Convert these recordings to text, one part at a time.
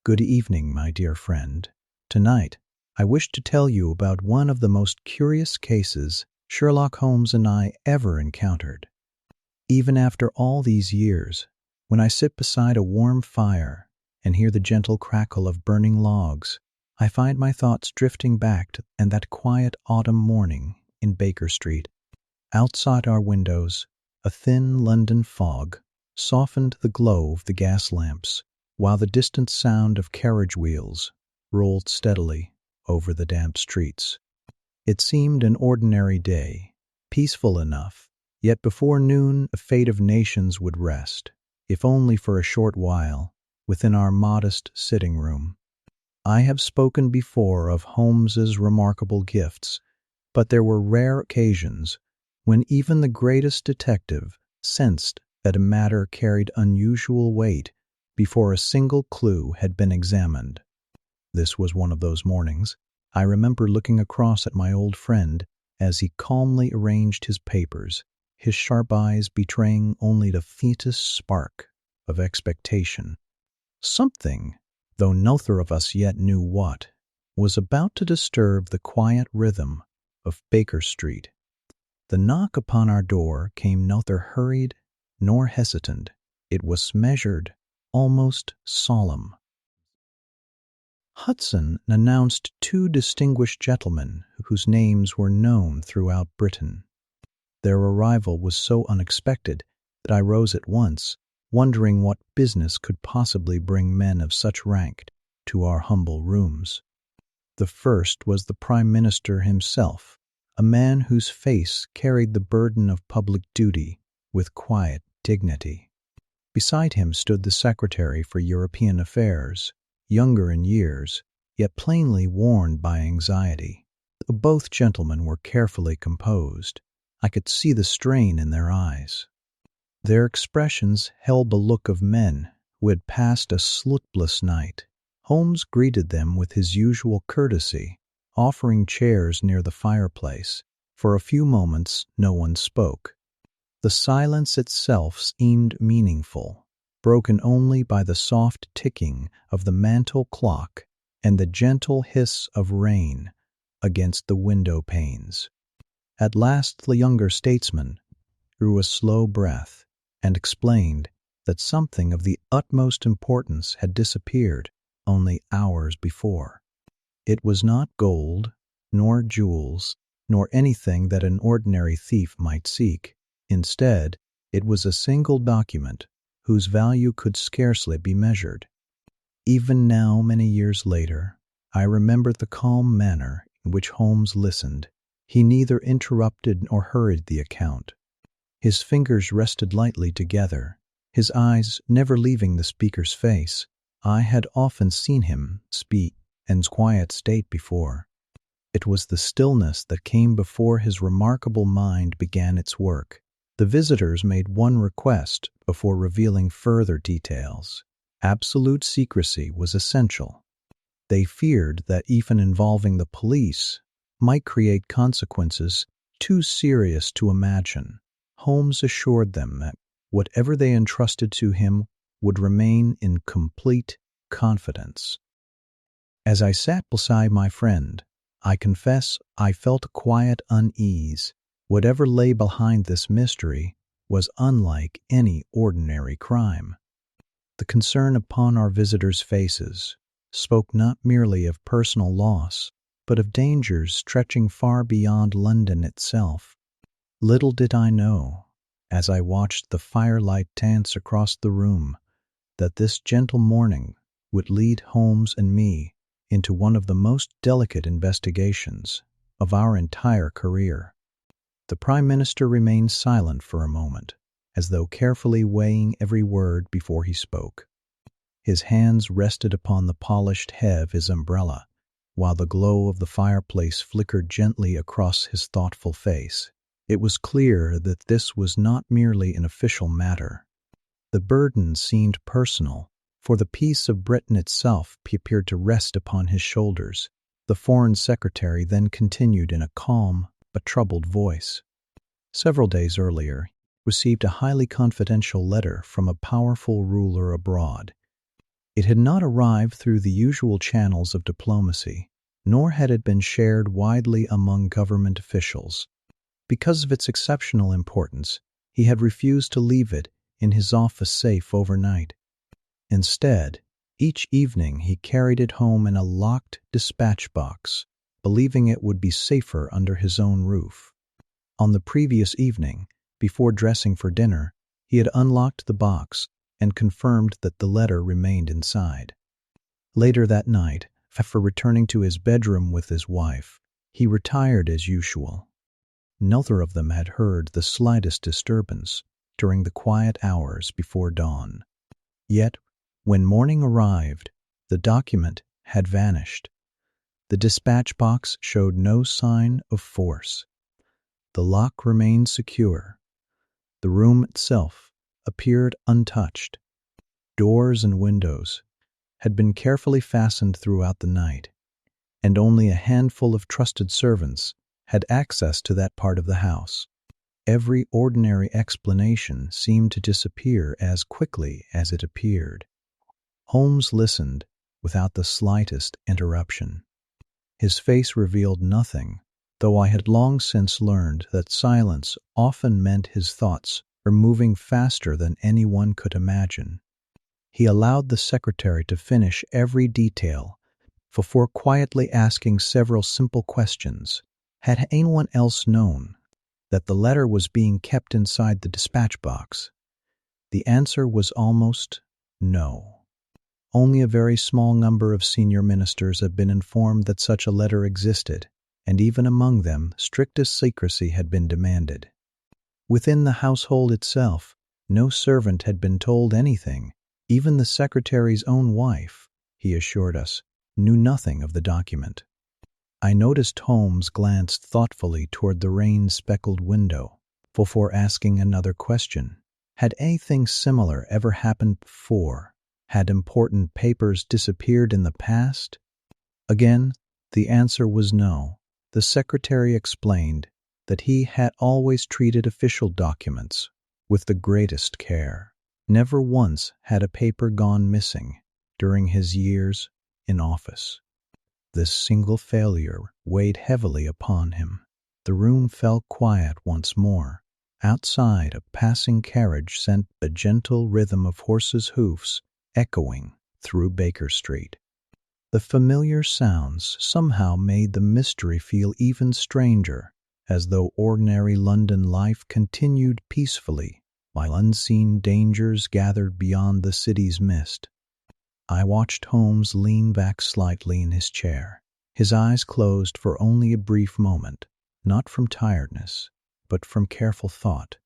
Good evening, my dear friend. Tonight, I wish to tell you about one of the most curious cases Sherlock Holmes and I ever encountered. Even after all these years, when I sit beside a warm fire and hear the gentle crackle of burning logs, I find my thoughts drifting back to that quiet autumn morning in Baker Street. Outside our windows, a thin London fog softened the glow of the gas lamps, while the distant sound of carriage wheels rolled steadily over the damp streets. It seemed an ordinary day, peaceful enough, yet before noon the fate of nations would rest, if only for a short while, within our modest sitting room. I have spoken before of Holmes's remarkable gifts, but there were rare occasions when even the greatest detective sensed that a matter carried unusual weight before a single clue had been examined. This was one of those mornings. I remember looking across at my old friend as he calmly arranged his papers, his sharp eyes betraying only the faintest spark of expectation. Something, though neither of us yet knew what, was about to disturb the quiet rhythm of Baker Street. The knock upon our door came neither hurried nor hesitant. It was measured, almost solemn. Hudson announced two distinguished gentlemen whose names were known throughout Britain. Their arrival was so unexpected that I rose at once, wondering what business could possibly bring men of such rank to our humble rooms. The first was the Prime Minister himself, a man whose face carried the burden of public duty with quiet dignity. Beside him stood the Secretary for European Affairs, younger in years, yet plainly worn by anxiety. Both gentlemen were carefully composed. I could see the strain in their eyes. Their expressions held the look of men who had passed a sleepless night. Holmes greeted them with his usual courtesy, offering chairs near the fireplace. For a few moments no one spoke. The silence itself seemed meaningful, broken only by the soft ticking of the mantel clock and the gentle hiss of rain against the window panes. At last the younger statesman drew a slow breath and explained that something of the utmost importance had disappeared only hours before. It was not gold, nor jewels, nor anything that an ordinary thief might seek. Instead, it was a single document whose value could scarcely be measured. Even now, many years later, I remember the calm manner in which Holmes listened. He neither interrupted nor hurried the account. His fingers rested lightly together, his eyes never leaving the speaker's face. I had often seen him speak in quiet state before. It was the stillness that came before his remarkable mind began its work. The visitors made one request before revealing further details. Absolute secrecy was essential. They feared that even involving the police might create consequences too serious to imagine. Holmes assured them that whatever they entrusted to him would remain in complete confidence. As I sat beside my friend, I confess I felt a quiet unease. Whatever lay behind this mystery was unlike any ordinary crime. The concern upon our visitors' faces spoke not merely of personal loss, but of dangers stretching far beyond London itself. Little did I know, as I watched the firelight dance across the room, that this gentle morning would lead Holmes and me into one of the most delicate investigations of our entire career. The Prime Minister remained silent for a moment, as though carefully weighing every word before he spoke. His hands rested upon the polished head of his umbrella, while the glow of the fireplace flickered gently across his thoughtful face. It was clear that this was not merely an official matter. The burden seemed personal, for the peace of Britain itself appeared to rest upon his shoulders. The Foreign Secretary then continued in a calm but troubled voice. Several days earlier, he received a highly confidential letter from a powerful ruler abroad. It had not arrived through the usual channels of diplomacy, nor had it been shared widely among government officials. Because of its exceptional importance, he had refused to leave it in his office safe overnight. Instead, each evening he carried it home in a locked dispatch box, believing it would be safer under his own roof. On the previous evening, before dressing for dinner, he had unlocked the box and confirmed that the letter remained inside. Later that night, after returning to his bedroom with his wife, he retired as usual. Neither of them had heard the slightest disturbance during the quiet hours before dawn. Yet, when morning arrived, the document had vanished. The dispatch box showed no sign of force. The lock remained secure. The room itself appeared untouched. Doors and windows had been carefully fastened throughout the night, and only a handful of trusted servants had access to that part of the house. Every ordinary explanation seemed to disappear as quickly as it appeared. Holmes listened without the slightest interruption. His face revealed nothing, though I had long since learned that silence often meant his thoughts were moving faster than anyone could imagine. He allowed the secretary to finish every detail before quietly asking several simple questions. Had anyone else known that the letter was being kept inside the dispatch box? The answer was almost no. Only a very small number of senior ministers had been informed that such a letter existed, and even among them, strictest secrecy had been demanded. Within the household itself, no servant had been told anything. Even the secretary's own wife, he assured us, knew nothing of the document. I noticed Holmes glanced thoughtfully toward the rain-speckled window before asking another question. Had anything similar ever happened before? Had important papers disappeared in the past? Again, the answer was no. The secretary explained that he had always treated official documents with the greatest care. Never once had a paper gone missing during his years in office. This single failure weighed heavily upon him. The room fell quiet once more. Outside, a passing carriage sent a gentle rhythm of horses' hoofs echoing through Baker Street. The familiar sounds somehow made the mystery feel even stranger, as though ordinary London life continued peacefully while unseen dangers gathered beyond the city's mist. I watched Holmes lean back slightly in his chair, his eyes closed for only a brief moment, not from tiredness, but from careful thought.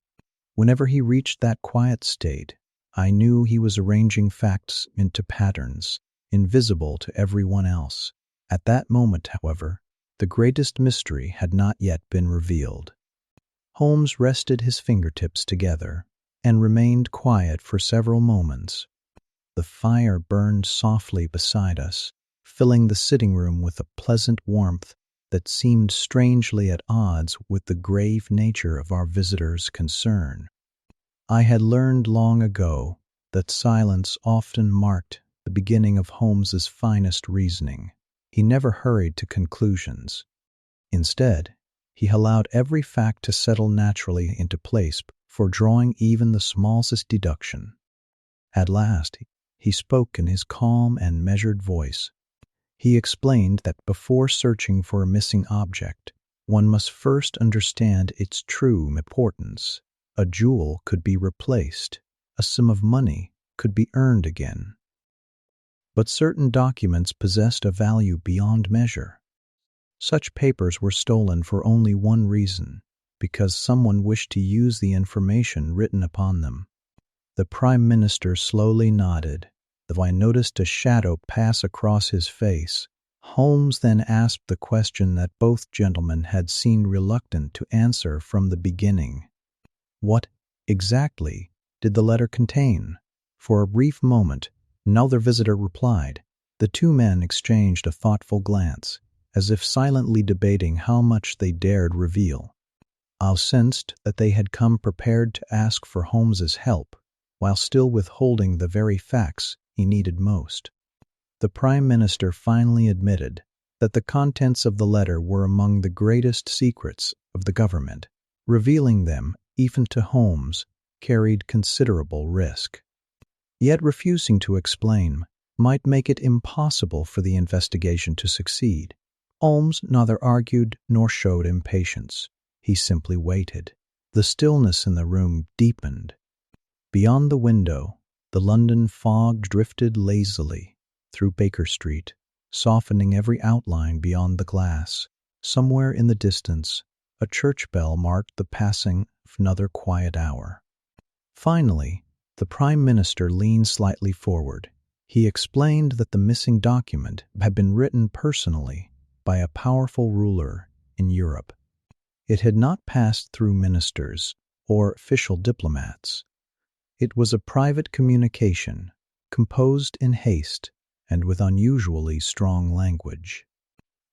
Whenever he reached that quiet state, I knew he was arranging facts into patterns, invisible to everyone else. At that moment, however, the greatest mystery had not yet been revealed. Holmes rested his fingertips together and remained quiet for several moments. The fire burned softly beside us, filling the sitting room with a pleasant warmth that seemed strangely at odds with the grave nature of our visitor's concern. I had learned long ago that silence often marked the beginning of Holmes's finest reasoning. He never hurried to conclusions. Instead, he allowed every fact to settle naturally into place for drawing even the smallest deduction. At last, he spoke in his calm and measured voice. He explained that before searching for a missing object, one must first understand its true importance. A jewel could be replaced, a sum of money could be earned again. But certain documents possessed a value beyond measure. Such papers were stolen for only one reason, because someone wished to use the information written upon them. The Prime Minister slowly nodded, though I noticed a shadow pass across his face. Holmes then asked the question that both gentlemen had seemed reluctant to answer from the beginning. What, exactly, did the letter contain? For a brief moment, neither visitor replied. The two men exchanged a thoughtful glance, as if silently debating how much they dared reveal. I sensed that they had come prepared to ask for Holmes's help, while still withholding the very facts he needed most. The Prime Minister finally admitted that the contents of the letter were among the greatest secrets of the government. Revealing them, even to Holmes, carried considerable risk. Yet refusing to explain might make it impossible for the investigation to succeed. Holmes neither argued nor showed impatience. He simply waited. The stillness in the room deepened. Beyond the window, the London fog drifted lazily through Baker Street, softening every outline beyond the glass. Somewhere in the distance, a church bell marked the passing of another quiet hour. Finally, the Prime Minister leaned slightly forward. He explained that the missing document had been written personally by a powerful ruler in Europe. It had not passed through ministers or official diplomats. It was a private communication, composed in haste and with unusually strong language.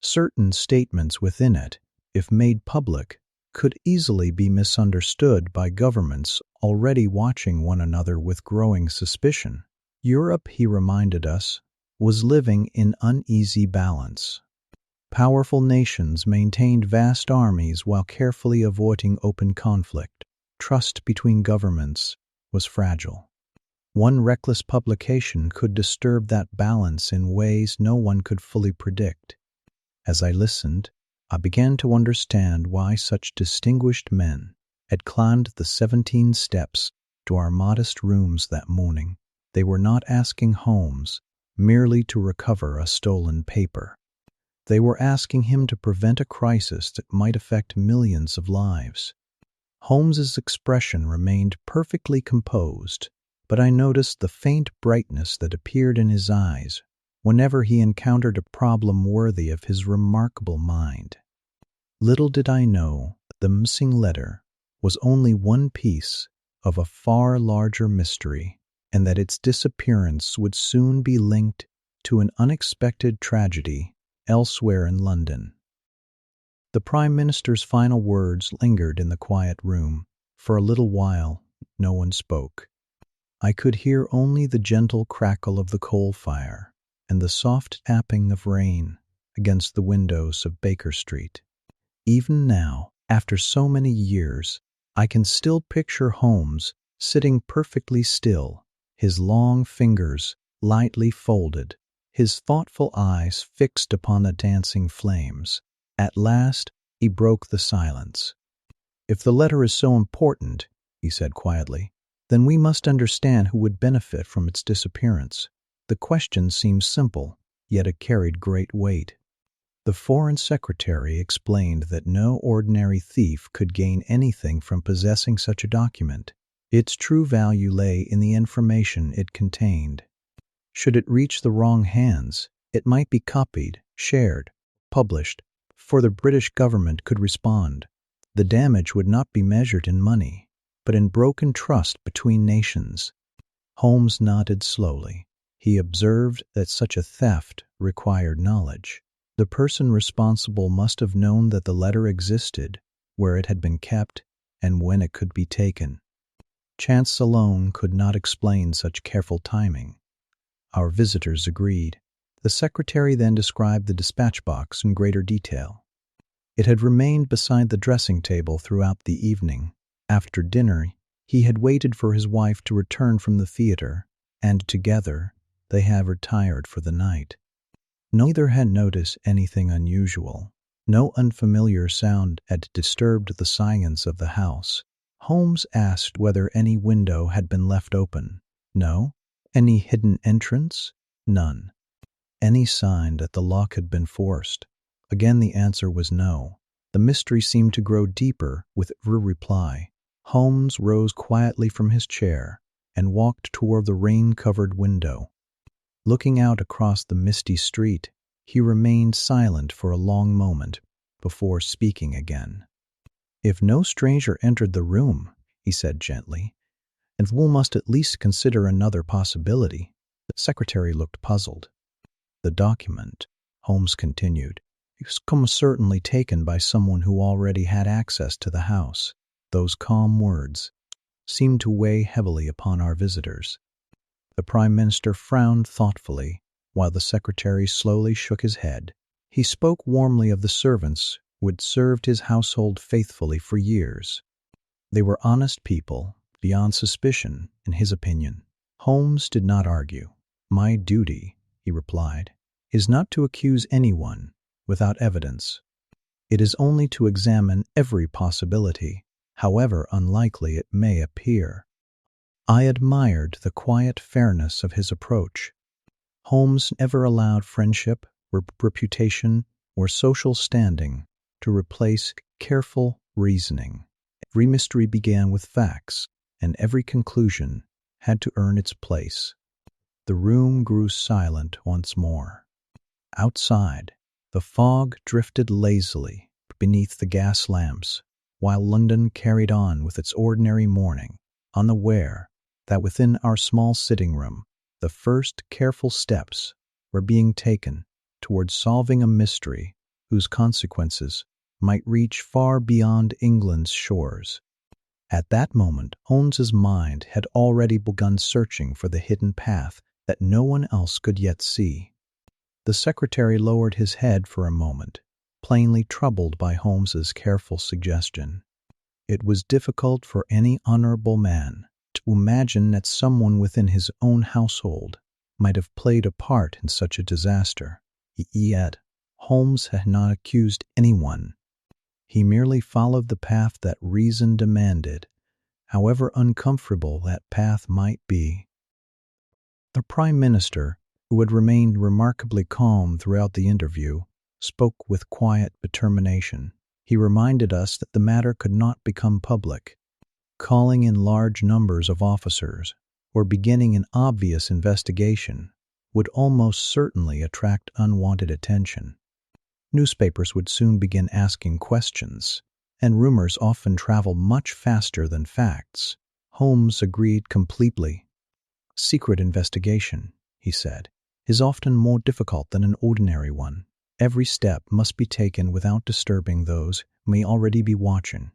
Certain statements within it, if made public, could easily be misunderstood by governments already watching one another with growing suspicion. Europe, he reminded us, was living in uneasy balance. Powerful nations maintained vast armies while carefully avoiding open conflict. Trust between governments was fragile. One reckless publication could disturb that balance in ways no one could fully predict. As I listened, I began to understand why such distinguished men had climbed the 17 steps to our modest rooms that morning. They were not asking Holmes merely to recover a stolen paper. They were asking him to prevent a crisis that might affect millions of lives. Holmes's expression remained perfectly composed, but I noticed the faint brightness that appeared in his eyes whenever he encountered a problem worthy of his remarkable mind. Little did I know the missing letter was only one piece of a far larger mystery, and that its disappearance would soon be linked to an unexpected tragedy elsewhere in London. The Prime Minister's final words lingered in the quiet room. For a little while, no one spoke. I could hear only the gentle crackle of the coal fire and the soft tapping of rain against the windows of Baker Street. Even now, after so many years, I can still picture Holmes sitting perfectly still, his long fingers lightly folded, his thoughtful eyes fixed upon the dancing flames. At last, he broke the silence. "If the letter is so important," he said quietly, "then we must understand who would benefit from its disappearance." The question seemed simple, yet it carried great weight. The Foreign Secretary explained that no ordinary thief could gain anything from possessing such a document. Its true value lay in the information it contained. Should it reach the wrong hands, it might be copied, shared, published, for the British government could respond. The damage would not be measured in money, but in broken trust between nations. Holmes nodded slowly. He observed that such a theft required knowledge. The person responsible must have known that the letter existed, where it had been kept, and when it could be taken. Chance alone could not explain such careful timing. Our visitors agreed. The secretary then described the dispatch box in greater detail. It had remained beside the dressing table throughout the evening. After dinner, he had waited for his wife to return from the theater, and together they had retired for the night. Neither had noticed anything unusual. No unfamiliar sound had disturbed the silence of the house. Holmes asked whether any window had been left open. No. Any hidden entrance? None. Any sign that the lock had been forced? Again the answer was no. The mystery seemed to grow deeper with every reply. Holmes rose quietly from his chair and walked toward the rain-covered window. Looking out across the misty street, he remained silent for a long moment before speaking again. "If no stranger entered the room," he said gently, "and we must at least consider another possibility." The secretary looked puzzled. "The document," Holmes continued, "was certainly taken by someone who already had access to the house." Those calm words seemed to weigh heavily upon our visitors. The Prime Minister frowned thoughtfully, while the secretary slowly shook his head. He spoke warmly of the servants who had served his household faithfully for years. They were honest people, beyond suspicion, in his opinion. Holmes did not argue. "My duty," he replied, "is not to accuse anyone without evidence. It is only to examine every possibility, however unlikely it may appear." I admired the quiet fairness of his approach. Holmes never allowed friendship, reputation, or social standing to replace careful reasoning. Every mystery began with facts, and every conclusion had to earn its place. The room grew silent once more. Outside, the fog drifted lazily beneath the gas lamps, while London carried on with its ordinary morning, unaware that within our small sitting room, the first careful steps were being taken towards solving a mystery whose consequences might reach far beyond England's shores. At that moment, Holmes's mind had already begun searching for the hidden path that no one else could yet see. The secretary lowered his head for a moment, plainly troubled by Holmes's careful suggestion. It was difficult for any honorable man to imagine that someone within his own household might have played a part in such a disaster. Yet, Holmes had not accused anyone. He merely followed the path that reason demanded, however uncomfortable that path might be. The Prime Minister, who had remained remarkably calm throughout the interview, spoke with quiet determination. He reminded us that the matter could not become public. Calling in large numbers of officers, or beginning an obvious investigation, would almost certainly attract unwanted attention. Newspapers would soon begin asking questions, and rumors often travel much faster than facts. Holmes agreed completely. "Secret investigation," he said, "is often more difficult than an ordinary one. Every step must be taken without disturbing those who may already be watching."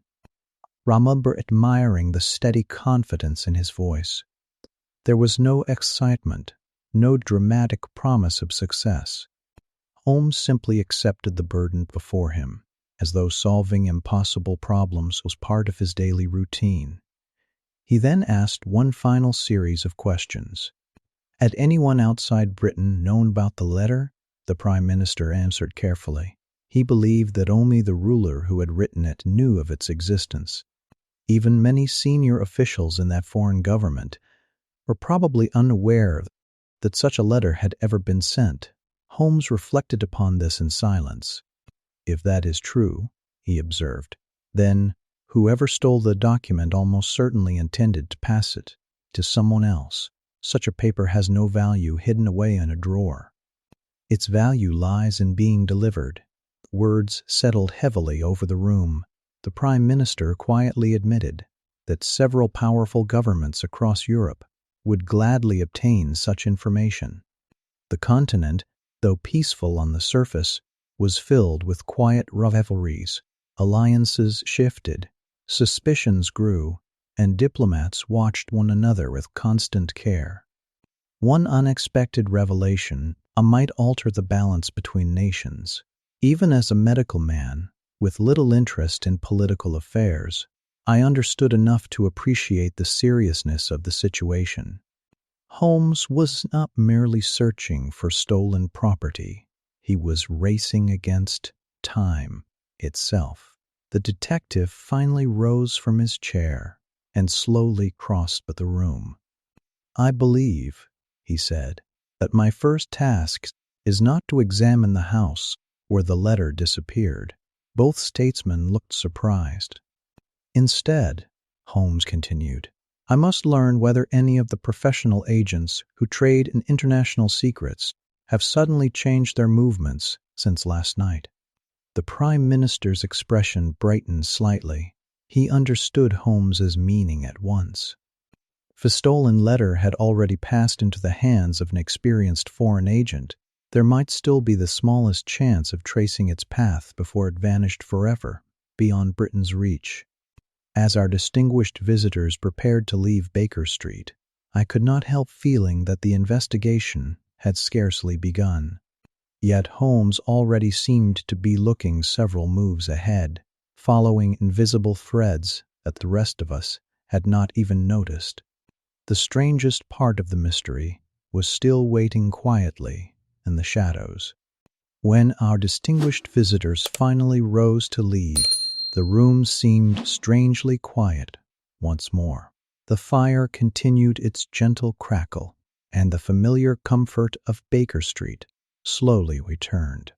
I remember admiring the steady confidence in his voice. There was no excitement, no dramatic promise of success. Holmes simply accepted the burden before him, as though solving impossible problems was part of his daily routine. He then asked one final series of questions. Had anyone outside Britain known about the letter? The Prime Minister answered carefully. He believed that only the ruler who had written it knew of its existence. Even many senior officials in that foreign government were probably unaware that such a letter had ever been sent. Holmes reflected upon this in silence. "If that is true," he observed, "then whoever stole the document almost certainly intended to pass it to someone else. Such a paper has no value hidden away in a drawer. Its value lies in being delivered." Words settled heavily over the room. The Prime Minister quietly admitted that several powerful governments across Europe would gladly obtain such information. The continent, though peaceful on the surface, was filled with quiet rivalries. Alliances shifted, suspicions grew, and diplomats watched one another with constant care. One unexpected revelation might alter the balance between nations. Even as a medical man, with little interest in political affairs, I understood enough to appreciate the seriousness of the situation. Holmes was not merely searching for stolen property. He was racing against time itself. The detective finally rose from his chair and slowly crossed the room. "I believe," he said, "that my first task is not to examine the house where the letter disappeared." Both statesmen looked surprised. "Instead," Holmes continued, "I must learn whether any of the professional agents who trade in international secrets have suddenly changed their movements since last night." The Prime Minister's expression brightened slightly. He understood Holmes's meaning at once. If a stolen letter had already passed into the hands of an experienced foreign agent, there might still be the smallest chance of tracing its path before it vanished forever, beyond Britain's reach. As our distinguished visitors prepared to leave Baker Street, I could not help feeling that the investigation had scarcely begun. Yet Holmes already seemed to be looking several moves ahead, following invisible threads that the rest of us had not even noticed. The strangest part of the mystery was still waiting quietly in the shadows. When our distinguished visitors finally rose to leave, the room seemed strangely quiet once more. The fire continued its gentle crackle, and the familiar comfort of Baker Street slowly returned.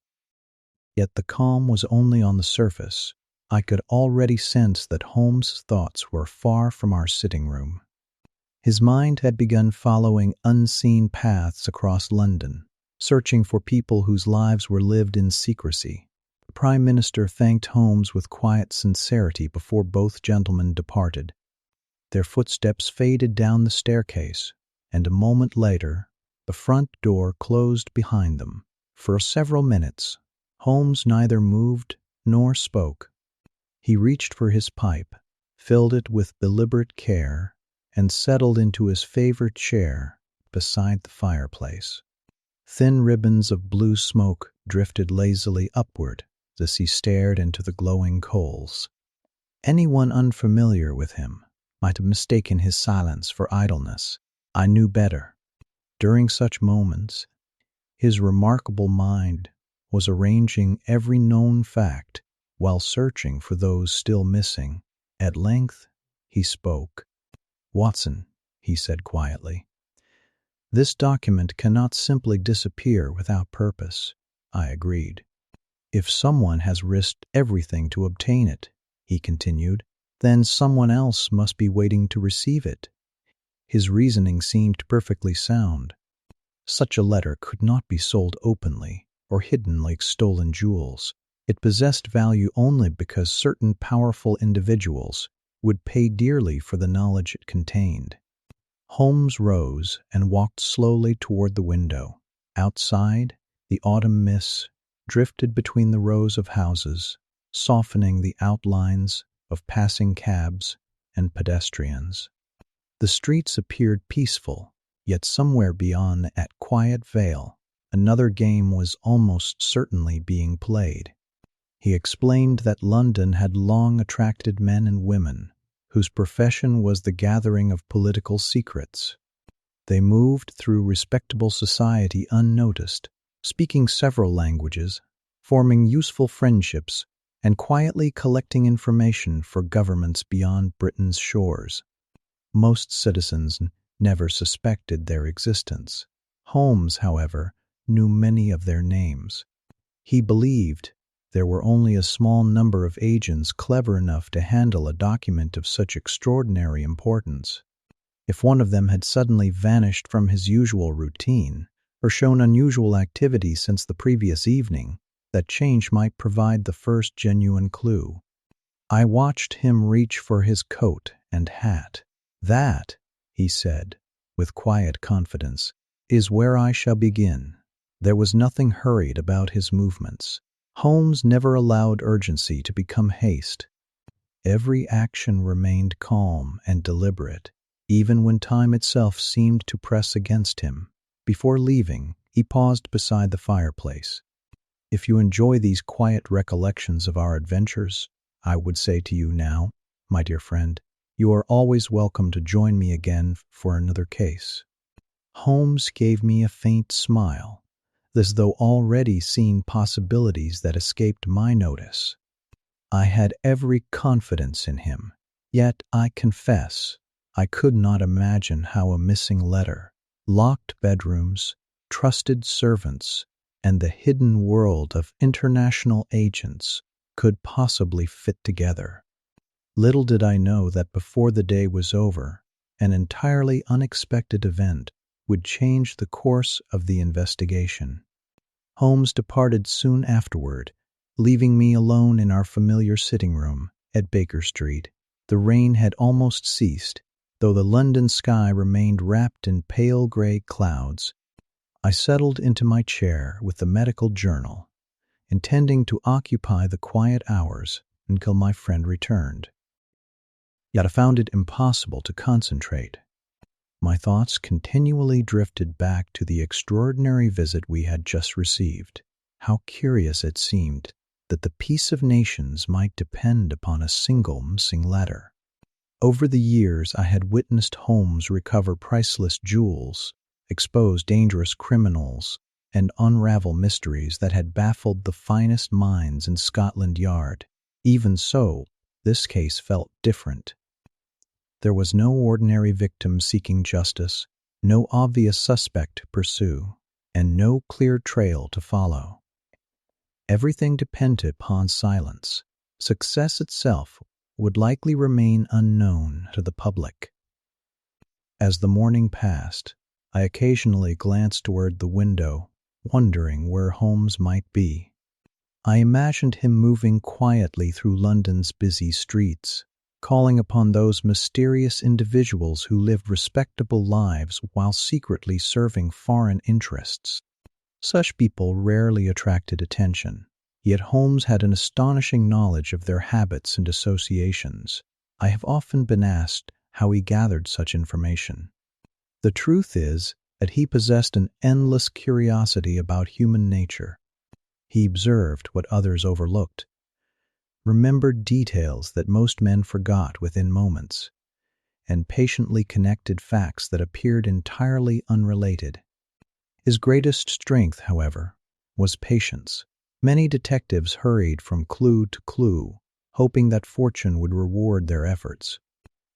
Yet the calm was only on the surface. I could already sense that Holmes' thoughts were far from our sitting room. His mind had begun following unseen paths across London, searching for people whose lives were lived in secrecy. The Prime Minister thanked Holmes with quiet sincerity before both gentlemen departed. Their footsteps faded down the staircase, and a moment later, the front door closed behind them. For several minutes, Holmes neither moved nor spoke. He reached for his pipe, filled it with deliberate care, and settled into his favorite chair beside the fireplace. Thin ribbons of blue smoke drifted lazily upward as he stared into the glowing coals. Anyone unfamiliar with him might have mistaken his silence for idleness. I knew better. During such moments, his remarkable mind was arranging every known fact while searching for those still missing. At length, he spoke. "Watson," he said quietly, "this document cannot simply disappear without purpose." I agreed. "If someone has risked everything to obtain it," he continued, "then someone else must be waiting to receive it." His reasoning seemed perfectly sound. Such a letter could not be sold openly or hidden like stolen jewels. It possessed value only because certain powerful individuals would pay dearly for the knowledge it contained. Holmes rose and walked slowly toward the window. Outside, the autumn mists drifted between the rows of houses, softening the outlines of passing cabs and pedestrians. The streets appeared peaceful, yet somewhere beyond that quiet veil, another game was almost certainly being played. He explained that London had long attracted men and women whose profession was the gathering of political secrets. They moved through respectable society unnoticed, speaking several languages, forming useful friendships, and quietly collecting information for governments beyond Britain's shores. Most citizens never suspected their existence. Holmes, however, knew many of their names. He believed there were only a small number of agents clever enough to handle a document of such extraordinary importance. If one of them had suddenly vanished from his usual routine, or shown unusual activity since the previous evening, that change might provide the first genuine clue. I watched him reach for his coat and hat. "That," he said, with quiet confidence, "is where I shall begin." There was nothing hurried about his movements. Holmes never allowed urgency to become haste. Every action remained calm and deliberate, even when time itself seemed to press against him. Before leaving, he paused beside the fireplace. "If you enjoy these quiet recollections of our adventures, I would say to you now, my dear friend, you are always welcome to join me again for another case." Holmes gave me a faint smile, as though already seeing possibilities that escaped my notice. I had every confidence in him, yet I confess I could not imagine how a missing letter, locked bedrooms, trusted servants, and the hidden world of international agents could possibly fit together. Little did I know that before the day was over, an entirely unexpected event would change the course of the investigation. Holmes departed soon afterward, leaving me alone in our familiar sitting room at Baker Street. The rain had almost ceased, though the London sky remained wrapped in pale gray clouds. I settled into my chair with the medical journal, intending to occupy the quiet hours until my friend returned. Yet I found it impossible to concentrate. My thoughts continually drifted back to the extraordinary visit we had just received. How curious it seemed that the peace of nations might depend upon a single missing letter. Over the years, I had witnessed Holmes recover priceless jewels, expose dangerous criminals, and unravel mysteries that had baffled the finest minds in Scotland Yard. Even so, this case felt different. There was no ordinary victim seeking justice, no obvious suspect to pursue, and no clear trail to follow. Everything depended upon silence. Success itself would likely remain unknown to the public. As the morning passed, I occasionally glanced toward the window, wondering where Holmes might be. I imagined him moving quietly through London's busy streets, calling upon those mysterious individuals who lived respectable lives while secretly serving foreign interests. Such people rarely attracted attention, yet Holmes had an astonishing knowledge of their habits and associations. I have often been asked how he gathered such information. The truth is that he possessed an endless curiosity about human nature. He observed what others overlooked, remembered details that most men forgot within moments, and patiently connected facts that appeared entirely unrelated. His greatest strength, however, was patience. Many detectives hurried from clue to clue, hoping that fortune would reward their efforts.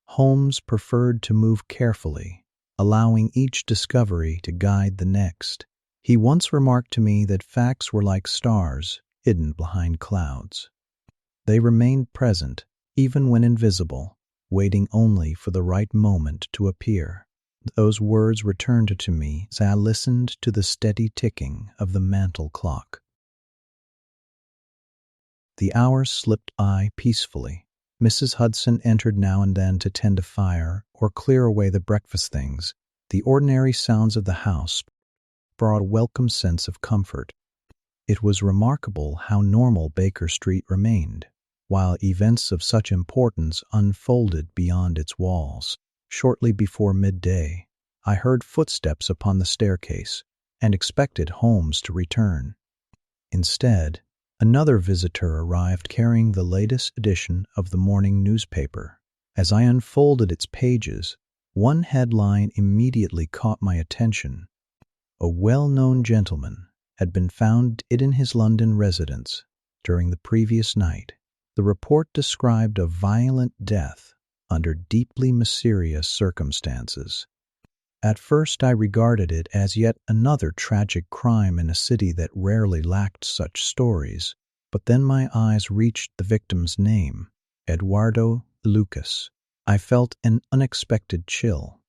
Holmes preferred to move carefully, allowing each discovery to guide the next. He once remarked to me that facts were like stars hidden behind clouds. They remained present, even when invisible, waiting only for the right moment to appear. Those words returned to me as I listened to the steady ticking of the mantel clock. The hours slipped by peacefully. Mrs. Hudson entered now and then to tend a fire or clear away the breakfast things. The ordinary sounds of the house brought a welcome sense of comfort. It was remarkable how normal Baker Street remained, while events of such importance unfolded beyond its walls. Shortly before midday, I heard footsteps upon the staircase and expected Holmes to return. Instead, another visitor arrived carrying the latest edition of the morning newspaper. As I unfolded its pages, one headline immediately caught my attention. A well-known gentleman had been found dead in his London residence during the previous night. The report described a violent death under deeply mysterious circumstances. At first I regarded it as yet another tragic crime in a city that rarely lacked such stories, but then my eyes reached the victim's name, Eduardo Lucas. I felt an unexpected chill.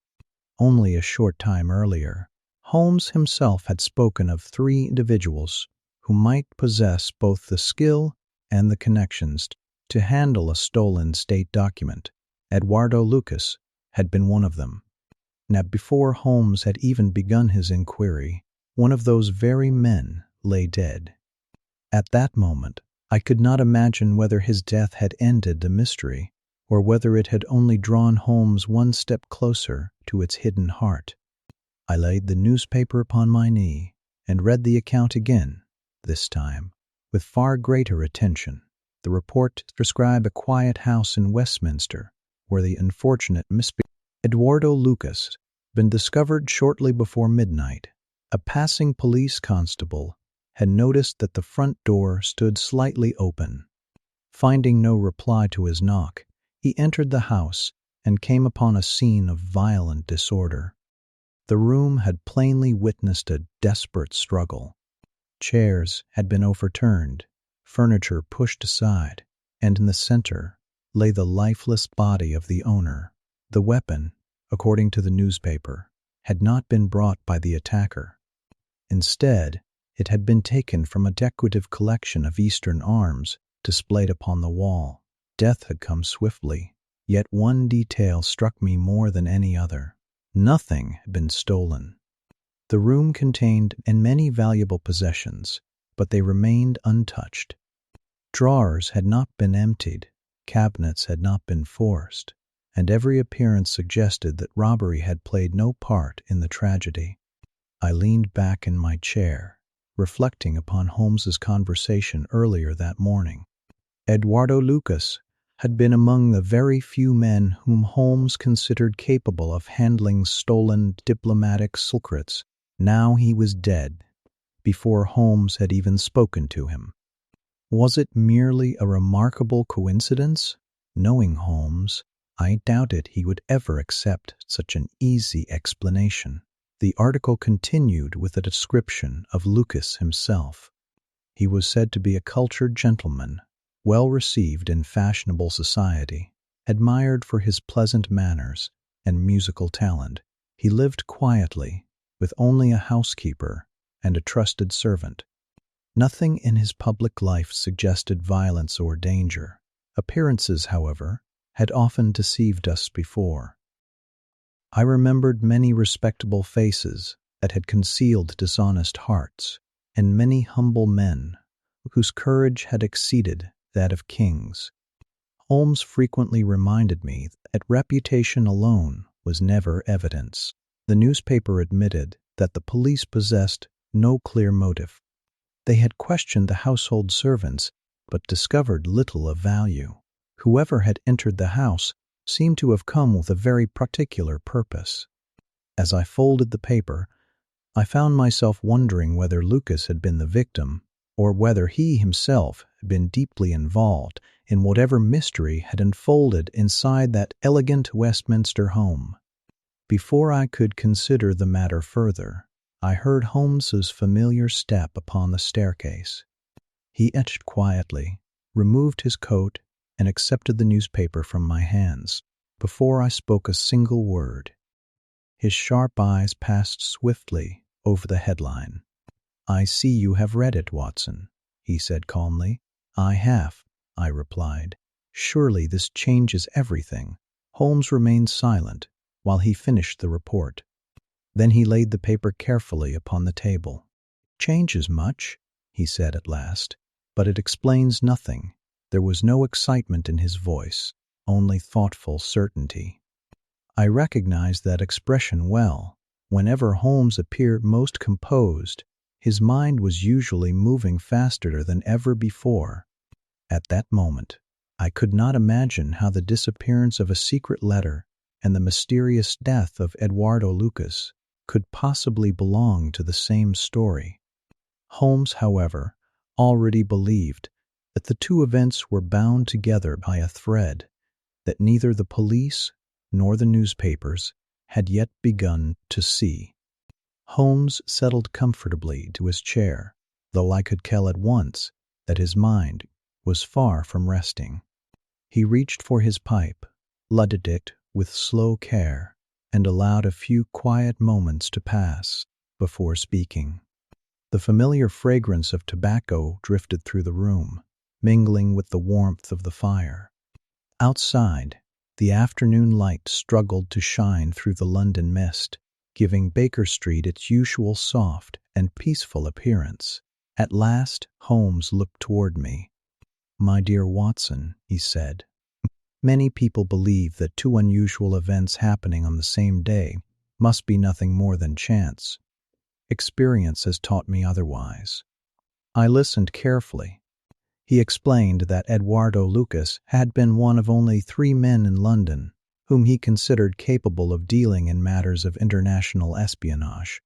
Only a short time earlier, Holmes himself had spoken of 3 individuals who might possess both the skill and the connections to handle a stolen state document. Eduardo Lucas had been one of them. Now, before Holmes had even begun his inquiry, one of those very men lay dead. At that moment, I could not imagine whether his death had ended the mystery, or whether it had only drawn Holmes one step closer to its hidden heart. I laid the newspaper upon my knee and read the account again, this time with far greater attention. The report described a quiet house in Westminster where the unfortunate Mr. Eduardo Lucas had been discovered shortly before midnight. A passing police constable had noticed that the front door stood slightly open. Finding no reply to his knock, he entered the house and came upon a scene of violent disorder. The room had plainly witnessed a desperate struggle. Chairs had been overturned, furniture pushed aside, and in the center lay the lifeless body of the owner. The weapon, according to the newspaper, had not been brought by the attacker. Instead, it had been taken from a decorative collection of Eastern arms displayed upon the wall. Death had come swiftly, yet one detail struck me more than any other. Nothing had been stolen. The room contained many valuable possessions, but they remained untouched. Drawers had not been emptied, cabinets had not been forced, and every appearance suggested that robbery had played no part in the tragedy. I leaned back in my chair, reflecting upon Holmes's conversation earlier that morning. Eduardo Lucas had been among the very few men whom Holmes considered capable of handling stolen diplomatic secrets. Now he was dead, before Holmes had even spoken to him. Was it merely a remarkable coincidence? Knowing Holmes, I doubted he would ever accept such an easy explanation. The article continued with a description of Lucas himself. He was said to be a cultured gentleman, well received in fashionable society, admired for his pleasant manners and musical talent. He lived quietly, with only a housekeeper and a trusted servant. Nothing in his public life suggested violence or danger. Appearances, however, had often deceived us before. I remembered many respectable faces that had concealed dishonest hearts, and many humble men whose courage had exceeded that of kings. Holmes frequently reminded me that reputation alone was never evidence. The newspaper admitted that the police possessed no clear motive. They had questioned the household servants, but discovered little of value. Whoever had entered the house seemed to have come with a very particular purpose. As I folded the paper, I found myself wondering whether Lucas had been the victim, or whether he himself had been deeply involved in whatever mystery had unfolded inside that elegant Westminster home. Before I could consider the matter further, I heard Holmes's familiar step upon the staircase. He etched quietly, removed his coat, and accepted the newspaper from my hands. Before I spoke a single word, his sharp eyes passed swiftly over the headline. "I see you have read it, Watson," he said calmly. "I have," I replied. "Surely this changes everything." Holmes remained silent while he finished the report. Then he laid the paper carefully upon the table. "Changes much," he said at last, "but it explains nothing." There was no excitement in his voice, only thoughtful certainty. I recognized that expression well. Whenever Holmes appeared most composed, his mind was usually moving faster than ever before. At that moment, I could not imagine how the disappearance of a secret letter and the mysterious death of Eduardo Lucas could possibly belong to the same story. Holmes, however, already believed that the two events were bound together by a thread that neither the police nor the newspapers had yet begun to see. Holmes settled comfortably to his chair, though I could tell at once that his mind was far from resting. He reached for his pipe, lighted it with slow care, and allowed a few quiet moments to pass before speaking. The familiar fragrance of tobacco drifted through the room, mingling with the warmth of the fire. Outside, the afternoon light struggled to shine through the London mist, giving Baker Street its usual soft and peaceful appearance. At last, Holmes looked toward me. "My dear Watson," he said, "many people believe that two unusual events happening on the same day must be nothing more than chance. Experience has taught me otherwise." I listened carefully. He explained that Eduardo Lucas had been one of only 3 men in London whom he considered capable of dealing in matters of international espionage.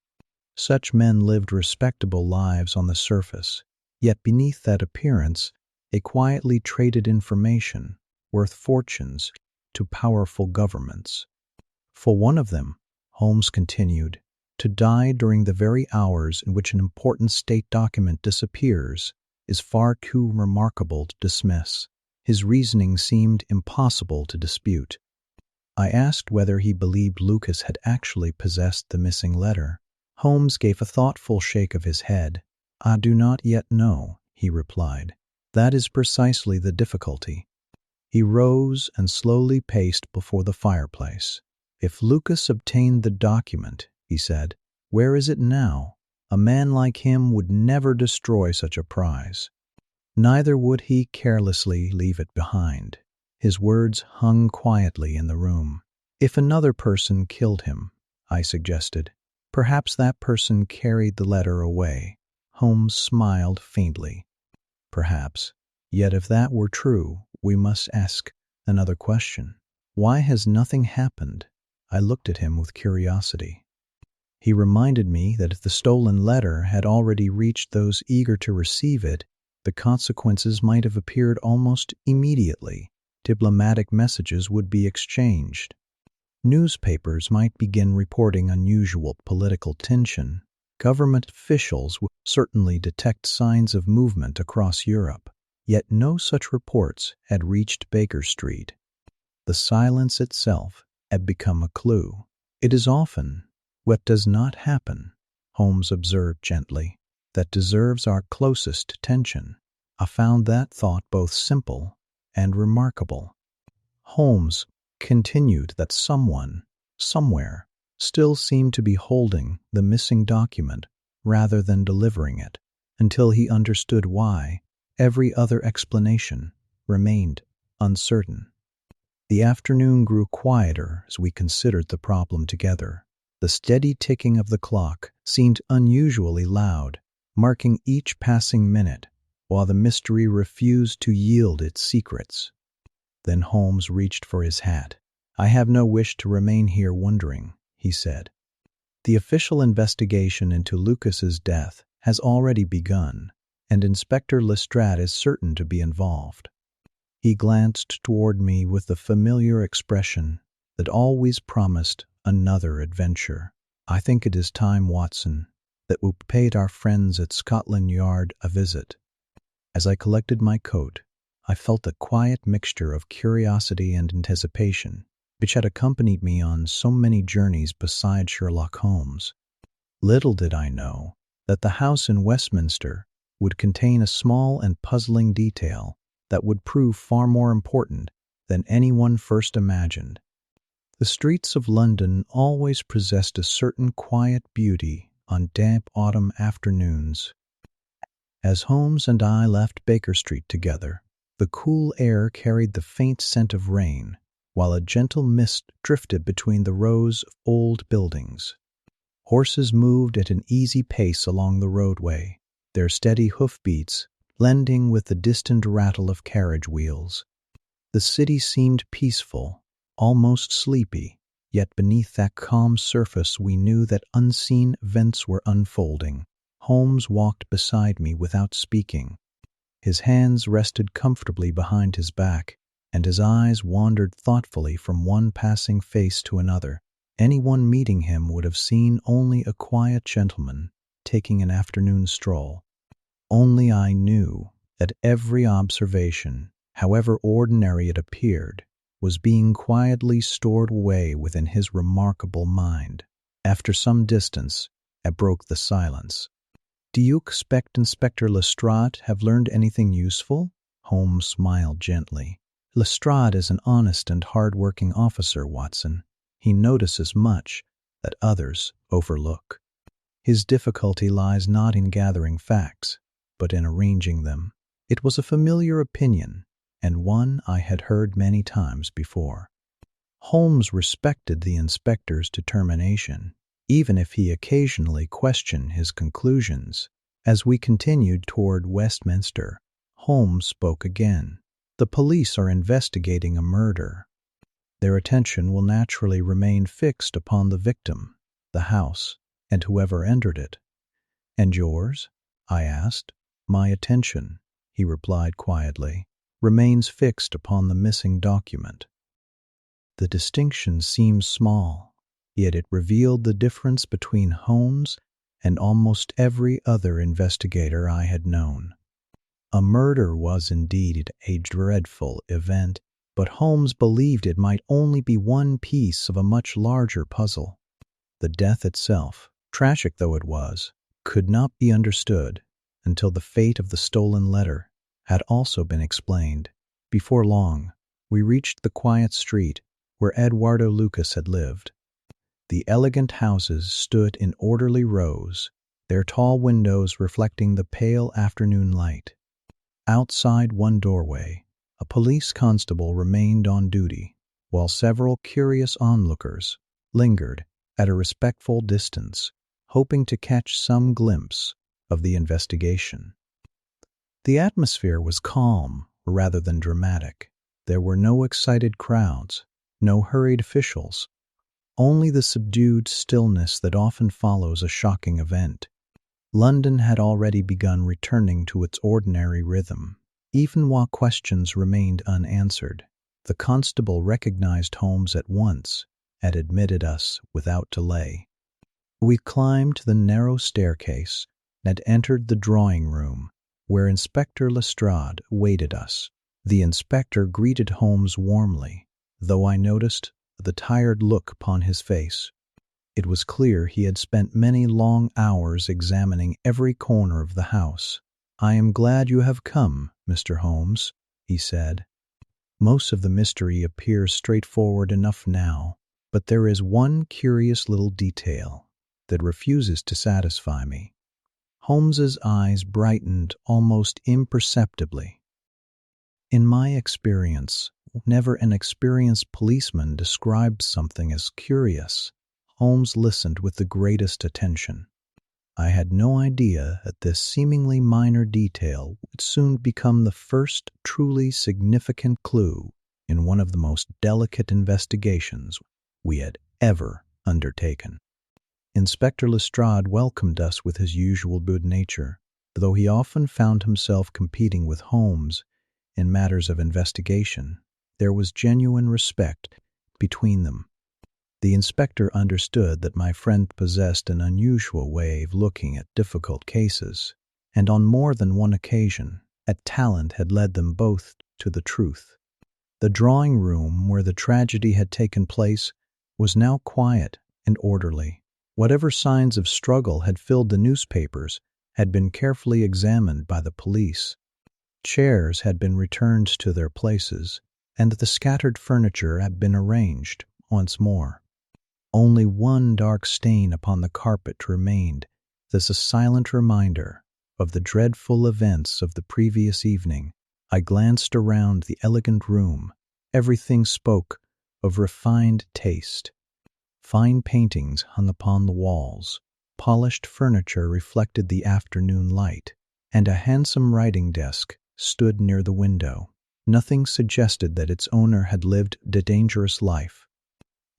Such men lived respectable lives on the surface, yet beneath that appearance they quietly traded information worth fortunes to powerful governments. For one of them, Holmes continued, to die during the very hours in which an important state document disappears is far too remarkable to dismiss. His reasoning seemed impossible to dispute. I asked whether he believed Lucas had actually possessed the missing letter. Holmes gave a thoughtful shake of his head. "I do not yet know," he replied. "That is precisely the difficulty." He rose and slowly paced before the fireplace. "If Lucas obtained the document," he said, "where is it now? A man like him would never destroy such a prize. Neither would he carelessly leave it behind. His words hung quietly in the room. "If another person killed him," I suggested, "perhaps that person carried the letter away." Holmes smiled faintly. "Perhaps. Yet if that were true, we must ask another question. Why has nothing happened?" I looked at him with curiosity. He reminded me that if the stolen letter had already reached those eager to receive it, the consequences might have appeared almost immediately. Diplomatic messages would be exchanged. Newspapers might begin reporting unusual political tension. Government officials would certainly detect signs of movement across Europe. Yet no such reports had reached Baker Street. The silence itself had become a clue. "It is often what does not happen," Holmes observed gently, "that deserves our closest attention." I found that thought both simple and remarkable. Holmes continued that someone, somewhere, still seemed to be holding the missing document rather than delivering it, until he understood why. Every other explanation remained uncertain. The afternoon grew quieter as we considered the problem together. The steady ticking of the clock seemed unusually loud, marking each passing minute, while the mystery refused to yield its secrets. Then Holmes reached for his hat. "I have no wish to remain here wondering," he said. "The official investigation into Lucas's death has already begun, and Inspector Lestrade is certain to be involved." He glanced toward me with the familiar expression that always promised another adventure. "I think it is time, Watson, that we paid our friends at Scotland Yard a visit." As I collected my coat, I felt a quiet mixture of curiosity and anticipation, which had accompanied me on so many journeys beside Sherlock Holmes. Little did I know that the house in Westminster would contain a small and puzzling detail that would prove far more important than anyone first imagined. The streets of London always possessed a certain quiet beauty on damp autumn afternoons. As Holmes and I left Baker Street together, the cool air carried the faint scent of rain, while a gentle mist drifted between the rows of old buildings. Horses moved at an easy pace along the roadway, their steady hoofbeats blending with the distant rattle of carriage wheels. The city seemed peaceful, almost sleepy, yet beneath that calm surface we knew that unseen events were unfolding. Holmes walked beside me without speaking. His hands rested comfortably behind his back, and his eyes wandered thoughtfully from one passing face to another. Anyone meeting him would have seen only a quiet gentleman taking an afternoon stroll. Only I knew that every observation, however ordinary it appeared, was being quietly stored away within his remarkable mind. After some distance, I broke the silence. "Do you expect Inspector Lestrade have learned anything useful?" Holmes smiled gently. "Lestrade is an honest and hard-working officer, Watson. He notices much that others overlook. His difficulty lies not in gathering facts, but in arranging them." It was a familiar opinion, and one I had heard many times before. Holmes respected the inspector's determination, even if he occasionally questioned his conclusions. As we continued toward Westminster, Holmes spoke again. "The police are investigating a murder. Their attention will naturally remain fixed upon the victim, the house, and whoever entered it." "And yours?" I asked. "My attention," he replied quietly, "remains fixed upon the missing document." The distinction seemed small, yet it revealed the difference between Holmes and almost every other investigator I had known. A murder was indeed a dreadful event, but Holmes believed it might only be one piece of a much larger puzzle. The death itself, tragic though it was, could not be understood until the fate of the stolen letter had also been explained. Before long, we reached the quiet street where Eduardo Lucas had lived. The elegant houses stood in orderly rows, their tall windows reflecting the pale afternoon light. Outside one doorway, A police constable remained on duty, while several curious onlookers lingered at a respectful distance, hoping to catch some glimpse of the investigation. The atmosphere was calm rather than dramatic. There were no excited crowds, no hurried officials, only the subdued stillness that often follows a shocking event. London had already begun returning to its ordinary rhythm. Even while questions remained unanswered, the constable recognized Holmes at once and admitted us without delay. We climbed the narrow staircase and entered the drawing room, where Inspector Lestrade awaited us. The inspector greeted Holmes warmly, though I noticed the tired look upon his face. It was clear he had spent many long hours examining every corner of the house. "I am glad you have come, Mr. Holmes," he said. "Most of the mystery appears straightforward enough now, but there is one curious little detail that refuses to satisfy me." Holmes's eyes brightened almost imperceptibly. In my experience, never an experienced policeman described something as curious. Holmes listened with the greatest attention. I had no idea that this seemingly minor detail would soon become the first truly significant clue in one of the most delicate investigations we had ever undertaken. Inspector Lestrade welcomed us with his usual good nature, though he often found himself competing with Holmes in matters of investigation. There was genuine respect between them. The inspector understood that my friend possessed an unusual way of looking at difficult cases, and on more than one occasion, that talent had led them both to the truth. The drawing room where the tragedy had taken place was now quiet and orderly. Whatever signs of struggle had filled the newspapers had been carefully examined by the police. Chairs had been returned to their places, and the scattered furniture had been arranged once more. Only one dark stain upon the carpet remained as a silent reminder of the dreadful events of the previous evening. I glanced around the elegant room. Everything spoke of refined taste. Fine paintings hung upon the walls, polished furniture reflected the afternoon light, and a handsome writing desk stood near the window. Nothing suggested that its owner had lived a dangerous life.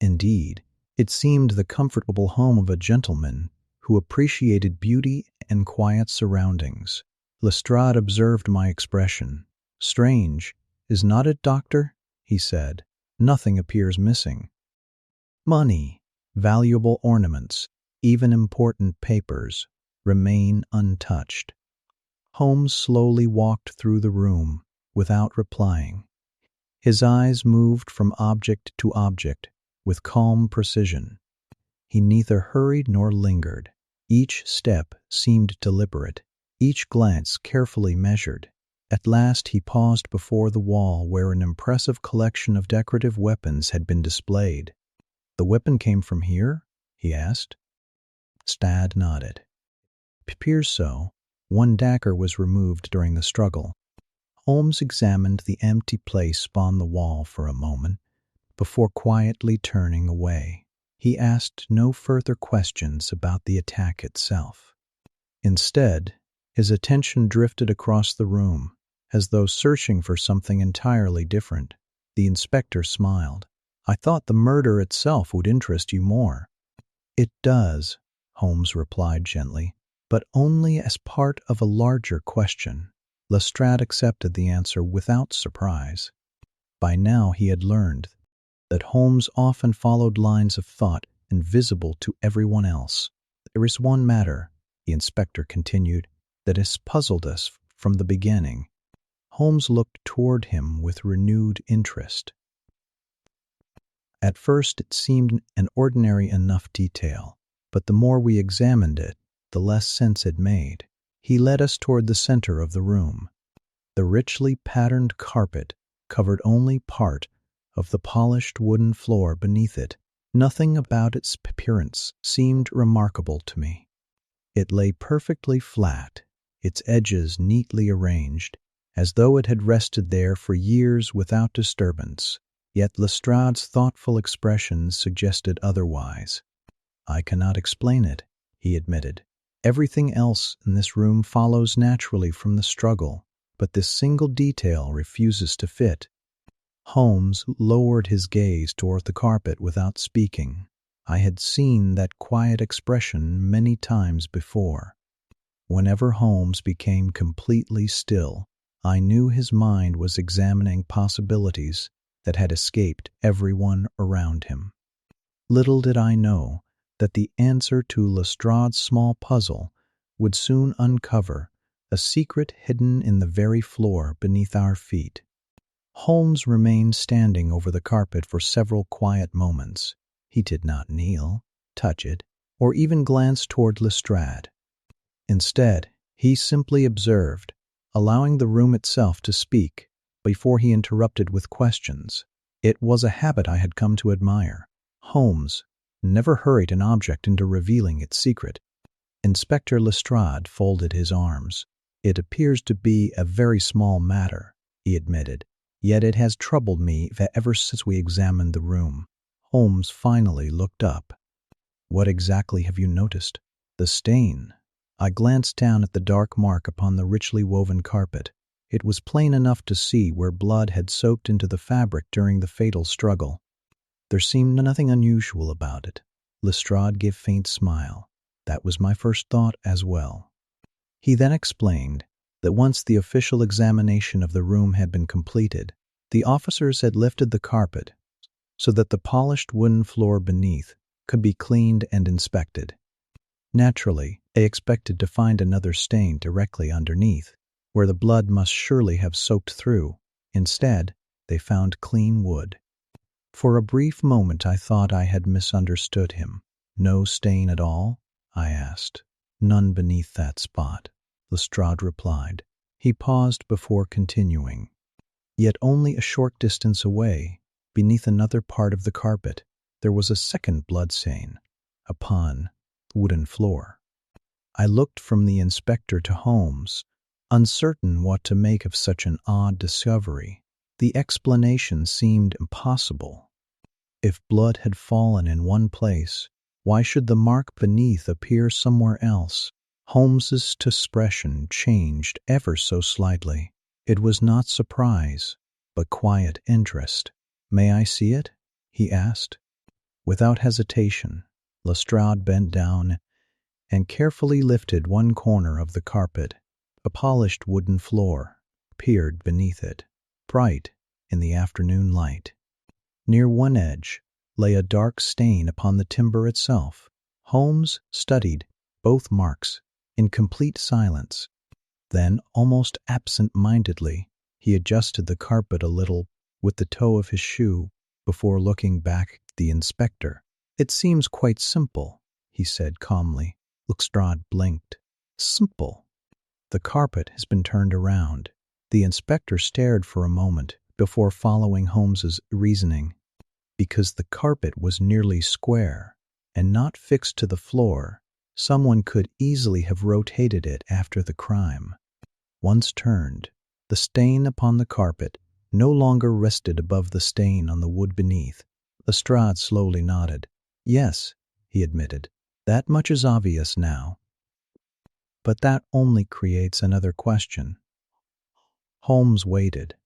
Indeed, it seemed the comfortable home of a gentleman who appreciated beauty and quiet surroundings. Lestrade observed my expression. "Strange, is not it, doctor?" he said. "Nothing appears missing. Money, valuable ornaments, even important papers, remain untouched." Holmes slowly walked through the room without replying. His eyes moved from object to object with calm precision. He neither hurried nor lingered. Each step seemed deliberate, each glance carefully measured. At last he paused before the wall where an impressive collection of decorative weapons had been displayed. "The weapon came from here?" he asked. Lestrade nodded. "It appears so. One dagger was removed during the struggle." Holmes examined the empty place upon the wall for a moment before quietly turning away. He asked no further questions about the attack itself. Instead, his attention drifted across the room, as though searching for something entirely different. The inspector smiled. "I thought the murder itself would interest you more." "It does," Holmes replied gently, "but only as part of a larger question." Lestrade accepted the answer without surprise. By now he had learned that Holmes often followed lines of thought invisible to everyone else. "There is one matter," the inspector continued, "that has puzzled us from the beginning." Holmes looked toward him with renewed interest. At first it seemed an ordinary enough detail, but the more we examined it, the less sense it made. He led us toward the center of the room. The richly patterned carpet covered only part of the polished wooden floor beneath it. Nothing about its appearance seemed remarkable to me. It lay perfectly flat, its edges neatly arranged, as though it had rested there for years without disturbance. Yet Lestrade's thoughtful expression suggested otherwise. "I cannot explain it," he admitted. "Everything else in this room follows naturally from the struggle, but this single detail refuses to fit." Holmes lowered his gaze toward the carpet without speaking. I had seen that quiet expression many times before. Whenever Holmes became completely still, I knew his mind was examining possibilities that had escaped everyone around him. Little did I know that the answer to Lestrade's small puzzle would soon uncover a secret hidden in the very floor beneath our feet. Holmes remained standing over the carpet for several quiet moments. He did not kneel, touch it, or even glance toward Lestrade. Instead, he simply observed, allowing the room itself to speak before he interrupted with questions. It was a habit I had come to admire. Holmes never hurried an object into revealing its secret. Inspector Lestrade folded his arms. "It appears to be a very small matter," he admitted, "yet it has troubled me ever since we examined the room." Holmes finally looked up. "What exactly have you noticed?" "The stain." I glanced down at the dark mark upon the richly woven carpet. It was plain enough to see where blood had soaked into the fabric during the fatal struggle. There seemed nothing unusual about it. Lestrade gave a faint smile. "That was my first thought as well." He then explained that once the official examination of the room had been completed, the officers had lifted the carpet so that the polished wooden floor beneath could be cleaned and inspected. Naturally, they expected to find another stain directly underneath, where the blood must surely have soaked through. Instead, they found clean wood. For a brief moment I thought I had misunderstood him. "No stain at all?" I asked. "None beneath that spot," Lestrade replied. He paused before continuing. "Yet only a short distance away, beneath another part of the carpet, there was a second blood stain upon the wooden floor." I looked from the inspector to Holmes, uncertain what to make of such an odd discovery. The explanation seemed impossible. If blood had fallen in one place, why should the mark beneath appear somewhere else? Holmes's expression changed ever so slightly. It was not surprise, but quiet interest. "May I see it?" he asked. Without hesitation, Lestrade bent down and carefully lifted one corner of the carpet. A polished wooden floor appeared beneath it, bright in the afternoon light. Near one edge lay a dark stain upon the timber itself. Holmes studied both marks in complete silence. Then, almost absent-mindedly, he adjusted the carpet a little with the toe of his shoe before looking back at the inspector. "It seems quite simple," he said calmly. Lestrade blinked. "Simple." "The carpet has been turned around." The inspector stared for a moment before following Holmes's reasoning. "Because the carpet was nearly square and not fixed to the floor, someone could easily have rotated it after the crime. Once turned, the stain upon the carpet no longer rested above the stain on the wood beneath." Lestrade slowly nodded. "Yes," he admitted, "that much is obvious now. But that only creates another question." Holmes waited.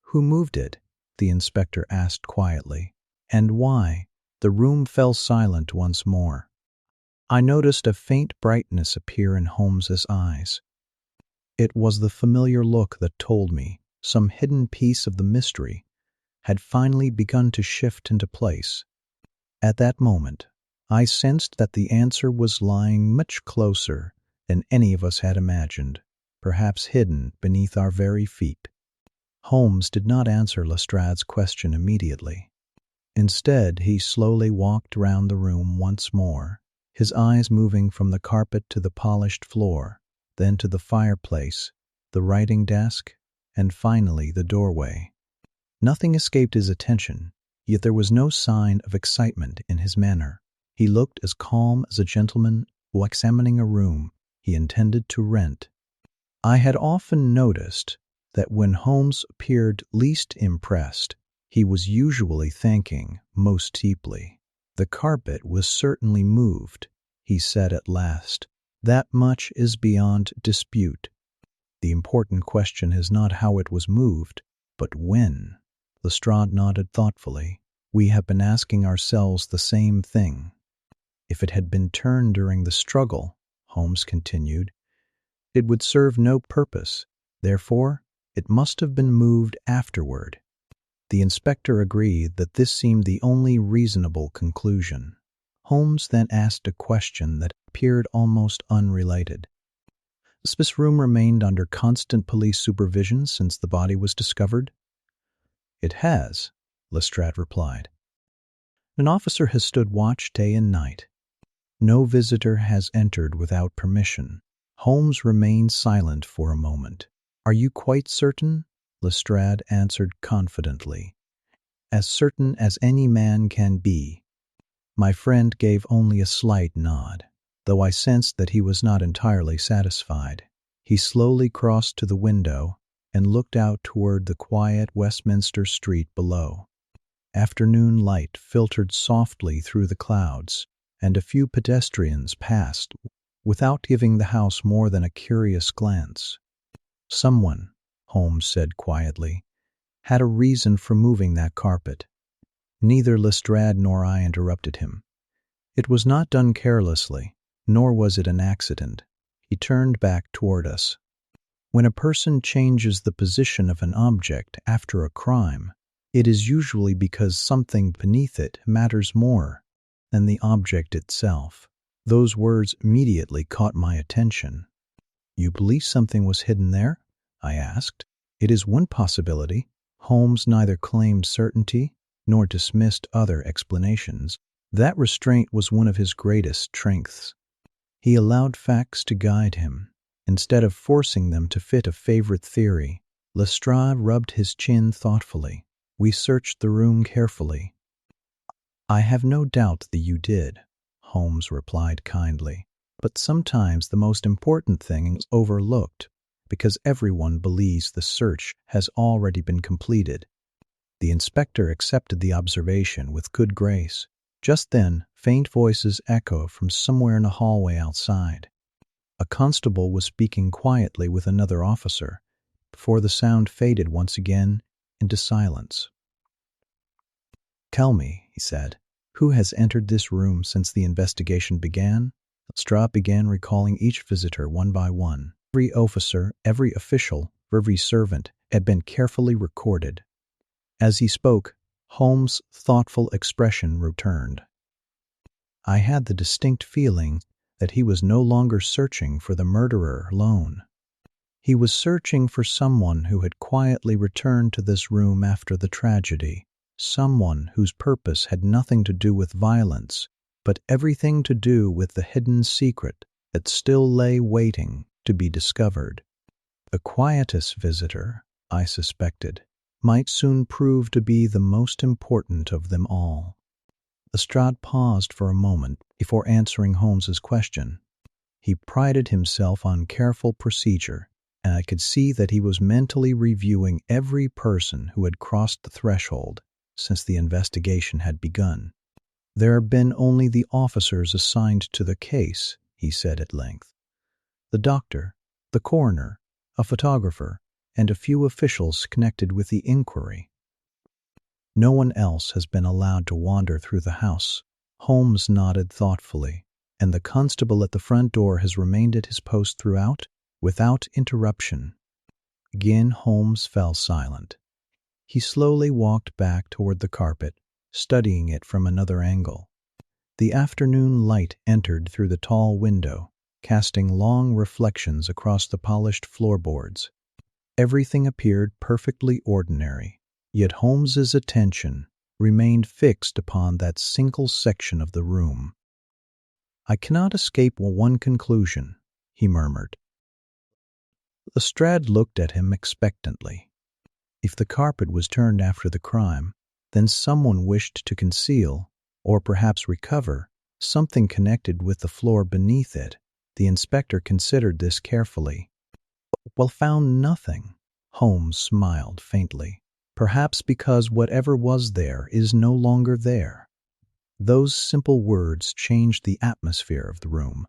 "Who moved it?" the inspector asked quietly. "And why?" The room fell silent once more. I noticed a faint brightness appear in Holmes's eyes. It was the familiar look that told me some hidden piece of the mystery had finally begun to shift into place. At that moment, I sensed that the answer was lying much closer than any of us had imagined, perhaps hidden beneath our very feet. Holmes did not answer Lestrade's question immediately. Instead, he slowly walked round the room once more, his eyes moving from the carpet to the polished floor, then to the fireplace, the writing desk, and finally the doorway. Nothing escaped his attention, yet there was no sign of excitement in his manner. He looked as calm as a gentleman who examining a room he intended to rent. I had often noticed that when Holmes appeared least impressed, he was usually thinking most deeply. "The carpet was certainly moved," he said at last. "That much is beyond dispute. The important question is not how it was moved, but when." Lestrade nodded thoughtfully. "We have been asking ourselves the same thing." "If it had been turned during the struggle," Holmes continued, "it would serve no purpose. Therefore, it must have been moved afterward." The inspector agreed that this seemed the only reasonable conclusion. Holmes then asked a question that appeared almost unrelated. "Has this room remained under constant police supervision since the body was discovered?" "It has," Lestrade replied. "An officer has stood watch day and night. No visitor has entered without permission." Holmes remained silent for a moment. "Are you quite certain?" Lestrade answered confidently. "As certain as any man can be." My friend gave only a slight nod, though I sensed that he was not entirely satisfied. He slowly crossed to the window and looked out toward the quiet Westminster street below. Afternoon light filtered softly through the clouds, and a few pedestrians passed without giving the house more than a curious glance. "Someone," Holmes said quietly, "had a reason for moving that carpet." Neither Lestrade nor I interrupted him. "It was not done carelessly, nor was it an accident." He turned back toward us. "When a person changes the position of an object after a crime, it is usually because something beneath it matters more than the object itself." Those words immediately caught my attention. "You believe something was hidden there?" I asked. "It is one possibility." Holmes neither claimed certainty nor dismissed other explanations. That restraint was one of his greatest strengths. He allowed facts to guide him, instead of forcing them to fit a favorite theory. Lestrade rubbed his chin thoughtfully. "We searched the room carefully." "I have no doubt that you did," Holmes replied kindly. "But sometimes the most important thing is overlooked, because everyone believes the search has already been completed." The inspector accepted the observation with good grace. Just then, faint voices echoed from somewhere in the hallway outside. A constable was speaking quietly with another officer, before the sound faded once again into silence. "Tell me," he said, "who has entered this room since the investigation began?" Lestrade began recalling each visitor one by one. Every officer, every official, every servant had been carefully recorded. As he spoke, Holmes' thoughtful expression returned. I had the distinct feeling that he was no longer searching for the murderer alone. He was searching for someone who had quietly returned to this room after the tragedy, someone whose purpose had nothing to do with violence, but everything to do with the hidden secret that still lay waiting to be discovered. The quietest visitor, I suspected, might soon prove to be the most important of them all. Lestrade paused for a moment before answering Holmes's question. He prided himself on careful procedure, and I could see that he was mentally reviewing every person who had crossed the threshold since the investigation had begun. "There have been only the officers assigned to the case," he said at length. "The doctor, the coroner, a photographer, and a few officials connected with the inquiry. No one else has been allowed to wander through the house." Holmes nodded thoughtfully. "And the constable at the front door has remained at his post throughout, without interruption." Again Holmes fell silent. He slowly walked back toward the carpet, studying it from another angle. The afternoon light entered through the tall window, casting long reflections across the polished floorboards. Everything appeared perfectly ordinary, yet Holmes's attention remained fixed upon that single section of the room. "I cannot escape one conclusion," he murmured. Lestrade looked at him expectantly. If the carpet was turned after the crime, then someone wished to conceal, or perhaps recover, something connected with the floor beneath it. The inspector considered this carefully. "Well, found nothing," Holmes smiled faintly. Perhaps because whatever was there is no longer there. Those simple words changed the atmosphere of the room.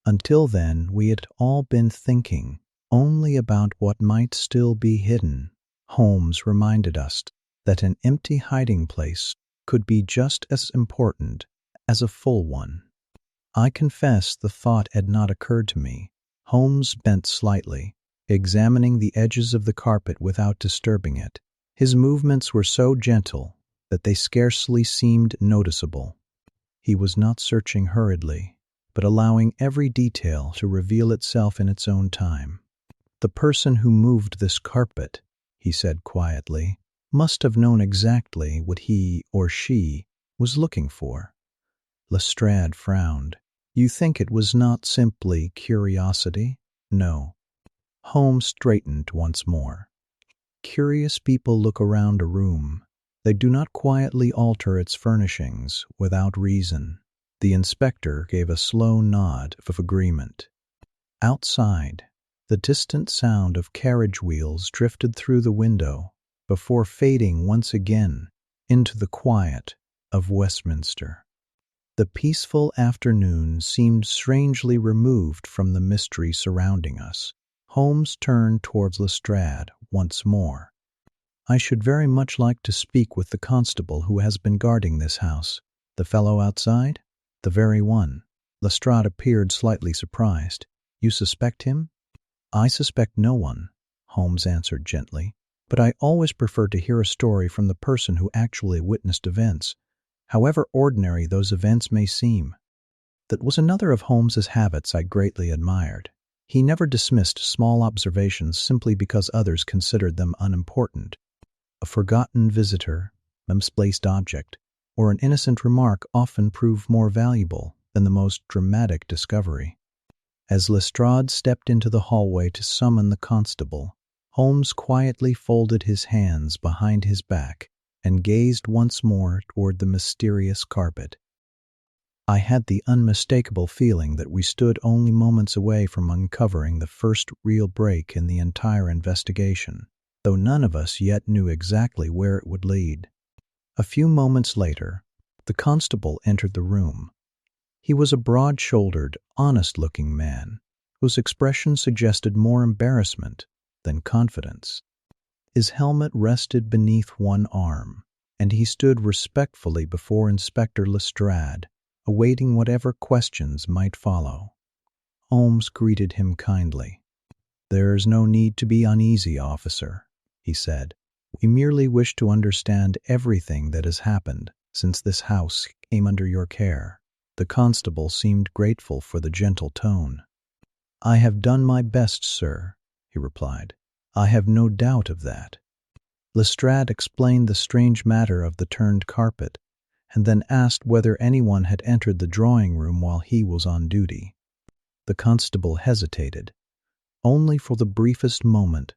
Until then, we had all been thinking only about what might still be hidden. Holmes reminded us that an empty hiding place could be just as important as a full one. I confess the thought had not occurred to me. Holmes bent slightly, examining the edges of the carpet without disturbing it. His movements were so gentle that they scarcely seemed noticeable. He was not searching hurriedly, but allowing every detail to reveal itself in its own time. "The person who moved this carpet," he said quietly, "must have known exactly what he or she was looking for." Lestrade frowned. "You think it was not simply curiosity?" "No." Holmes straightened once more. "Curious people look around a room. They do not quietly alter its furnishings without reason." The inspector gave a slow nod of agreement. Outside, the distant sound of carriage wheels drifted through the window before fading once again into the quiet of Westminster. The peaceful afternoon seemed strangely removed from the mystery surrounding us. Holmes turned towards Lestrade once more. "I should very much like to speak with the constable who has been guarding this house." "The fellow outside?" "The very one." Lestrade appeared slightly surprised. "You suspect him?" "I suspect no one," Holmes answered gently, "but I always prefer to hear a story from the person who actually witnessed events, however ordinary those events may seem." That was another of Holmes's habits I greatly admired. He never dismissed small observations simply because others considered them unimportant. A forgotten visitor, a misplaced object, or an innocent remark often proved more valuable than the most dramatic discovery. As Lestrade stepped into the hallway to summon the constable, Holmes quietly folded his hands behind his back and gazed once more toward the mysterious carpet. I had the unmistakable feeling that we stood only moments away from uncovering the first real break in the entire investigation, though none of us yet knew exactly where it would lead. A few moments later, the constable entered the room. He was a broad-shouldered, honest-looking man, whose expression suggested more embarrassment than confidence. His helmet rested beneath one arm, and he stood respectfully before Inspector Lestrade, awaiting whatever questions might follow. Holmes greeted him kindly. "There is no need to be uneasy, officer," he said. "We merely wish to understand everything that has happened since this house came under your care." The constable seemed grateful for the gentle tone. "I have done my best, sir," he replied. "I have no doubt of that." Lestrade explained the strange matter of the turned carpet, and then asked whether anyone had entered the drawing-room while he was on duty. The constable hesitated, only for the briefest moment.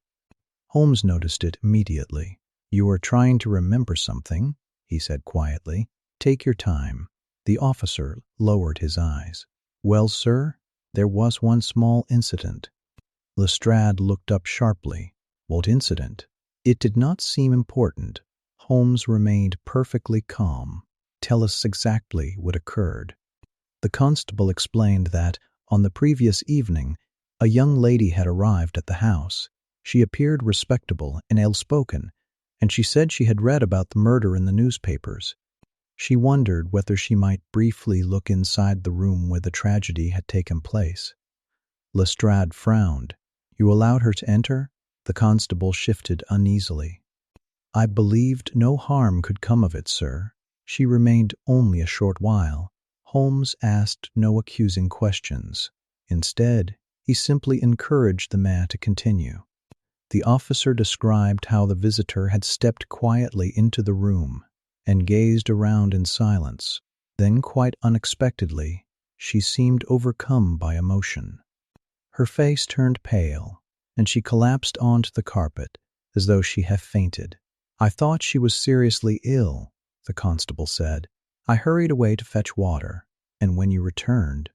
Holmes noticed it immediately. "You are trying to remember something," he said quietly. "Take your time." The officer lowered his eyes. "Well, sir, there was one small incident." Lestrade looked up sharply. "What incident?" It did not seem important. Holmes remained perfectly calm. "Tell us exactly what occurred." The constable explained that, on the previous evening, a young lady had arrived at the house. She appeared respectable and ill-spoken, and she said she had read about the murder in the newspapers. She wondered whether she might briefly look inside the room where the tragedy had taken place. Lestrade frowned. "You allowed her to enter?" The constable shifted uneasily. "I believed no harm could come of it, sir. She remained only a short while." Holmes asked no accusing questions. Instead, he simply encouraged the man to continue. The officer described how the visitor had stepped quietly into the room and gazed around in silence. Then, quite unexpectedly, she seemed overcome by emotion. Her face turned pale, and she collapsed onto the carpet as though she had fainted. "I thought she was seriously ill," the constable said. "I hurried away to fetch water, and when you returned—"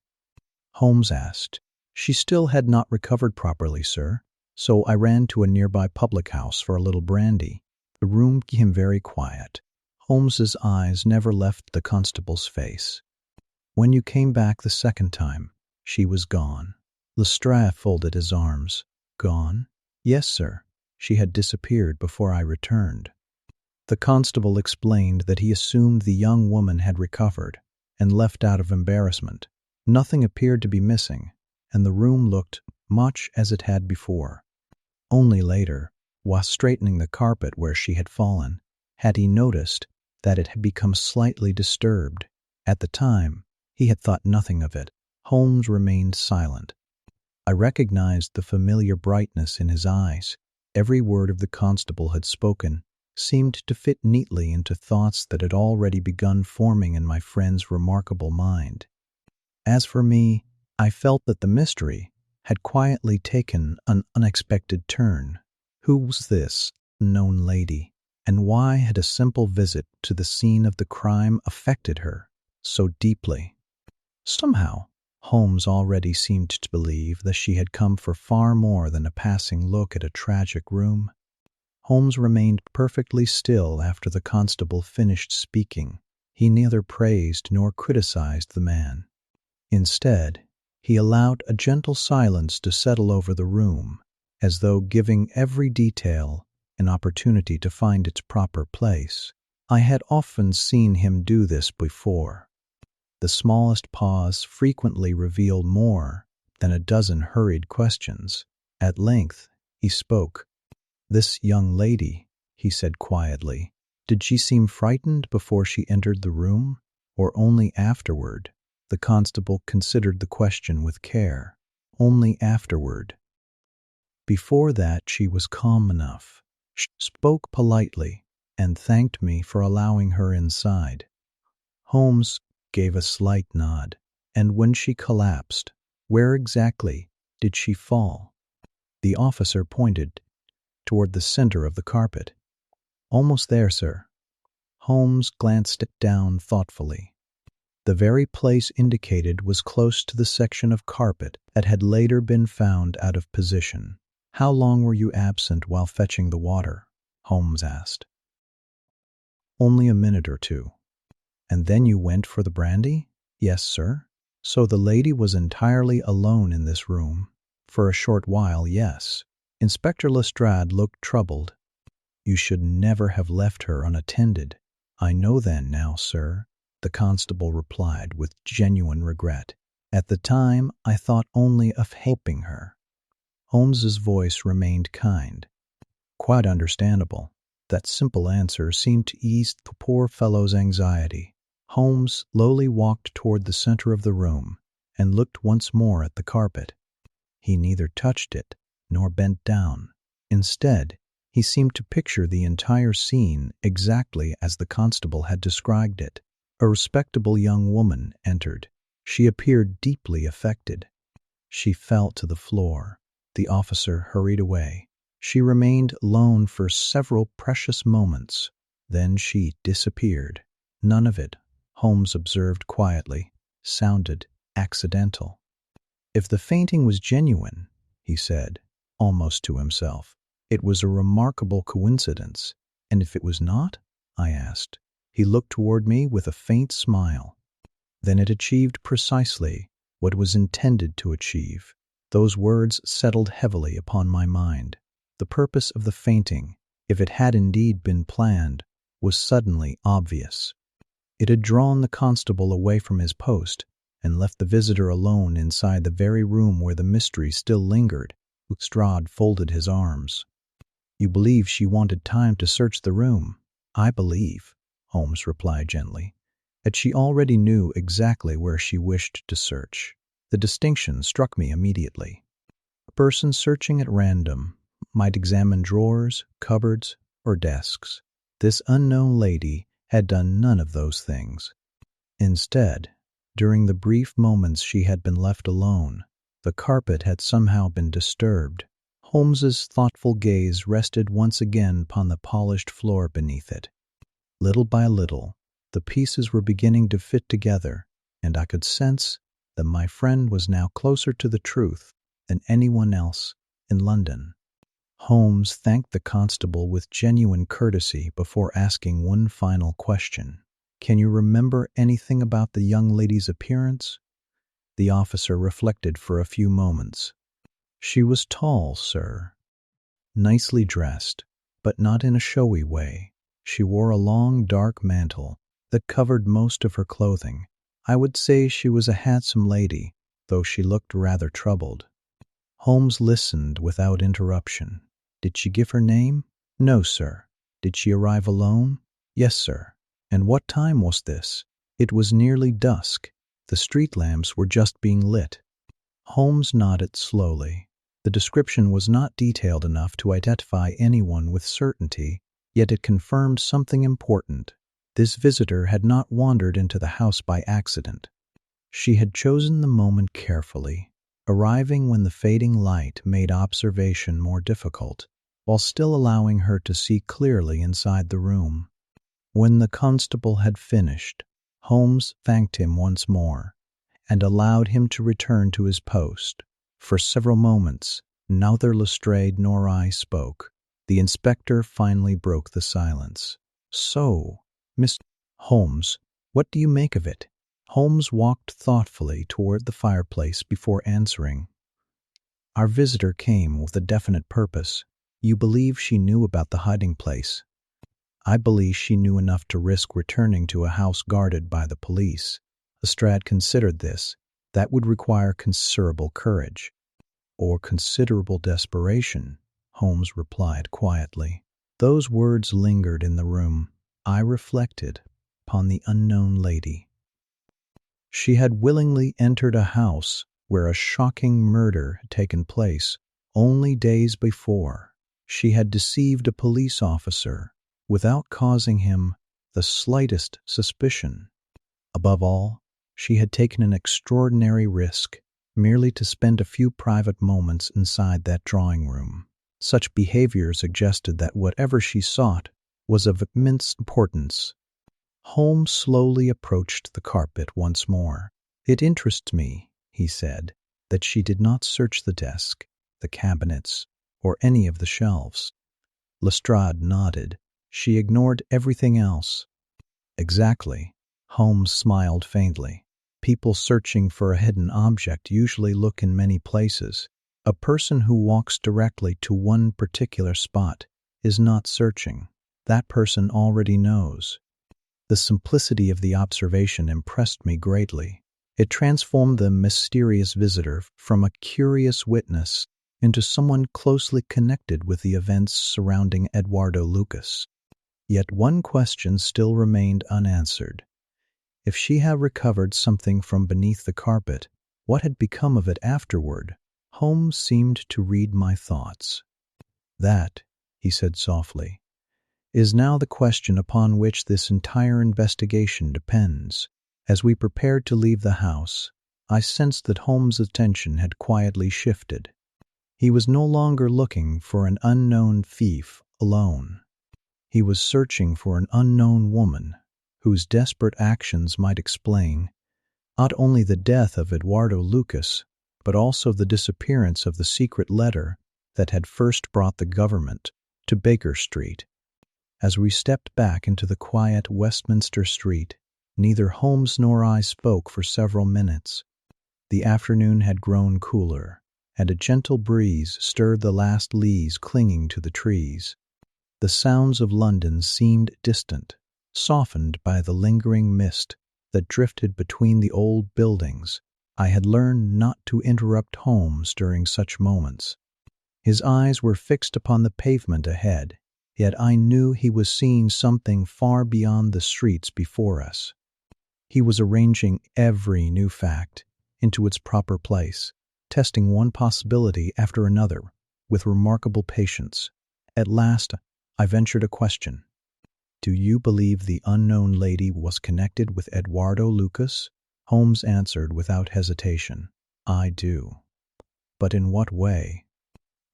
Holmes asked. "She still had not recovered properly, sir. so I ran to a nearby public house for a little brandy. The room became very quiet. Holmes's eyes never left the constable's face. When you came back the second time, she was gone. Lestrade folded his arms. Gone? Yes, sir. She had disappeared before I returned. The constable explained that he assumed the young woman had recovered and left out of embarrassment. Nothing appeared to be missing, and the room looked much as it had before. Only later, while straightening the carpet where she had fallen, had he noticed that it had become slightly disturbed. At the time, he had thought nothing of it. Holmes remained silent. I recognized the familiar brightness in his eyes. Every word of the constable had spoken seemed to fit neatly into thoughts that had already begun forming in my friend's remarkable mind. As for me, I felt that the mystery had quietly taken an unexpected turn. Who was this unknown lady, and why had a simple visit to the scene of the crime affected her so deeply? Somehow, Holmes already seemed to believe that she had come for far more than a passing look at a tragic room. Holmes remained perfectly still after the constable finished speaking. He neither praised nor criticized the man. Instead, he allowed a gentle silence to settle over the room, as though giving every detail an opportunity to find its proper place. I had often seen him do this before. The smallest pause frequently revealed more than a dozen hurried questions. At length, he spoke. "This young lady," he said quietly, "did she seem frightened before she entered the room, or only afterward?" The constable considered the question with care. "Only afterward. Before that she was calm enough. She spoke politely and thanked me for allowing her inside." Holmes gave a slight nod. "And when she collapsed, where exactly did she fall?" The officer pointed toward the center of the carpet. "Almost there, sir." Holmes glanced down thoughtfully. The very place indicated was close to the section of carpet that had later been found out of position. "How long were you absent while fetching the water?" Holmes asked. "Only a minute or two." "And then you went for the brandy?" "Yes, sir." "So the lady was entirely alone in this room?" "For a short while, yes." Inspector Lestrade looked troubled. "You should never have left her unattended." "I know that now, sir," the constable replied with genuine regret. "At the time, I thought only of helping her." Holmes's voice remained kind. "Quite understandable." That simple answer seemed to ease the poor fellow's anxiety. Holmes slowly walked toward the center of the room and looked once more at the carpet. He neither touched it nor bent down. Instead, he seemed to picture the entire scene exactly as the constable had described it. A respectable young woman entered. She appeared deeply affected. She fell to the floor. The officer hurried away. She remained alone for several precious moments. Then she disappeared. None of it, Holmes observed quietly, sounded accidental. "If the fainting was genuine," he said, almost to himself, "it was a remarkable coincidence. And if it was not?" I asked. He looked toward me with a faint smile. "Then it achieved precisely what it was intended to achieve." Those words settled heavily upon my mind. The purpose of the fainting, if it had indeed been planned, was suddenly obvious. It had drawn the constable away from his post and left the visitor alone inside the very room where the mystery still lingered. Lestrade folded his arms. "You believe she wanted time to search the room?" "I believe," Holmes replied gently, "that she already knew exactly where she wished to search." The distinction struck me immediately. A person searching at random might examine drawers, cupboards, or desks. This unknown lady had done none of those things. Instead, during the brief moments she had been left alone, the carpet had somehow been disturbed. Holmes's thoughtful gaze rested once again upon the polished floor beneath it. Little by little, the pieces were beginning to fit together, and I could sense that my friend was now closer to the truth than anyone else in London. Holmes thanked the constable with genuine courtesy before asking one final question. "Can you remember anything about the young lady's appearance?" The officer reflected for a few moments. "She was tall, sir, nicely dressed, but not in a showy way. She wore a long, dark mantle that covered most of her clothing. I would say she was a handsome lady, though she looked rather troubled." Holmes listened without interruption. "Did she give her name?" "No, sir." "Did she arrive alone?" "Yes, sir." "And what time was this?" "It was nearly dusk. The street lamps were just being lit." Holmes nodded slowly. The description was not detailed enough to identify anyone with certainty, yet it confirmed something important. This visitor had not wandered into the house by accident. She had chosen the moment carefully, arriving when the fading light made observation more difficult, while still allowing her to see clearly inside the room. When the constable had finished, Holmes thanked him once more, and allowed him to return to his post. For several moments, neither Lestrade nor I spoke. The inspector finally broke the silence. "So, Mr. Holmes, what do you make of it?" Holmes walked thoughtfully toward the fireplace before answering. "Our visitor came with a definite purpose. You believe she knew about the hiding place?" "I believe she knew enough to risk returning to a house guarded by the police." Lestrade considered this. "That would require considerable courage." "Or considerable desperation," Holmes replied quietly. Those words lingered in the room. I reflected upon the unknown lady. She had willingly entered a house where a shocking murder had taken place only days before. She had deceived a police officer without causing him the slightest suspicion. Above all, she had taken an extraordinary risk merely to spend a few private moments inside that drawing room. Such behavior suggested that whatever she sought was of immense importance. Holmes slowly approached the carpet once more. "It interests me," he said, "that she did not search the desk, the cabinets, or any of the shelves." Lestrade nodded. "She ignored everything else." "Exactly." Holmes smiled faintly. "People searching for a hidden object usually look in many places. A person who walks directly to one particular spot is not searching. That person already knows." The simplicity of the observation impressed me greatly. It transformed the mysterious visitor from a curious witness into someone closely connected with the events surrounding Eduardo Lucas. Yet one question still remained unanswered. If she had recovered something from beneath the carpet, what had become of it afterward? Holmes seemed to read my thoughts. "That," he said softly, "is now the question upon which this entire investigation depends." As we prepared to leave the house, I sensed that Holmes' attention had quietly shifted. He was no longer looking for an unknown thief alone. He was searching for an unknown woman whose desperate actions might explain not only the death of Eduardo Lucas, but also the disappearance of the secret letter that had first brought the government to Baker Street. As we stepped back into the quiet Westminster street, neither Holmes nor I spoke for several minutes. The afternoon had grown cooler, and a gentle breeze stirred the last leaves clinging to the trees. The sounds of London seemed distant, softened by the lingering mist that drifted between the old buildings. I had learned not to interrupt Holmes during such moments. His eyes were fixed upon the pavement ahead, yet I knew he was seeing something far beyond the streets before us. He was arranging every new fact into its proper place, testing one possibility after another with remarkable patience. At last, I ventured a question. "Do you believe the unknown lady was connected with Eduardo Lucas?" Holmes answered without hesitation. "I do." "But in what way?"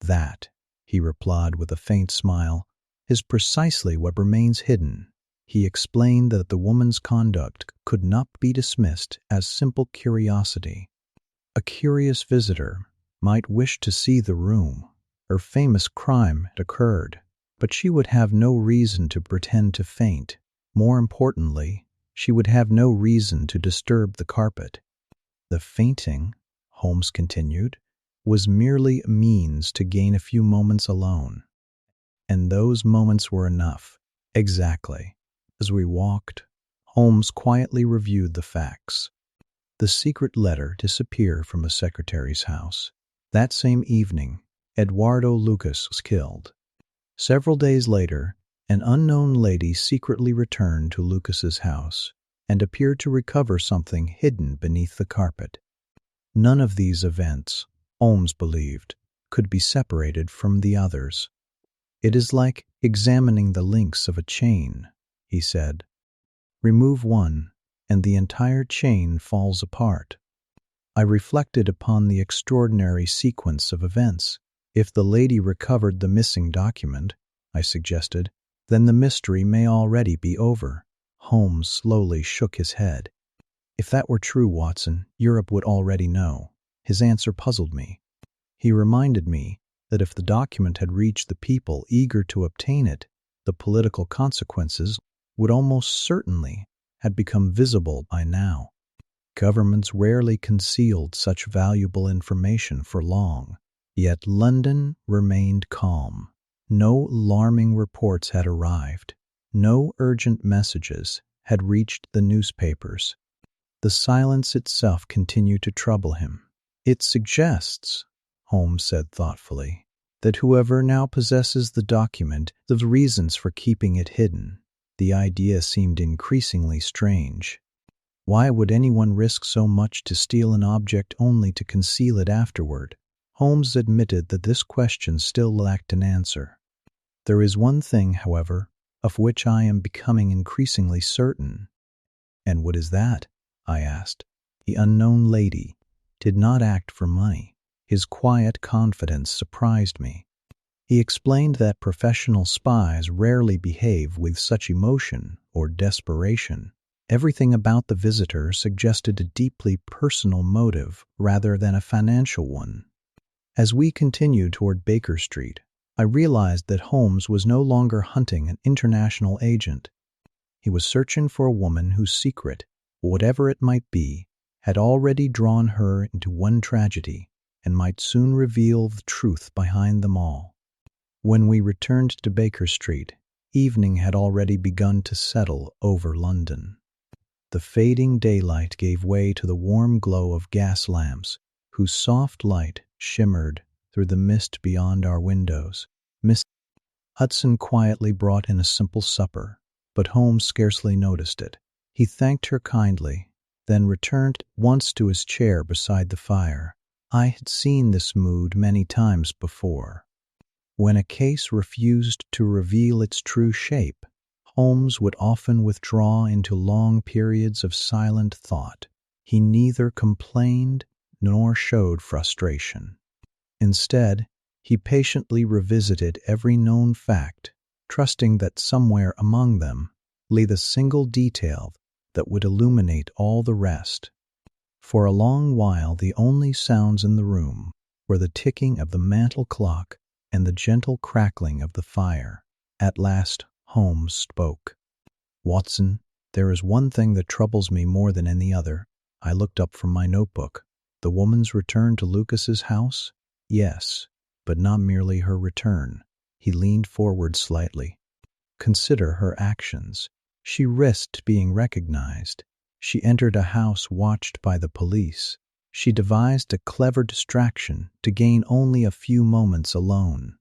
"That," he replied with a faint smile, "is precisely what remains hidden." He explained that the woman's conduct could not be dismissed as simple curiosity. A curious visitor might wish to see the room, Her famous crime had occurred, but she would have no reason to pretend to faint. More importantly, she would have no reason to disturb the carpet. The fainting, Holmes continued, was merely a means to gain a few moments alone. And those moments were enough. Exactly. As we walked, Holmes quietly reviewed the facts. The secret letter disappeared from the secretary's house. That same evening, Eduardo Lucas was killed. Several days later, an unknown lady secretly returned to Lucas's house and appeared to recover something hidden beneath the carpet. None of these events, Holmes believed, could be separated from the others. It is like examining the links of a chain, he said. Remove one, and the entire chain falls apart. I reflected upon the extraordinary sequence of events. If the lady recovered the missing document, I suggested, then the mystery may already be over. Holmes slowly shook his head. If that were true, Watson, Europe would already know. His answer puzzled me. He reminded me that if the document had reached the people eager to obtain it, the political consequences would almost certainly have become visible by now. Governments rarely concealed such valuable information for long, yet London remained calm. No alarming reports had arrived. No urgent messages had reached the newspapers. The silence itself continued to trouble him. It suggests, Holmes said thoughtfully, that whoever now possesses the document has reasons for keeping it hidden. The idea seemed increasingly strange. Why would anyone risk so much to steal an object only to conceal it afterward? Holmes admitted that this question still lacked an answer. There is one thing, however, of which I am becoming increasingly certain. And what is that? I asked. The unknown lady did not act for money. His quiet confidence surprised me. He explained that professional spies rarely behave with such emotion or desperation. Everything about the visitor suggested a deeply personal motive rather than a financial one. As we continued toward Baker Street, I realized that Holmes was no longer hunting an international agent. He was searching for a woman whose secret, whatever it might be, had already drawn her into one tragedy and might soon reveal the truth behind them all. When we returned to Baker Street, evening had already begun to settle over London. The fading daylight gave way to the warm glow of gas lamps, whose soft light shimmered through the mist beyond our windows. Miss Hudson quietly brought in a simple supper, but Holmes scarcely noticed it. He thanked her kindly, then returned once to his chair beside the fire. I had seen this mood many times before. When a case refused to reveal its true shape, Holmes would often withdraw into long periods of silent thought. He neither complained nor showed frustration. Instead, he patiently revisited every known fact, trusting that somewhere among them lay the single detail that would illuminate all the rest. For a long while, the only sounds in the room were the ticking of the mantel clock and the gentle crackling of the fire. At last, Holmes spoke. "Watson, there is one thing that troubles me more than any other." I looked up from my notebook. "The woman's return to Lucas's house?" "Yes, but not merely her return." He leaned forward slightly. "Consider her actions. She risked being recognized. She entered a house watched by the police. She devised a clever distraction to gain only a few moments alone.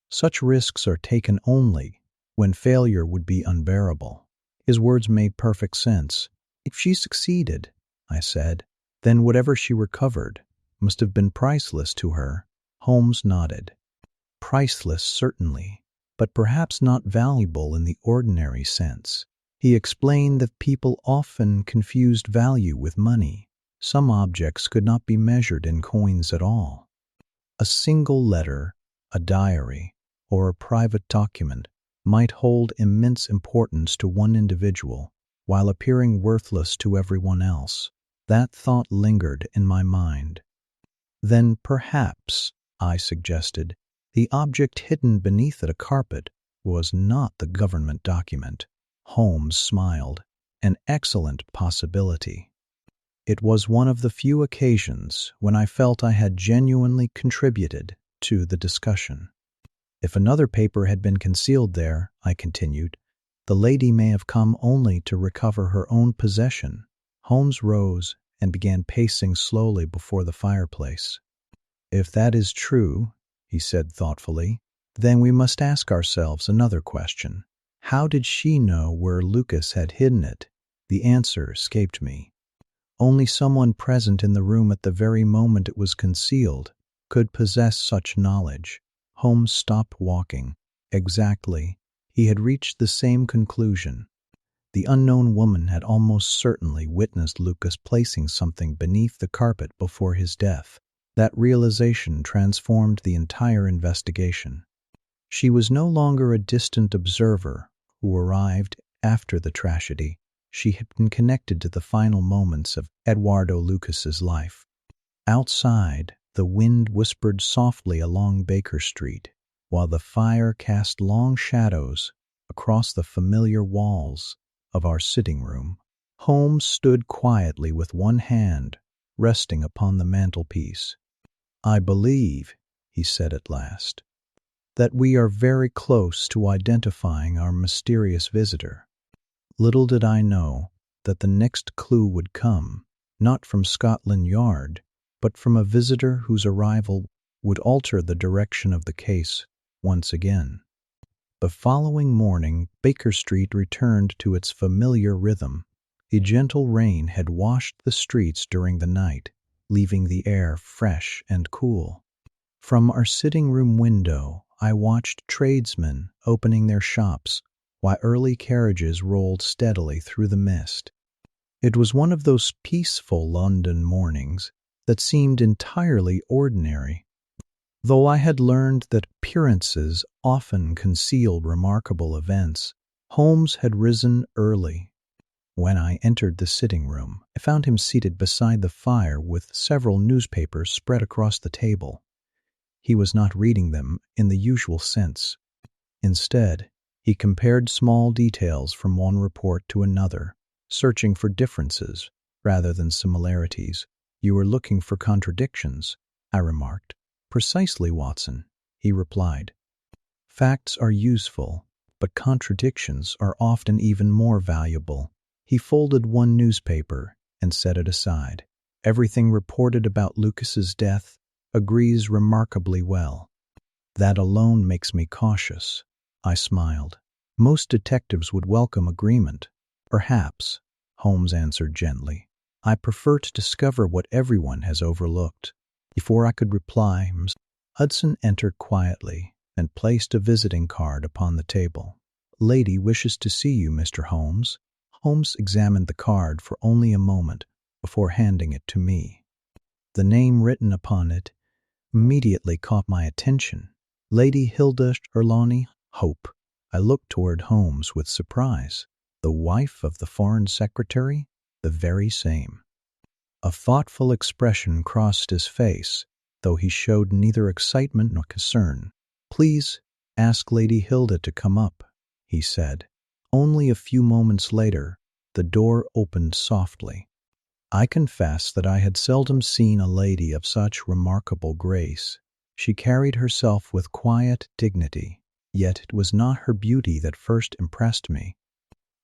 Such risks are taken only when failure would be unbearable." His words made perfect sense. "If she succeeded," I said, "then whatever she recovered must have been priceless to her." Holmes nodded. "Priceless, certainly, but perhaps not valuable in the ordinary sense." He explained that people often confused value with money. Some objects could not be measured in coins at all. A single letter, a diary, or a private document might hold immense importance to one individual while appearing worthless to everyone else. That thought lingered in my mind. "Then perhaps," I suggested, The object hidden beneath a carpet was not the government document. Holmes smiled. An excellent possibility. It was one of the few occasions when I felt I had genuinely contributed to the discussion. If another paper had been concealed there, I continued, the lady may have come only to recover her own possession. Holmes rose and began pacing slowly before the fireplace. If that is true, he said thoughtfully, then we must ask ourselves another question. How did she know where Lucas had hidden it? The answer escaped me. Only someone present in the room at the very moment it was concealed could possess such knowledge. Holmes stopped walking. Exactly. He had reached the same conclusion. The unknown woman had almost certainly witnessed Lucas placing something beneath the carpet before his death. That realization transformed the entire investigation. She was no longer a distant observer who arrived after the tragedy. She had been connected to the final moments of Eduardo Lucas's life. Outside, the wind whispered softly along Baker Street, while the fire cast long shadows across the familiar walls of our sitting room. Holmes stood quietly with one hand resting upon the mantelpiece. I believe, he said at last, that we are very close to identifying our mysterious visitor. Little did I know that the next clue would come, not from Scotland Yard, but from a visitor whose arrival would alter the direction of the case once again. The following morning, Baker Street returned to its familiar rhythm. A gentle rain had washed the streets during the night, leaving the air fresh and cool. From our sitting room window, I watched tradesmen opening their shops, while early carriages rolled steadily through the mist. It was one of those peaceful London mornings that seemed entirely ordinary. Though I had learned that appearances often concealed remarkable events, Holmes had risen early. When I entered the sitting room, I found him seated beside the fire with several newspapers spread across the table. He was not reading them in the usual sense. Instead, he compared small details from one report to another, searching for differences rather than similarities. You were looking for contradictions, I remarked. Precisely, Watson, he replied. Facts are useful, but contradictions are often even more valuable. He folded one newspaper and set it aside. Everything reported about Lucas's death agrees remarkably well. That alone makes me cautious. I smiled. Most detectives would welcome agreement. Perhaps, Holmes answered gently. I prefer to discover what everyone has overlooked. Before I could reply, Hudson entered quietly and placed a visiting card upon the table. Lady wishes to see you, Mr. Holmes. Holmes examined the card for only a moment before handing it to me. The name written upon it immediately caught my attention. Lady Hilda Trelawney Hope. I looked toward Holmes with surprise. The wife of the Foreign Secretary? The very same. A thoughtful expression crossed his face, though he showed neither excitement nor concern. Please ask Lady Hilda to come up, he said. Only a few moments later, the door opened softly. I confess that I had seldom seen a lady of such remarkable grace. She carried herself with quiet dignity, yet it was not her beauty that first impressed me.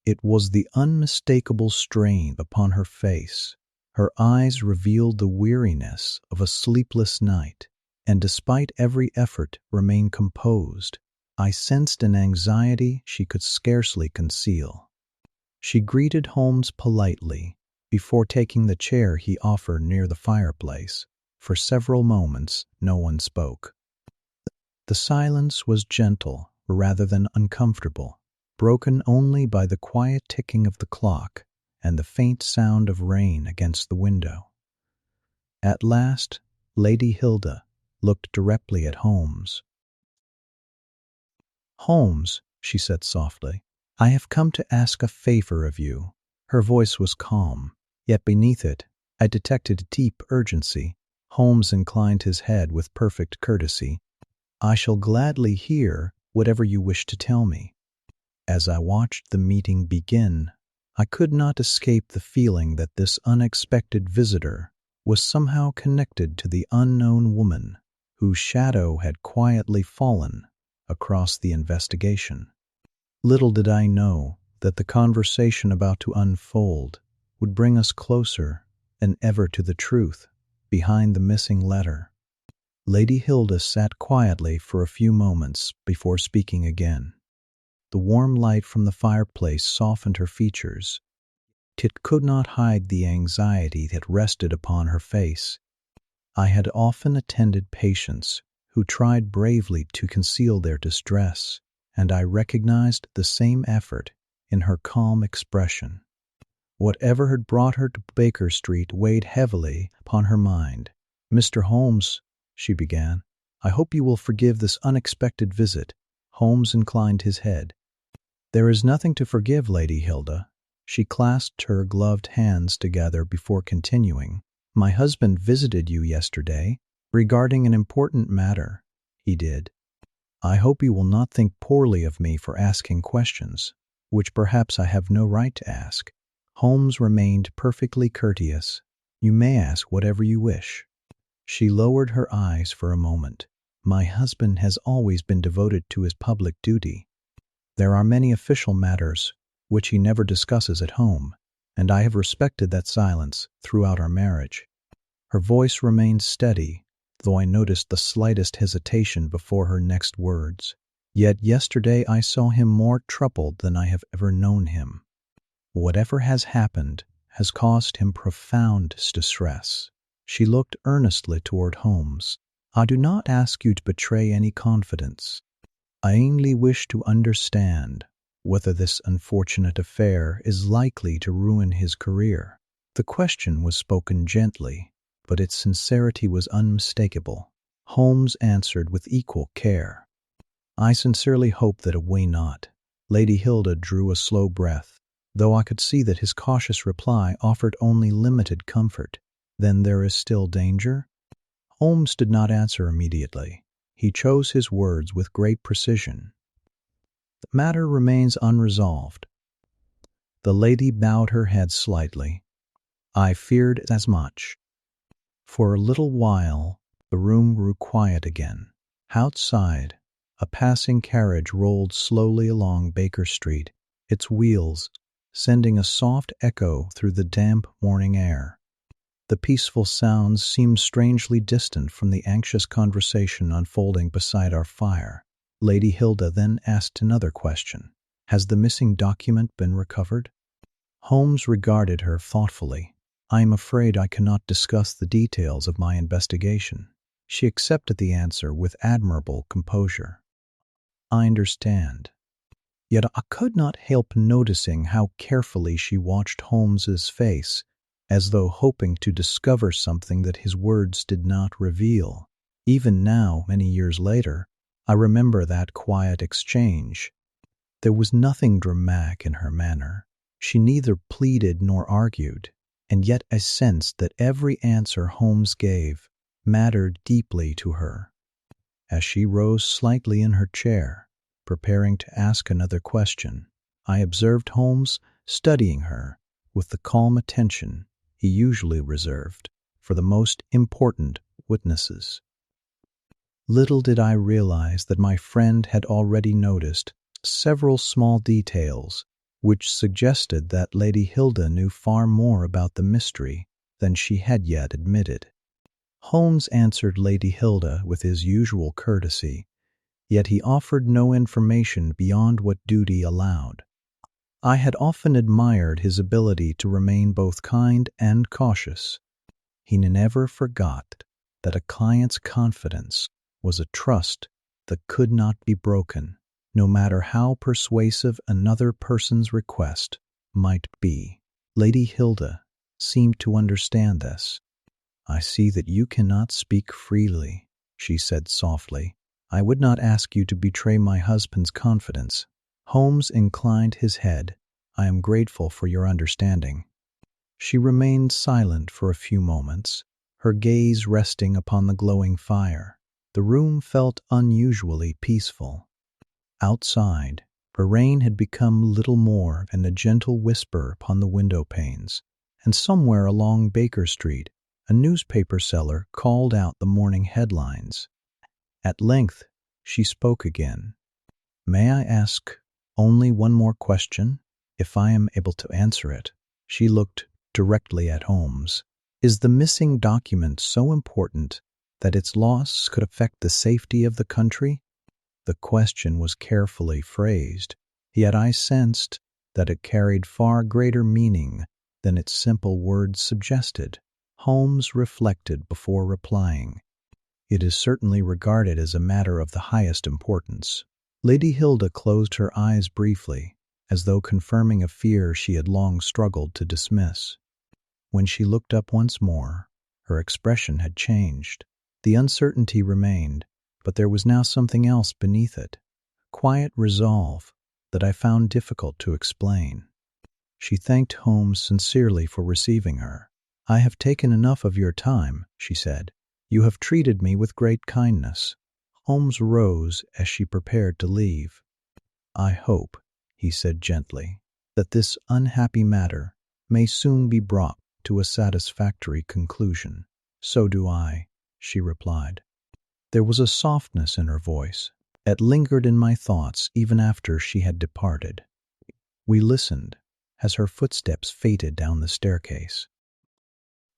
It was the unmistakable strain upon her face. Her eyes revealed the weariness of a sleepless night, and despite every effort remained composed. I sensed an anxiety she could scarcely conceal. She greeted Holmes politely before taking the chair he offered near the fireplace. For several moments, no one spoke. The silence was gentle rather than uncomfortable, broken only by the quiet ticking of the clock and the faint sound of rain against the window. At last, Lady Hilda looked directly at Holmes. Holmes, she said softly, I have come to ask a favor of you. Her voice was calm, yet beneath it I detected deep urgency. Holmes inclined his head with perfect courtesy. I shall gladly hear whatever you wish to tell me. As I watched the meeting begin, I could not escape the feeling that this unexpected visitor was somehow connected to the unknown woman whose shadow had quietly fallen across the investigation. Little did I know that the conversation about to unfold would bring us closer than ever to the truth behind the missing letter. Lady Hilda sat quietly for a few moments before speaking again. The warm light from the fireplace softened her features. It could not hide the anxiety that rested upon her face. I had often attended patients who tried bravely to conceal their distress, and I recognized the same effort in her calm expression. Whatever had brought her to Baker Street weighed heavily upon her mind. "Mr. Holmes," she began, "I hope you will forgive this unexpected visit." Holmes inclined his head. "There is nothing to forgive, Lady Hilda." She clasped her gloved hands together before continuing. "My husband visited you yesterday regarding an important matter." "He did. I hope you will not think poorly of me for asking questions, which perhaps I have no right to ask." Holmes remained perfectly courteous. "You may ask whatever you wish." She lowered her eyes for a moment. "My husband has always been devoted to his public duty. There are many official matters which he never discusses at home, and I have respected that silence throughout our marriage." Her voice remained steady, though I noticed the slightest hesitation before her next words. "Yet yesterday I saw him more troubled than I have ever known him. Whatever has happened has caused him profound distress." She looked earnestly toward Holmes. "I do not ask you to betray any confidence. I only wish to understand whether this unfortunate affair is likely to ruin his career." The question was spoken gently, but its sincerity was unmistakable. Holmes answered with equal care. "I sincerely hope that it may not." Lady Hilda drew a slow breath, though I could see that his cautious reply offered only limited comfort. "Then there is still danger?" Holmes did not answer immediately. He chose his words with great precision. "The matter remains unresolved." The lady bowed her head slightly. "I feared as much." For a little while the room grew quiet again. Outside, a passing carriage rolled slowly along Baker Street, its wheels sending a soft echo through the damp morning air. The peaceful sounds seemed strangely distant from the anxious conversation unfolding beside our fire. Lady Hilda then asked another question. "Has the missing document been recovered?" Holmes regarded her thoughtfully. "I am afraid I cannot discuss the details of my investigation." She accepted the answer with admirable composure. "I understand." Yet I could not help noticing how carefully she watched Holmes's face, as though hoping to discover something that his words did not reveal. Even now, many years later, I remember that quiet exchange. There was nothing dramatic in her manner. She neither pleaded nor argued, and yet I sensed that every answer Holmes gave mattered deeply to her. As she rose slightly in her chair, preparing to ask another question, I observed Holmes studying her with the calm attention he usually reserved for the most important witnesses. Little did I realize that my friend had already noticed several small details which suggested that Lady Hilda knew far more about the mystery than she had yet admitted. Holmes answered Lady Hilda with his usual courtesy, yet he offered no information beyond what duty allowed. I had often admired his ability to remain both kind and cautious. He never forgot that a client's confidence was a trust that could not be broken, no matter how persuasive another person's request might be. Lady Hilda seemed to understand this. "I see that you cannot speak freely," she said softly. "I would not ask you to betray my husband's confidence." Holmes inclined his head. "I am grateful for your understanding." She remained silent for a few moments, her gaze resting upon the glowing fire. The room felt unusually peaceful. Outside, the rain had become little more than a gentle whisper upon the window panes, and somewhere along Baker Street, a newspaper seller called out the morning headlines. At length, she spoke again. "May I ask only one more question, if I am able to answer it?" She looked directly at Holmes. "Is the missing document so important that its loss could affect the safety of the country?" The question was carefully phrased, yet I sensed that it carried far greater meaning than its simple words suggested. Holmes reflected before replying. "It is certainly regarded as a matter of the highest importance." Lady Hilda closed her eyes briefly, as though confirming a fear she had long struggled to dismiss. When she looked up once more, her expression had changed. The uncertainty remained, but there was now something else beneath it, quiet resolve that I found difficult to explain. She thanked Holmes sincerely for receiving her. "I have taken enough of your time," she said. "You have treated me with great kindness." Holmes rose as she prepared to leave. "I hope," he said gently, "that this unhappy matter may soon be brought to a satisfactory conclusion." "So do I," she replied. There was a softness in her voice that lingered in my thoughts even after she had departed. We listened as her footsteps faded down the staircase.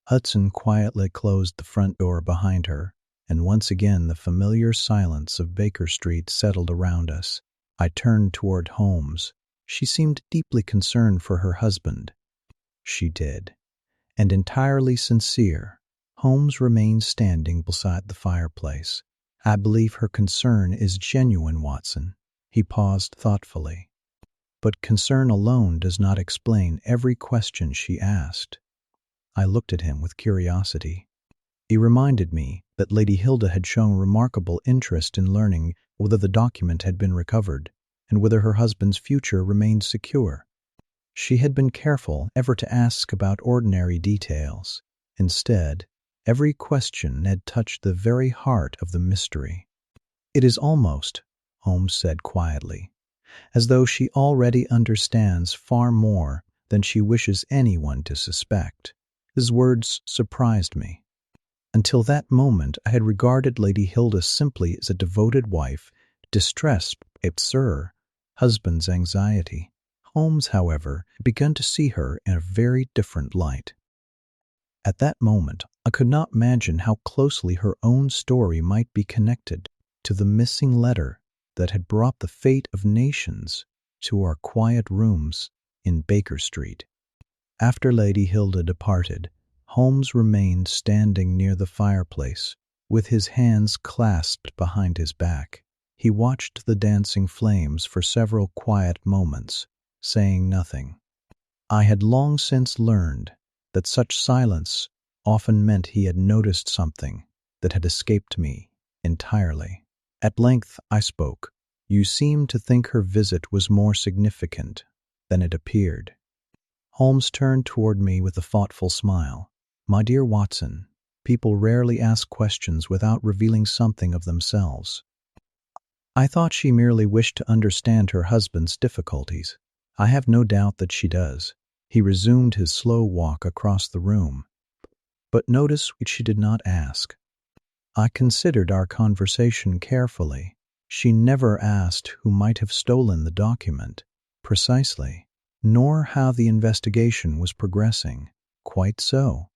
Hudson quietly closed the front door behind her, and once again the familiar silence of Baker Street settled around us. I turned toward Holmes. She seemed deeply concerned for her husband. She did, and entirely sincere. Holmes remained standing beside the fireplace. "I believe her concern is genuine, Watson." He paused thoughtfully. "But concern alone does not explain every question she asked." I looked at him with curiosity. He reminded me that Lady Hilda had shown remarkable interest in learning whether the document had been recovered and whether her husband's future remained secure. She had been careful ever to ask about ordinary details. Instead, every question had touched the very heart of the mystery. "It is almost," Holmes said quietly, "as though she already understands far more than she wishes anyone to suspect." His words surprised me. Until that moment, I had regarded Lady Hilda simply as a devoted wife, distressed at her husband's anxiety. Holmes, however, had begun to see her in a very different light. At that moment, I could not imagine how closely her own story might be connected to the missing letter that had brought the fate of nations to our quiet rooms in Baker Street. After Lady Hilda departed, Holmes remained standing near the fireplace, with his hands clasped behind his back. He watched the dancing flames for several quiet moments, saying nothing. I had long since learned that such silence often meant he had noticed something that had escaped me entirely. At length I spoke. "You seem to think her visit was more significant than it appeared." Holmes turned toward me with a thoughtful smile. "My dear Watson, people rarely ask questions without revealing something of themselves. I thought she merely wished to understand her husband's difficulties. I have no doubt that she does." He resumed his slow walk across the room. "But notice what she did not ask. I considered our conversation carefully. She never asked who might have stolen the document, precisely, nor how the investigation was progressing. Quite so."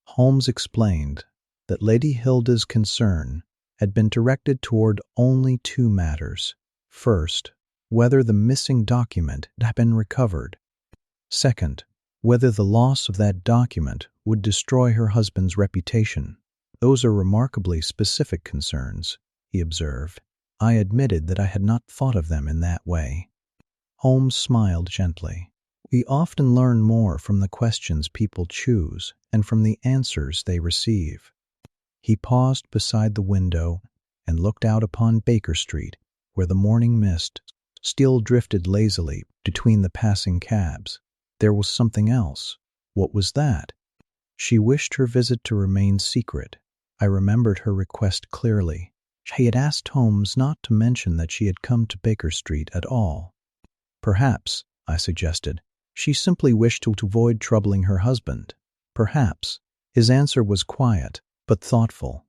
Holmes explained that Lady Hilda's concern had been directed toward only two matters. First, whether the missing document had been recovered. Second, whether the loss of that document would destroy her husband's reputation. "Those are remarkably specific concerns," he observed. I admitted that I had not thought of them in that way. Holmes smiled gently. "We often learn more from the questions people choose and from the answers they receive." He paused beside the window and looked out upon Baker Street, where the morning mist still drifted lazily between the passing cabs. There was something else. What was that? She wished her visit to remain secret. I remembered her request clearly. He had asked Holmes not to mention that she had come to Baker Street at all. Perhaps, I suggested, she simply wished to avoid troubling her husband. Perhaps. His answer was quiet, but thoughtful.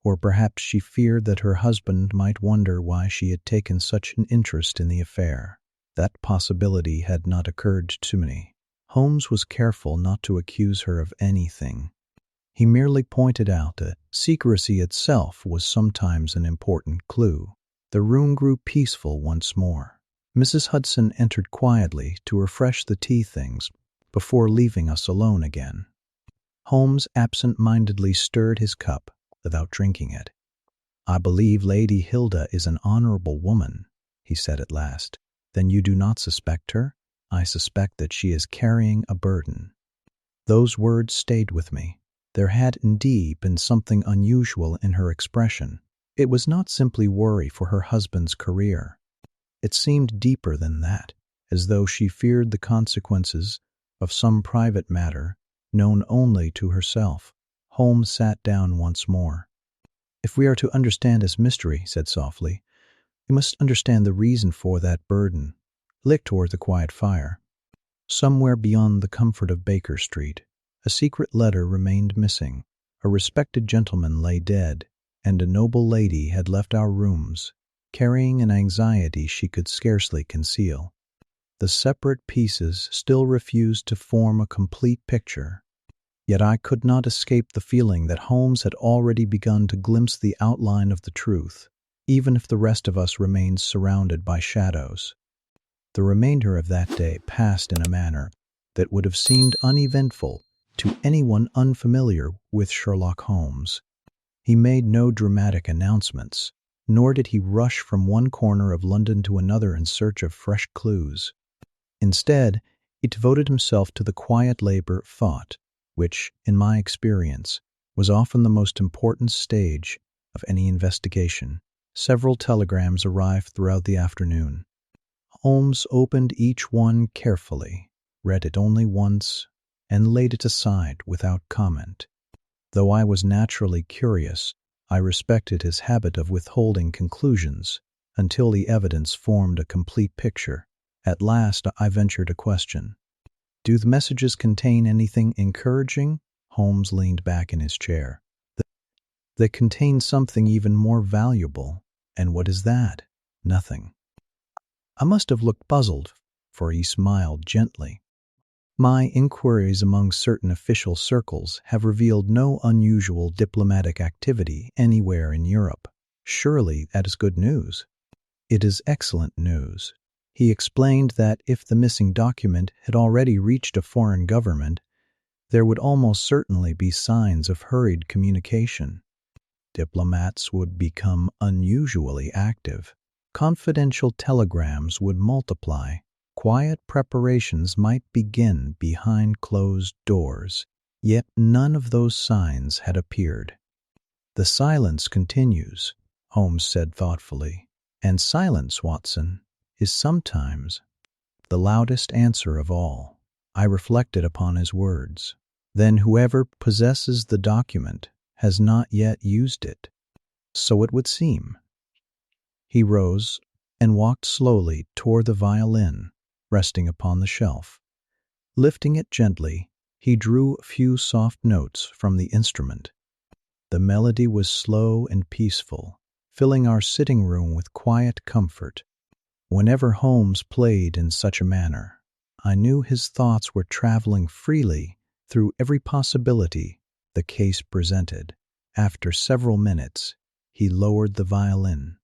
Or perhaps she feared that her husband might wonder why she had taken such an interest in the affair. That possibility had not occurred to me. Holmes was careful not to accuse her of anything. He merely pointed out that secrecy itself was sometimes an important clue. The room grew peaceful once more. Mrs. Hudson entered quietly to refresh the tea things before leaving us alone again. Holmes absent-mindedly stirred his cup without drinking it. "I believe Lady Hilda is an honorable woman," he said at last. "Then you do not suspect her?" "I suspect that she is carrying a burden." Those words stayed with me. There had indeed been something unusual in her expression. It was not simply worry for her husband's career. It seemed deeper than that, as though she feared the consequences of some private matter known only to herself. Holmes sat down once more. "If we are to understand this mystery," he said softly, "we must understand the reason for that burden." Looked toward the quiet fire. Somewhere beyond the comfort of Baker Street, a secret letter remained missing. A respected gentleman lay dead, and a noble lady had left our rooms, carrying an anxiety she could scarcely conceal. The separate pieces still refused to form a complete picture. Yet I could not escape the feeling that Holmes had already begun to glimpse the outline of the truth, even if the rest of us remained surrounded by shadows. The remainder of that day passed in a manner that would have seemed uneventful to anyone unfamiliar with Sherlock Holmes. He made no dramatic announcements, nor did he rush from one corner of London to another in search of fresh clues. Instead, he devoted himself to the quiet labor of thought, which, in my experience, was often the most important stage of any investigation. Several telegrams arrived throughout the afternoon. Holmes opened each one carefully, read it only once, and laid it aside without comment. Though I was naturally curious, I respected his habit of withholding conclusions until the evidence formed a complete picture. At last I ventured a question. "Do the messages contain anything encouraging?" Holmes leaned back in his chair. "They contain something even more valuable." "And what is that?" "Nothing." I must have looked puzzled, for he smiled gently. "My inquiries among certain official circles have revealed no unusual diplomatic activity anywhere in Europe." "Surely that is good news." "It is excellent news." He explained that if the missing document had already reached a foreign government, there would almost certainly be signs of hurried communication. Diplomats would become unusually active. Confidential telegrams would multiply. Quiet preparations might begin behind closed doors. Yet none of those signs had appeared. "The silence continues," Holmes said thoughtfully. "And silence, Watson, is sometimes the loudest answer of all." I reflected upon his words. "Then whoever possesses the document has not yet used it." "So it would seem." He rose and walked slowly toward the violin resting upon the shelf. Lifting it gently, he drew a few soft notes from the instrument. The melody was slow and peaceful, filling our sitting room with quiet comfort. Whenever Holmes played in such a manner, I knew his thoughts were traveling freely through every possibility the case presented. After several minutes, he lowered the violin.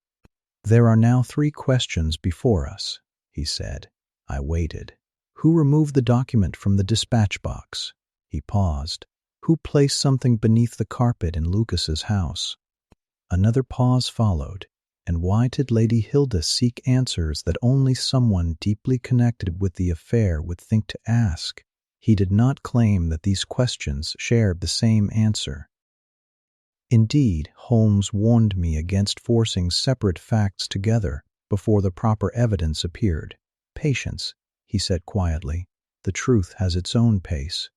"There are now 3 questions before us," he said. I waited. "Who removed the document from the dispatch box?" He paused. "Who placed something beneath the carpet in Lucas's house?" Another pause followed. "And why did Lady Hilda seek answers that only someone deeply connected with the affair would think to ask?" He did not claim that these questions shared the same answer. Indeed, Holmes warned me against forcing separate facts together before the proper evidence appeared. "Patience," he said quietly. "The truth has its own pace."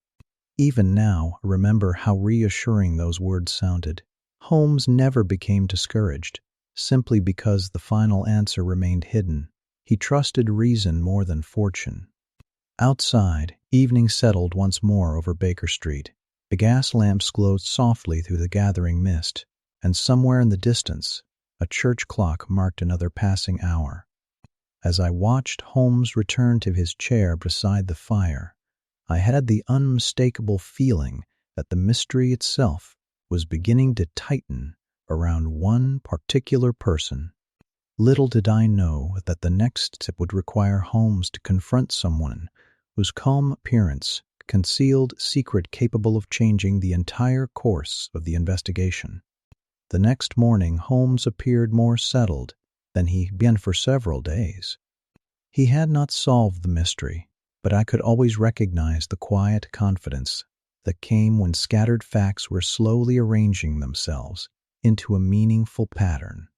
Even now, I remember how reassuring those words sounded. Holmes never became discouraged. simply because the final answer remained hidden. He trusted reason more than fortune. Outside, evening settled once more over Baker Street. The gas lamps glowed softly through the gathering mist, and somewhere in the distance, a church clock marked another passing hour. As I watched Holmes return to his chair beside the fire, I had the unmistakable feeling that the mystery itself was beginning to tighten around one particular person. Little did I know that the next step would require Holmes to confront someone whose calm appearance concealed secret capable of changing the entire course of the investigation. The next morning, Holmes appeared more settled than he had been for several days. He had not solved the mystery, but I could always recognize the quiet confidence that came when scattered facts were slowly arranging themselves into a meaningful pattern.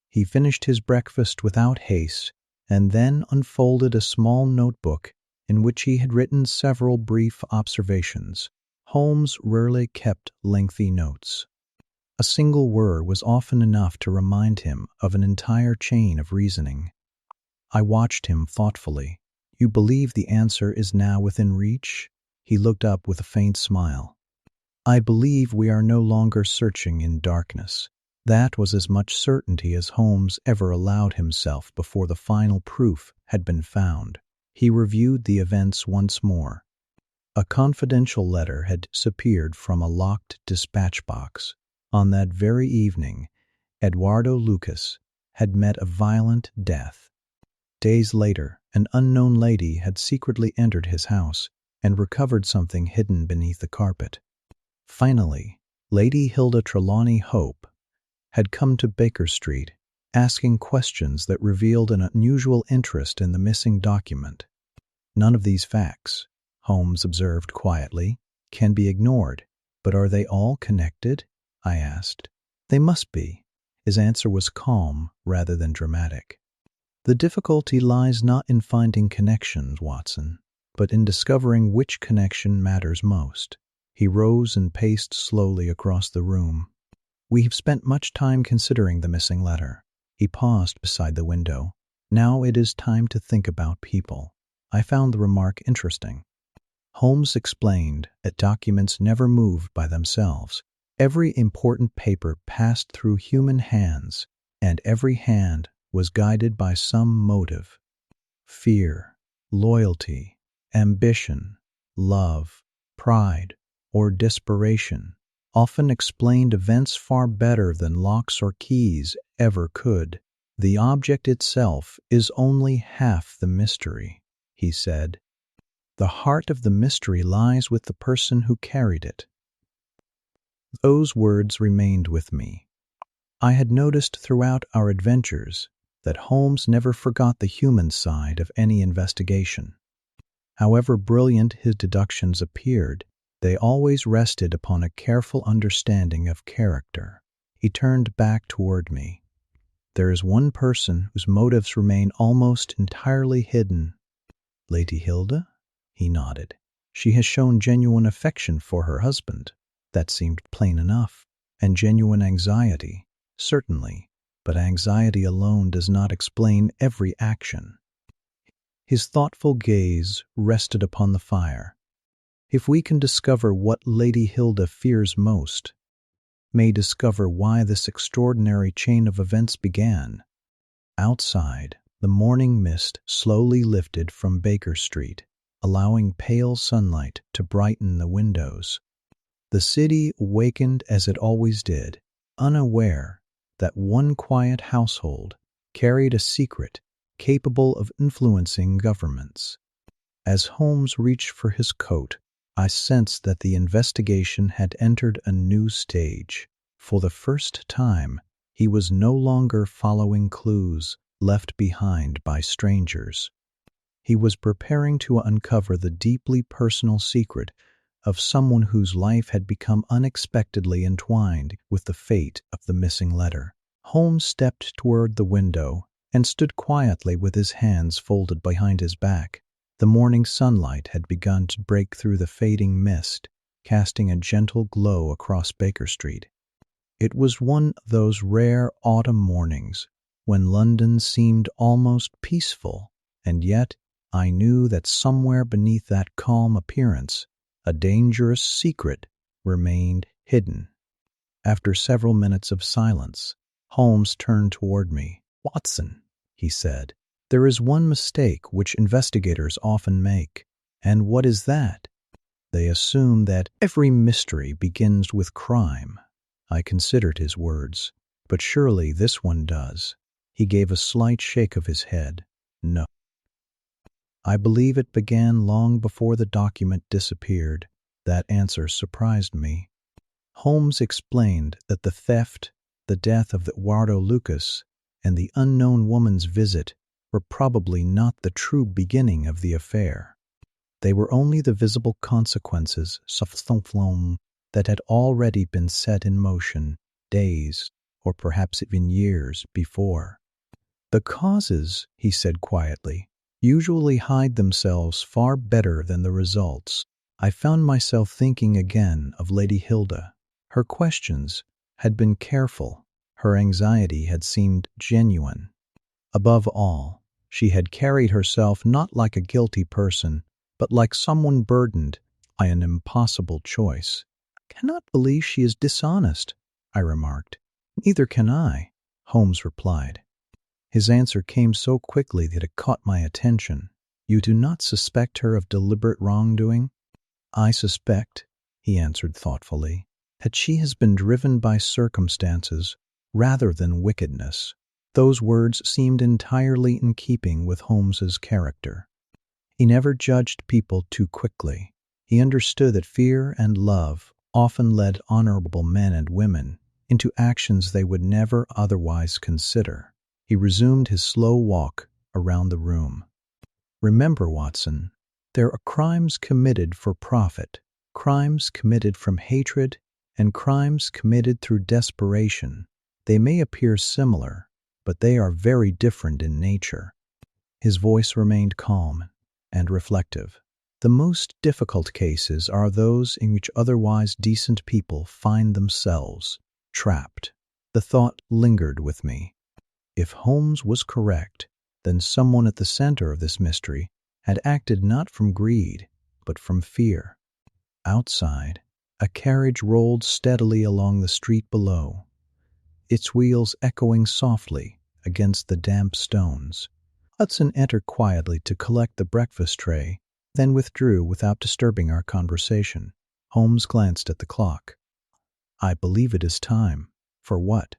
He finished his breakfast without haste and then unfolded a small notebook in which he had written several brief observations. Holmes rarely kept lengthy notes. A single word was often enough to remind him of an entire chain of reasoning. I watched him thoughtfully. "You believe the answer is now within reach?" He looked up with a faint smile. "I believe we are no longer searching in darkness." That was as much certainty as Holmes ever allowed himself before the final proof had been found. He reviewed the events once more. A confidential letter had disappeared from a locked dispatch box. On that very evening, Eduardo Lucas had met a violent death. Days later, an unknown lady had secretly entered his house and recovered something hidden beneath the carpet. Finally, Lady Hilda Trelawney Hope had come to Baker Street, asking questions that revealed an unusual interest in the missing document. "None of these facts," Holmes observed quietly, "can be ignored. But are they all connected?" I asked. "They must be." His answer was calm rather than dramatic. "The difficulty lies not in finding connections, Watson, but in discovering which connection matters most." He rose and paced slowly across the room. "We have spent much time considering the missing letter." He paused beside the window. "Now it is time to think about people." I found the remark interesting. Holmes explained that documents never moved by themselves. Every important paper passed through human hands, and every hand was guided by some motive. Fear, loyalty, ambition, love, pride, or desperation often explained events far better than locks or keys ever could. "The object itself is only half the mystery," he said. "The heart of the mystery lies with the person who carried it." Those words remained with me. I had noticed throughout our adventures that Holmes never forgot the human side of any investigation. However brilliant his deductions appeared, they always rested upon a careful understanding of character. He turned back toward me. "There is one person whose motives remain almost entirely hidden." "Lady Hilda?" He nodded. "She has shown genuine affection for her husband." That seemed plain enough. "And genuine anxiety." "Certainly, but anxiety alone does not explain every action." His thoughtful gaze rested upon the fire. "If we can discover what Lady Hilda fears most, may discover why this extraordinary chain of events began." Outside, the morning mist slowly lifted from Baker Street, allowing pale sunlight to brighten the windows. The city awakened as it always did, unaware that one quiet household carried a secret capable of influencing governments. As Holmes reached for his coat, I sensed that the investigation had entered a new stage. For the first time, he was no longer following clues left behind by strangers. He was preparing to uncover the deeply personal secret of someone whose life had become unexpectedly entwined with the fate of the missing letter. Holmes stepped toward the window and stood quietly with his hands folded behind his back. The morning sunlight had begun to break through the fading mist, casting a gentle glow across Baker Street. It was one of those rare autumn mornings when London seemed almost peaceful, and yet I knew that somewhere beneath that calm appearance a dangerous secret remained hidden. After several minutes of silence, Holmes turned toward me. "Watson," he said, "there is one mistake which investigators often make. And what is that? They assume that every mystery begins with crime." I considered his words. "But surely this one does." He gave a slight shake of his head. "No. I believe it began long before the document disappeared." That answer surprised me. Holmes explained that the theft, the death of Eduardo Lucas, and the unknown woman's visit were probably not the true beginning of the affair. They were only the visible consequences that had already been set in motion days, or perhaps even years, before. "The causes," he said quietly, "usually hide themselves far better than the results." I found myself thinking again of Lady Hilda. Her questions had been careful, her anxiety had seemed genuine. Above all, she had carried herself not like a guilty person, but like someone burdened by an impossible choice. "I cannot believe she is dishonest," I remarked. "Neither can I," Holmes replied. His answer came so quickly that it caught my attention. "You do not suspect her of deliberate wrongdoing?" "I suspect," he answered thoughtfully, "that she has been driven by circumstances rather than wickedness." Those words seemed entirely in keeping with Holmes's character. He never judged people too quickly. He understood that fear and love often led honorable men and women into actions they would never otherwise consider. He resumed his slow walk around the room. "Remember, Watson, there are crimes committed for profit, crimes committed from hatred, and crimes committed through desperation. They may appear similar, but they are very different in nature." His voice remained calm and reflective. "The most difficult cases are those in which otherwise decent people find themselves trapped." The thought lingered with me. If Holmes was correct, then someone at the center of this mystery had acted not from greed, but from fear. Outside, a carriage rolled steadily along the street below, its wheels echoing softly against the damp stones. Hudson entered quietly to collect the breakfast tray, then withdrew without disturbing our conversation. Holmes glanced at the clock. "I believe it is time." "For what?"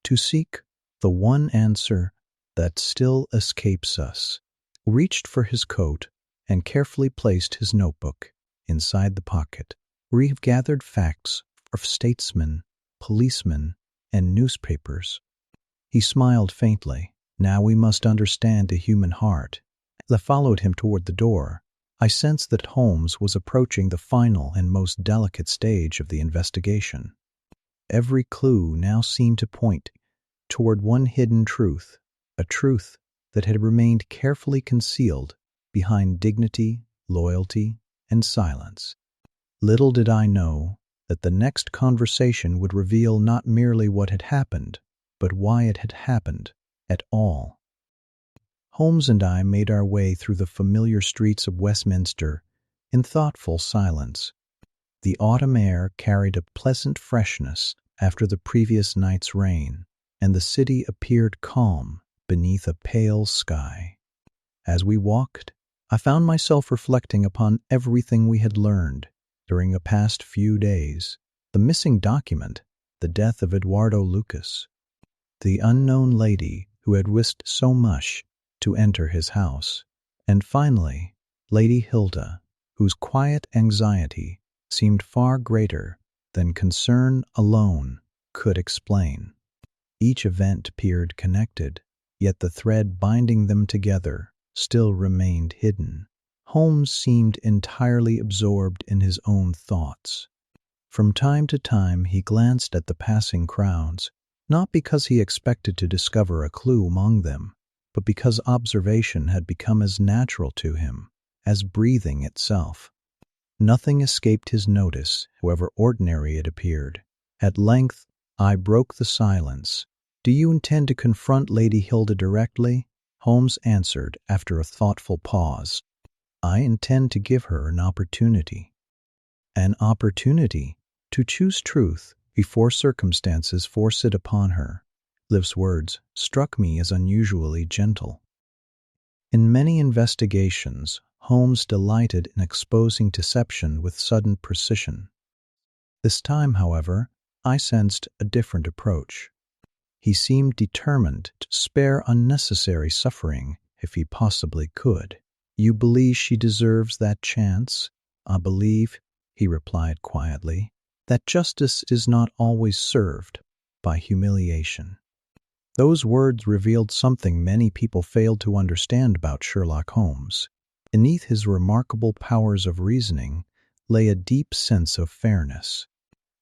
"To seek the one answer that still escapes us." He reached for his coat and carefully placed his notebook inside the pocket. "We have gathered facts of statesmen, policemen, and newspapers." He smiled faintly. "Now we must understand the human heart." As I followed him toward the door, I sensed that Holmes was approaching the final and most delicate stage of the investigation. Every clue now seemed to point toward one hidden truth, a truth that had remained carefully concealed behind dignity, loyalty, and silence. Little did I know that the next conversation would reveal not merely what had happened, but why it had happened at all. Holmes and I made our way through the familiar streets of Westminster in thoughtful silence. The autumn air carried a pleasant freshness after the previous night's rain, and the city appeared calm beneath a pale sky. As we walked, I found myself reflecting upon everything we had learned during the past few days: the missing document, the death of Eduardo Lucas, the unknown lady who had risked so much to enter his house, and finally, Lady Hilda, whose quiet anxiety seemed far greater than concern alone could explain. Each event appeared connected, yet the thread binding them together still remained hidden. Holmes seemed entirely absorbed in his own thoughts. From time to time he glanced at the passing crowds, not because he expected to discover a clue among them, but because observation had become as natural to him as breathing itself. Nothing escaped his notice, however ordinary it appeared. At length, I broke the silence. Do you intend to confront Lady Hilda directly? Holmes answered after a thoughtful pause. I intend to give her an opportunity. An opportunity to choose truth before circumstances force it upon her. Liv's words struck me as unusually gentle. In many investigations, Holmes delighted in exposing deception with sudden precision. This time, however, I sensed a different approach. He seemed determined to spare unnecessary suffering if he possibly could. You believe she deserves that chance? I believe, he replied quietly, that justice is not always served by humiliation. Those words revealed something many people failed to understand about Sherlock Holmes. Beneath his remarkable powers of reasoning lay a deep sense of fairness.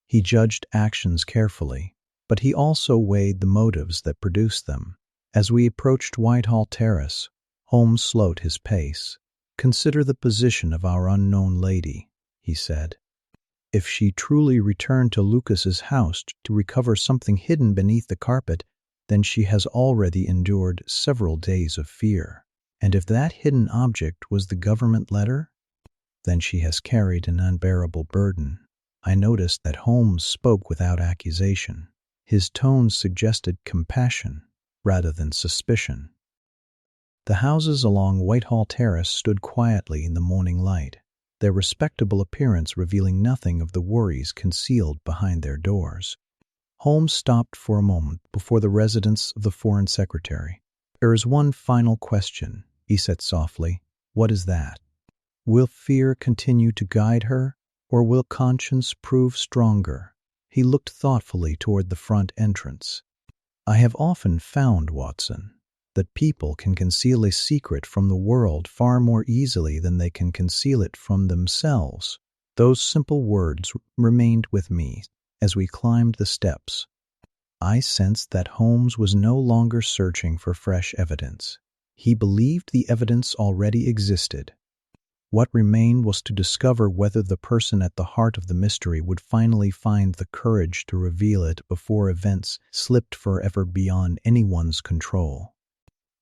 He judged actions carefully, but he also weighed the motives that produced them. As we approached Whitehall Terrace, Holmes slowed his pace. Consider the position of our unknown lady, he said. If she truly returned to Lucas's house to recover something hidden beneath the carpet, then she has already endured several days of fear. And if that hidden object was the government letter, then she has carried an unbearable burden. I noticed that Holmes spoke without accusation. His tone suggested compassion rather than suspicion. The houses along Whitehall Terrace stood quietly in the morning light, their respectable appearance revealing nothing of the worries concealed behind their doors. Holmes stopped for a moment before the residence of the Foreign Secretary. There is one final question, he said softly. What is that? Will fear continue to guide her, or will conscience prove stronger? He looked thoughtfully toward the front entrance. I have often found, Watson, that people can conceal a secret from the world far more easily than they can conceal it from themselves. Those simple words remained with me as we climbed the steps. I sensed that Holmes was no longer searching for fresh evidence. He believed the evidence already existed. What remained was to discover whether the person at the heart of the mystery would finally find the courage to reveal it before events slipped forever beyond anyone's control.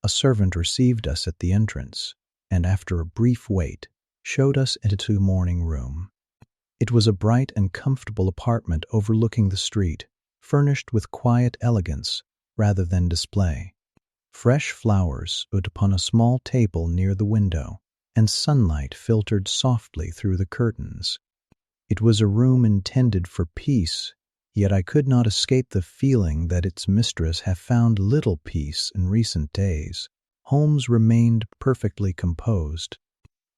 A servant received us at the entrance, and after a brief wait, showed us into the morning room. It was a bright and comfortable apartment overlooking the street, furnished with quiet elegance rather than display. Fresh flowers stood upon a small table near the window, and sunlight filtered softly through the curtains. It was a room intended for peace, yet I could not escape the feeling that its mistress had found little peace in recent days. Holmes remained perfectly composed.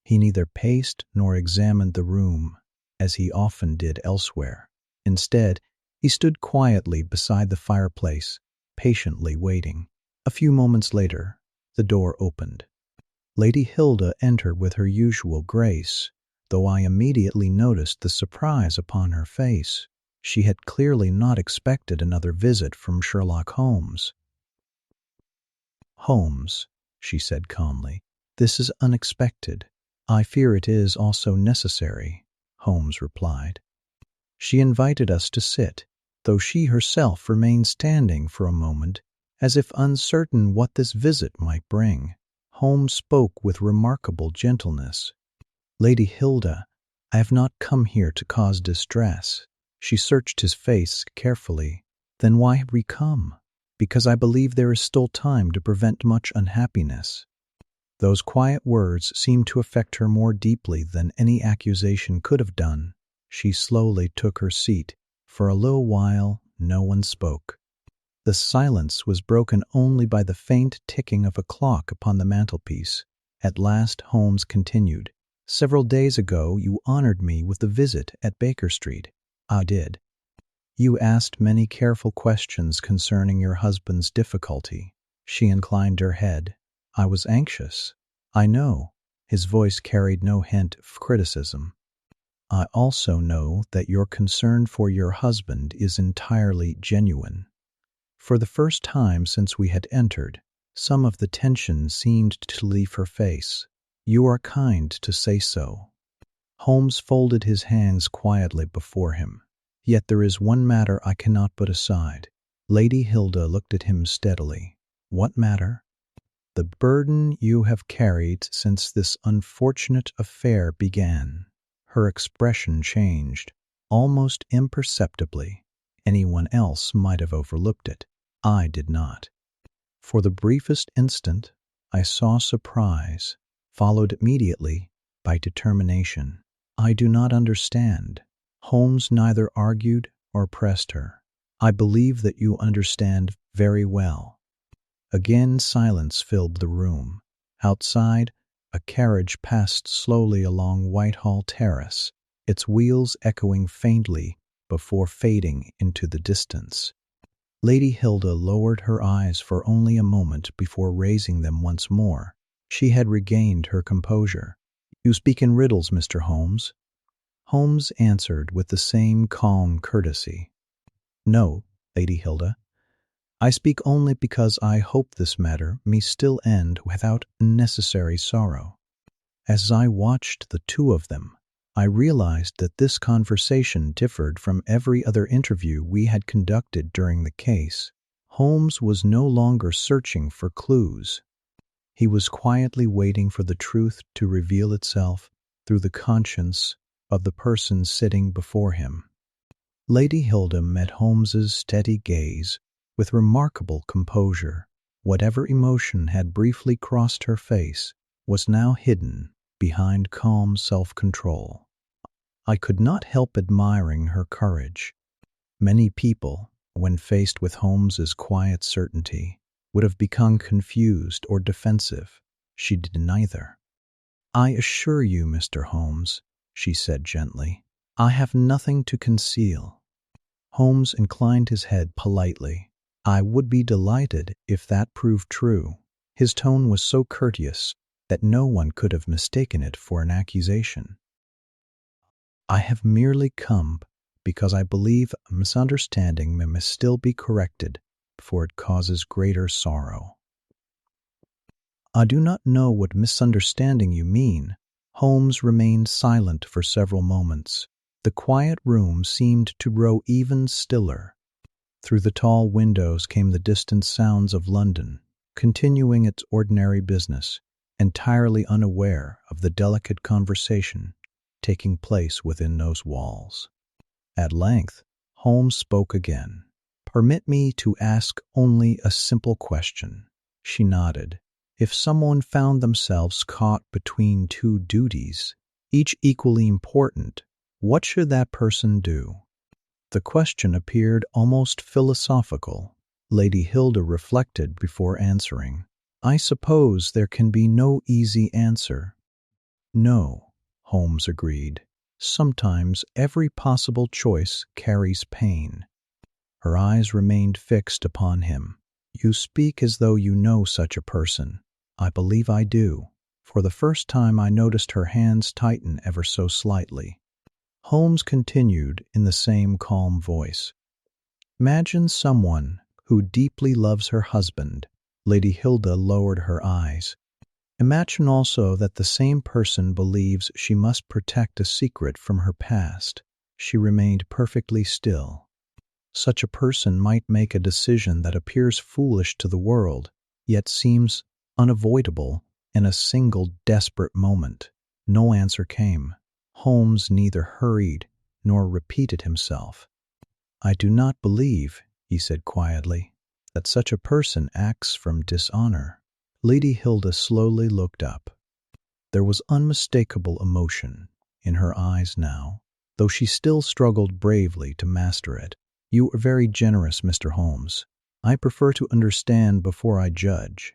He neither paced nor examined the room, as he often did elsewhere. Instead, he stood quietly beside the fireplace, patiently waiting. A few moments later, the door opened. Lady Hilda entered with her usual grace, though I immediately noticed the surprise upon her face. She had clearly not expected another visit from Sherlock Holmes. "Holmes," she said calmly, "this is unexpected." "I fear it is also necessary," Holmes replied. She invited us to sit, though she herself remained standing for a moment, as if uncertain what this visit might bring. Holmes spoke with remarkable gentleness. "Lady Hilda, I have not come here to cause distress." She searched his face carefully. "Then why have we come?" "Because I believe there is still time to prevent much unhappiness." Those quiet words seemed to affect her more deeply than any accusation could have done. She slowly took her seat. For a little while, no one spoke. The silence was broken only by the faint ticking of a clock upon the mantelpiece. At last Holmes continued. "Several days ago you honored me with a visit at Baker Street." "I did." "You asked many careful questions concerning your husband's difficulty." She inclined her head. "I was anxious." "I know." His voice carried no hint of criticism. "I also know that your concern for your husband is entirely genuine." For the first time since we had entered, some of the tension seemed to leave her face. "You are kind to say so." Holmes folded his hands quietly before him. Yet there is one matter I cannot put aside. Lady Hilda looked at him steadily. What matter? The burden you have carried since this unfortunate affair began. Her expression changed, almost imperceptibly. Anyone else might have overlooked it. I did not. For the briefest instant, I saw surprise, followed immediately by determination. I do not understand. Holmes neither argued or pressed her. I believe that you understand very well. Again silence filled the room. Outside, a carriage passed slowly along Whitehall Terrace, its wheels echoing faintly before fading into the distance. Lady Hilda lowered her eyes for only a moment before raising them once more. She had regained her composure. You speak in riddles, Mr. Holmes. Holmes answered with the same calm courtesy. No, Lady Hilda. I speak only because I hope this matter may still end without unnecessary sorrow. As I watched the two of them, I realized that this conversation differed from every other interview we had conducted during the case. Holmes was no longer searching for clues. He was quietly waiting for the truth to reveal itself through the conscience of the person sitting before him. Lady Hilda met Holmes's steady gaze with remarkable composure. Whatever emotion had briefly crossed her face was now hidden behind calm self-control. I could not help admiring her courage. Many people, when faced with Holmes's quiet certainty, would have become confused or defensive. She did neither. I assure you, Mr. Holmes, she said gently, I have nothing to conceal. Holmes inclined his head politely. I would be delighted if that proved true. His tone was so courteous that no one could have mistaken it for an accusation. I have merely come because I believe a misunderstanding may still be corrected before it causes greater sorrow. I do not know what misunderstanding you mean. Holmes remained silent for several moments. The quiet room seemed to grow even stiller. Through the tall windows came the distant sounds of London, continuing its ordinary business, entirely unaware of the delicate conversation taking place within those walls. At length, Holmes spoke again. Permit me to ask only a simple question. She nodded. If someone found themselves caught between two duties, each equally important, what should that person do? The question appeared almost philosophical. Lady Hilda reflected before answering. I suppose there can be no easy answer. No, Holmes agreed. Sometimes every possible choice carries pain. Her eyes remained fixed upon him. You speak as though you know such a person. I believe I do. For the first time I noticed her hands tighten ever so slightly. Holmes continued in the same calm voice. Imagine someone who deeply loves her husband. Lady Hilda lowered her eyes. Imagine also that the same person believes she must protect a secret from her past. She remained perfectly still. Such a person might make a decision that appears foolish to the world, yet seems unavoidable in a single desperate moment. No answer came. Holmes neither hurried nor repeated himself. I do not believe, he said quietly, that such a person acts from dishonor. Lady Hilda slowly looked up. There was unmistakable emotion in her eyes now, though she still struggled bravely to master it. You are very generous, Mr. Holmes. I prefer to understand before I judge.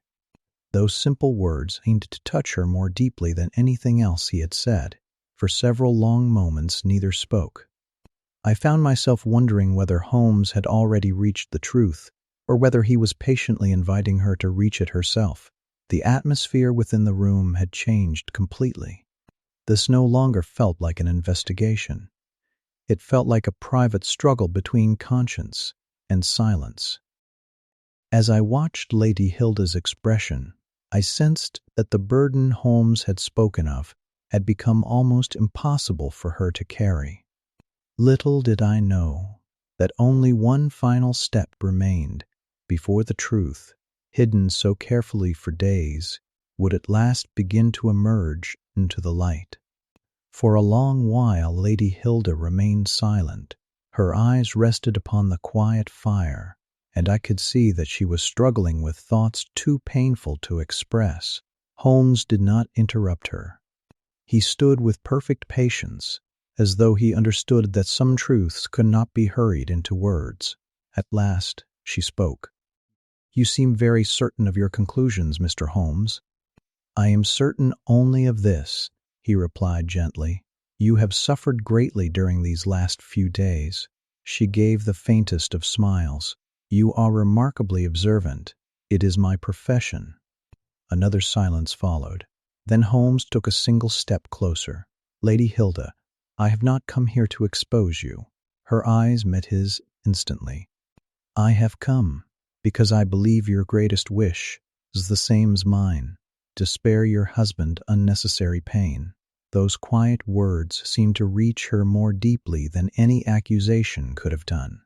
Those simple words seemed to touch her more deeply than anything else he had said. For several long moments neither spoke. I found myself wondering whether Holmes had already reached the truth, or whether he was patiently inviting her to reach it herself. The atmosphere within the room had changed completely. This no longer felt like an investigation. It felt like a private struggle between conscience and silence. As I watched Lady Hilda's expression, I sensed that the burden Holmes had spoken of had become almost impossible for her to carry. Little did I know that only one final step remained before the truth, hidden so carefully for days, would at last begin to emerge into the light. For a long while Lady Hilda remained silent. Her eyes rested upon the quiet fire, and I could see that she was struggling with thoughts too painful to express. Holmes did not interrupt her. He stood with perfect patience, as though he understood that some truths could not be hurried into words. At last she spoke. "You seem very certain of your conclusions, Mr. Holmes." "I am certain only of this," he replied gently. "You have suffered greatly during these last few days." She gave the faintest of smiles. "You are remarkably observant. It is my profession." Another silence followed. Then Holmes took a single step closer. "Lady Hilda, I have not come here to expose you." Her eyes met his instantly. "I have come because I believe your greatest wish is the same as mine, to spare your husband unnecessary pain." Those quiet words seemed to reach her more deeply than any accusation could have done.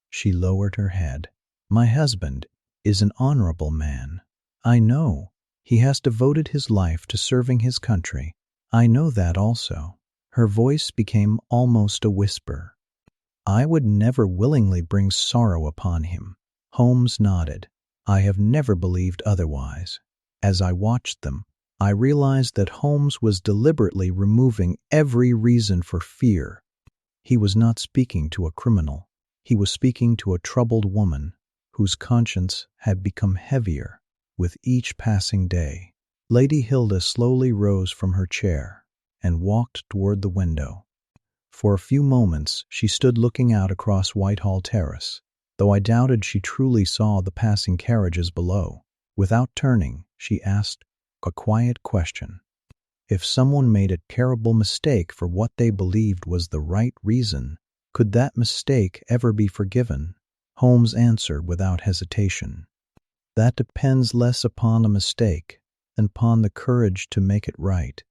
She lowered her head. "My husband is an honorable man. I know he has devoted his life to serving his country. I know that also." Her voice became almost a whisper. "I would never willingly bring sorrow upon him." Holmes nodded. "I have never believed otherwise." As I watched them, I realized that Holmes was deliberately removing every reason for fear. He was not speaking to a criminal. He was speaking to a troubled woman whose conscience had become heavier with each passing day. Lady Hilda slowly rose from her chair and walked toward the window. For a few moments she stood looking out across Whitehall Terrace, though I doubted she truly saw the passing carriages below. Without turning, she asked a quiet question. If someone made a terrible mistake for what they believed was the right reason, could that mistake ever be forgiven? Holmes answered without hesitation. "That depends less upon a mistake than upon the courage to make it right."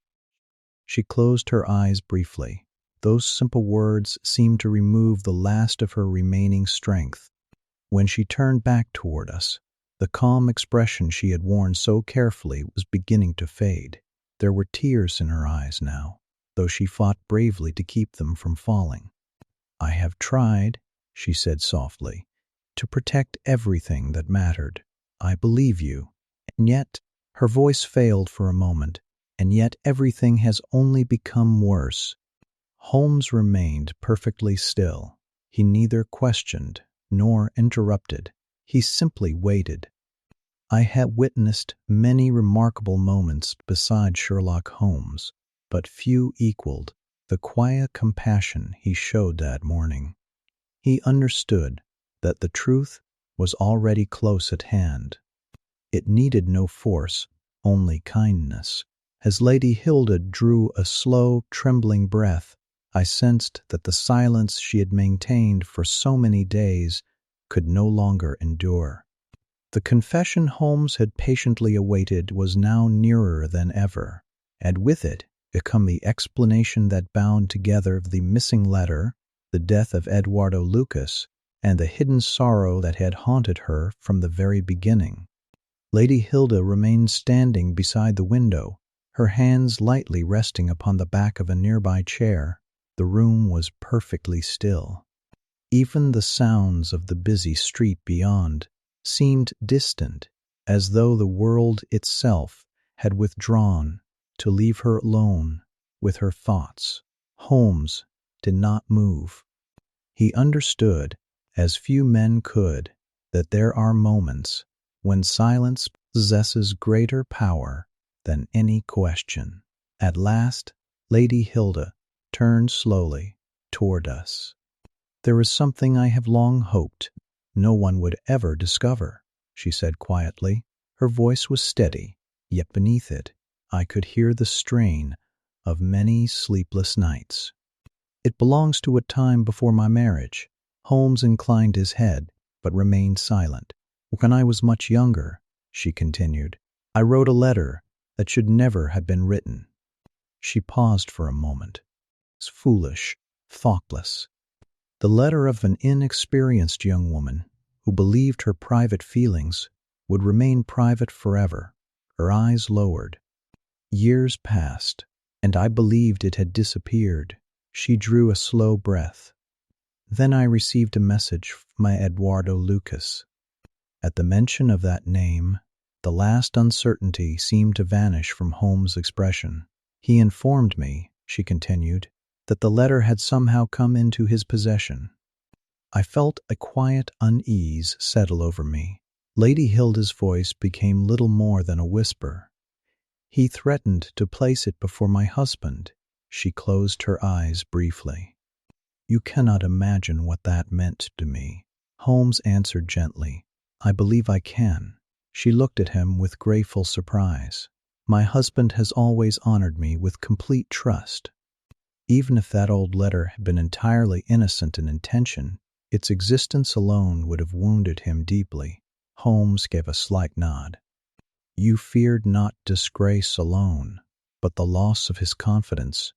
She closed her eyes briefly. Those simple words seemed to remove the last of her remaining strength. When she turned back toward us, the calm expression she had worn so carefully was beginning to fade. There were tears in her eyes now, though she fought bravely to keep them from falling. "I have tried," she said softly, "to protect everything that mattered. I believe you. And yet," her voice failed for a moment, "and yet everything has only become worse." Holmes remained perfectly still. He neither questioned nor interrupted. He simply waited. I had witnessed many remarkable moments beside Sherlock Holmes, but few equaled the quiet compassion he showed that morning. He understood that the truth was already close at hand. It needed no force, only kindness. As Lady Hilda drew a slow, trembling breath, I sensed that the silence she had maintained for so many days could no longer endure. The confession Holmes had patiently awaited was now nearer than ever, and with it come the explanation that bound together the missing letter, the death of Eduardo Lucas, and the hidden sorrow that had haunted her from the very beginning. Lady Hilda remained standing beside the window, her hands lightly resting upon the back of a nearby chair. The room was perfectly still. Even the sounds of the busy street beyond seemed distant, as though the world itself had withdrawn to leave her alone with her thoughts. Holmes did not move. He understood, as few men could, that there are moments when silence possesses greater power than any question. At last, Lady Hilda turned slowly toward us. "There is something I have long hoped no one would ever discover," she said quietly. Her voice was steady, yet beneath it I could hear the strain of many sleepless nights. "It belongs to a time before my marriage." Holmes inclined his head, but remained silent. "When I was much younger," she continued, "I wrote a letter that should never have been written." She paused for a moment. "It's foolish," thoughtless. The letter of an inexperienced young woman who believed her private feelings would remain private forever. Her eyes lowered. Years passed, and I believed it had disappeared. She drew a slow breath. Then I received a message from my Eduardo Lucas. At the mention of that name, the last uncertainty seemed to vanish from Holmes' expression. He informed me, she continued, that the letter had somehow come into his possession. I felt a quiet unease settle over me. Lady Hilda's voice became little more than a whisper. He threatened to place it before my husband. She closed her eyes briefly. You cannot imagine what that meant to me. Holmes answered gently. I believe I can. She looked at him with grateful surprise. My husband has always honored me with complete trust. Even if that old letter had been entirely innocent in intention, its existence alone would have wounded him deeply. Holmes gave a slight nod. You feared not disgrace alone, but the loss of his confidence.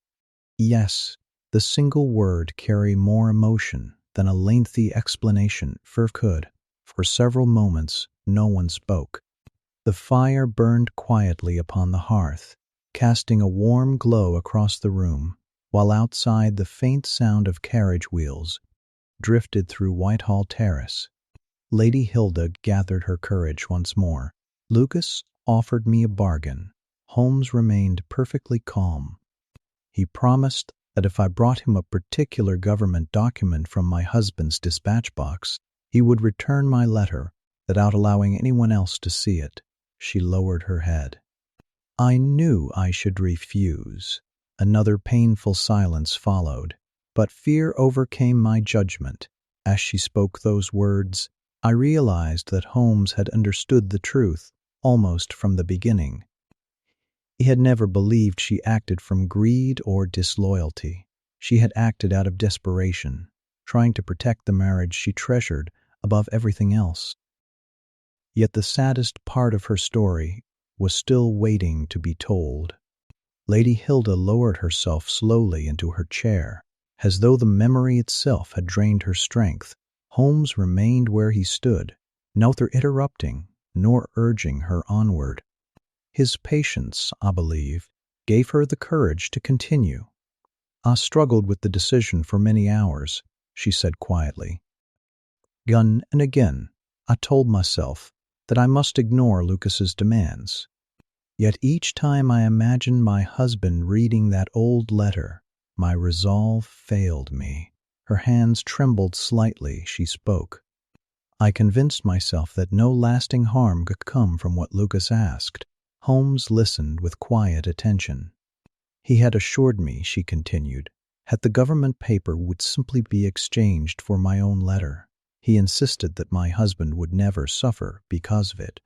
Yes, the single word carried more emotion than a lengthy explanation could. For several moments, no one spoke. The fire burned quietly upon the hearth, casting a warm glow across the room, while outside the faint sound of carriage wheels drifted through Whitehall Terrace. Lady Hilda gathered her courage once more. Lucas offered me a bargain. Holmes remained perfectly calm. He promised that if I brought him a particular government document from my husband's dispatch box, he would return my letter without allowing anyone else to see it. She lowered her head. I knew I should refuse. Another painful silence followed, but fear overcame my judgment. As she spoke those words, I realized that Holmes had understood the truth almost from the beginning. He had never believed she acted from greed or disloyalty. She had acted out of desperation, trying to protect the marriage she treasured above everything else. Yet the saddest part of her story was still waiting to be told. Lady Hilda lowered herself slowly into her chair, as though the memory itself had drained her strength. Holmes remained where he stood, neither interrupting nor urging her onward. His patience, I believe, gave her the courage to continue. I struggled with the decision for many hours, she said quietly. Again and again, I told myself that I must ignore Lucas's demands. Yet each time I imagined my husband reading that old letter, my resolve failed me. Her hands trembled slightly. She spoke. I convinced myself that no lasting harm could come from what Lucas asked. Holmes listened with quiet attention. He had assured me, she continued, that the government paper would simply be exchanged for my own letter. He insisted that my husband would never suffer because of it.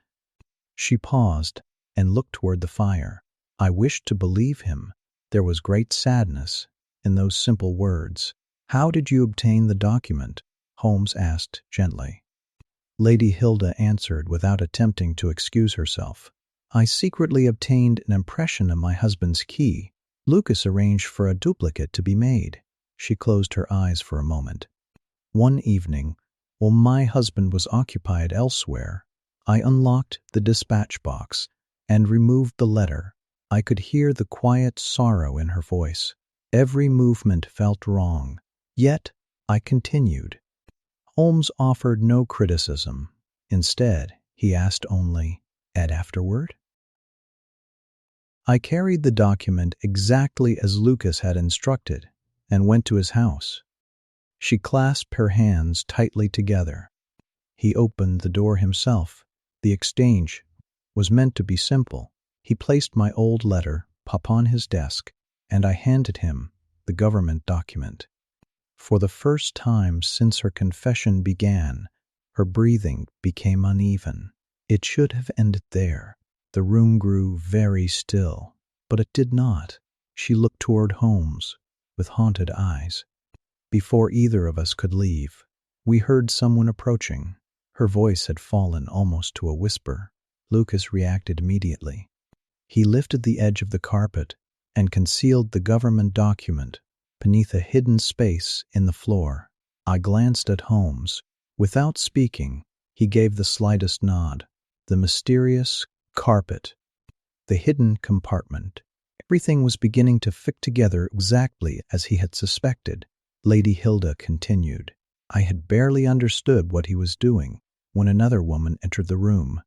She paused and looked toward the fire. I wished to believe him. There was great sadness in those simple words. How did you obtain the document? Holmes asked gently. Lady Hilda answered without attempting to excuse herself. I secretly obtained an impression of my husband's key. Lucas arranged for a duplicate to be made. She closed her eyes for a moment. One evening, while my husband was occupied elsewhere, I unlocked the dispatch box and removed the letter. I could hear the quiet sorrow in her voice. Every movement felt wrong. Yet, I continued. Holmes offered no criticism. Instead, he asked only, "And afterward?" I carried the document exactly as Lucas had instructed and went to his house. She clasped her hands tightly together. He opened the door himself. The exchange was meant to be simple. He placed my old letter upon his desk, and I handed him the government document. For the first time since her confession began, her breathing became uneven. It should have ended there. The room grew very still, but it did not. She looked toward Holmes with haunted eyes. Before either of us could leave, we heard someone approaching. Her voice had fallen almost to a whisper. Lucas reacted immediately. He lifted the edge of the carpet and concealed the government document beneath a hidden space in the floor. I glanced at Holmes. Without speaking, he gave the slightest nod. The mysterious carpet, the hidden compartment. Everything was beginning to fit together exactly as he had suspected. Lady Hilda continued. I had barely understood what he was doing when another woman entered the room.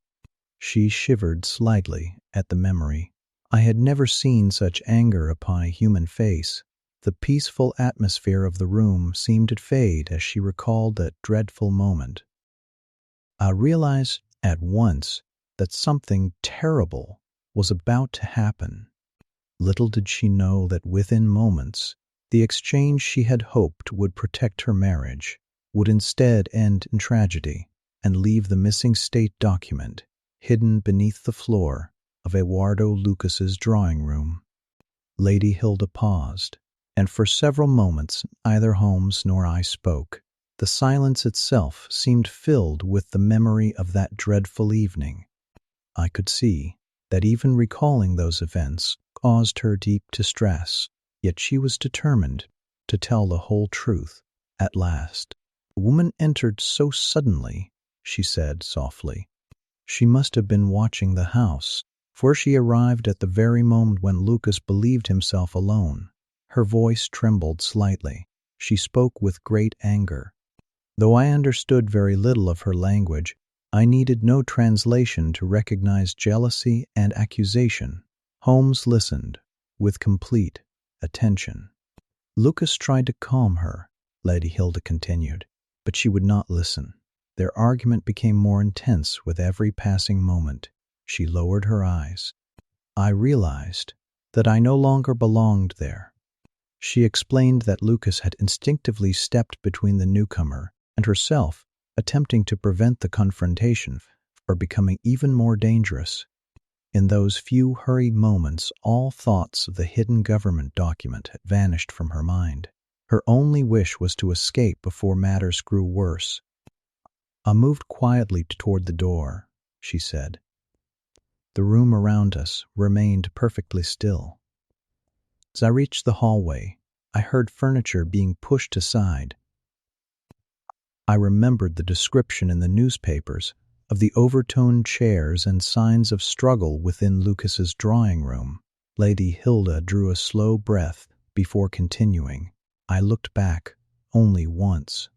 She shivered slightly at the memory. I had never seen such anger upon a human face. The peaceful atmosphere of the room seemed to fade as she recalled that dreadful moment. I realized at once that something terrible was about to happen. Little did she know that within moments, the exchange she had hoped would protect her marriage would instead end in tragedy and leave the missing state document hidden beneath the floor of Eduardo Lucas's drawing room. Lady Hilda paused, and for several moments neither Holmes nor I spoke. The silence itself seemed filled with the memory of that dreadful evening. I could see that even recalling those events caused her deep distress, yet she was determined to tell the whole truth at last. The woman entered so suddenly, she said softly. She must have been watching the house, for she arrived at the very moment when Lucas believed himself alone. Her voice trembled slightly. She spoke with great anger. Though I understood very little of her language, I needed no translation to recognize jealousy and accusation. Holmes listened with complete attention. Lucas tried to calm her, Lady Hilda continued, but she would not listen. Their argument became more intense with every passing moment. She lowered her eyes. I realized that I no longer belonged there. She explained that Lucas had instinctively stepped between the newcomer and herself, attempting to prevent the confrontation from becoming even more dangerous. In those few hurried moments, all thoughts of the hidden government document had vanished from her mind. Her only wish was to escape before matters grew worse. I moved quietly toward the door, she said. The room around us remained perfectly still. As I reached the hallway, I heard furniture being pushed aside. I remembered the description in the newspapers of the overturned chairs and signs of struggle within Lucas's drawing room. Lady Hilda drew a slow breath before continuing. I looked back only once.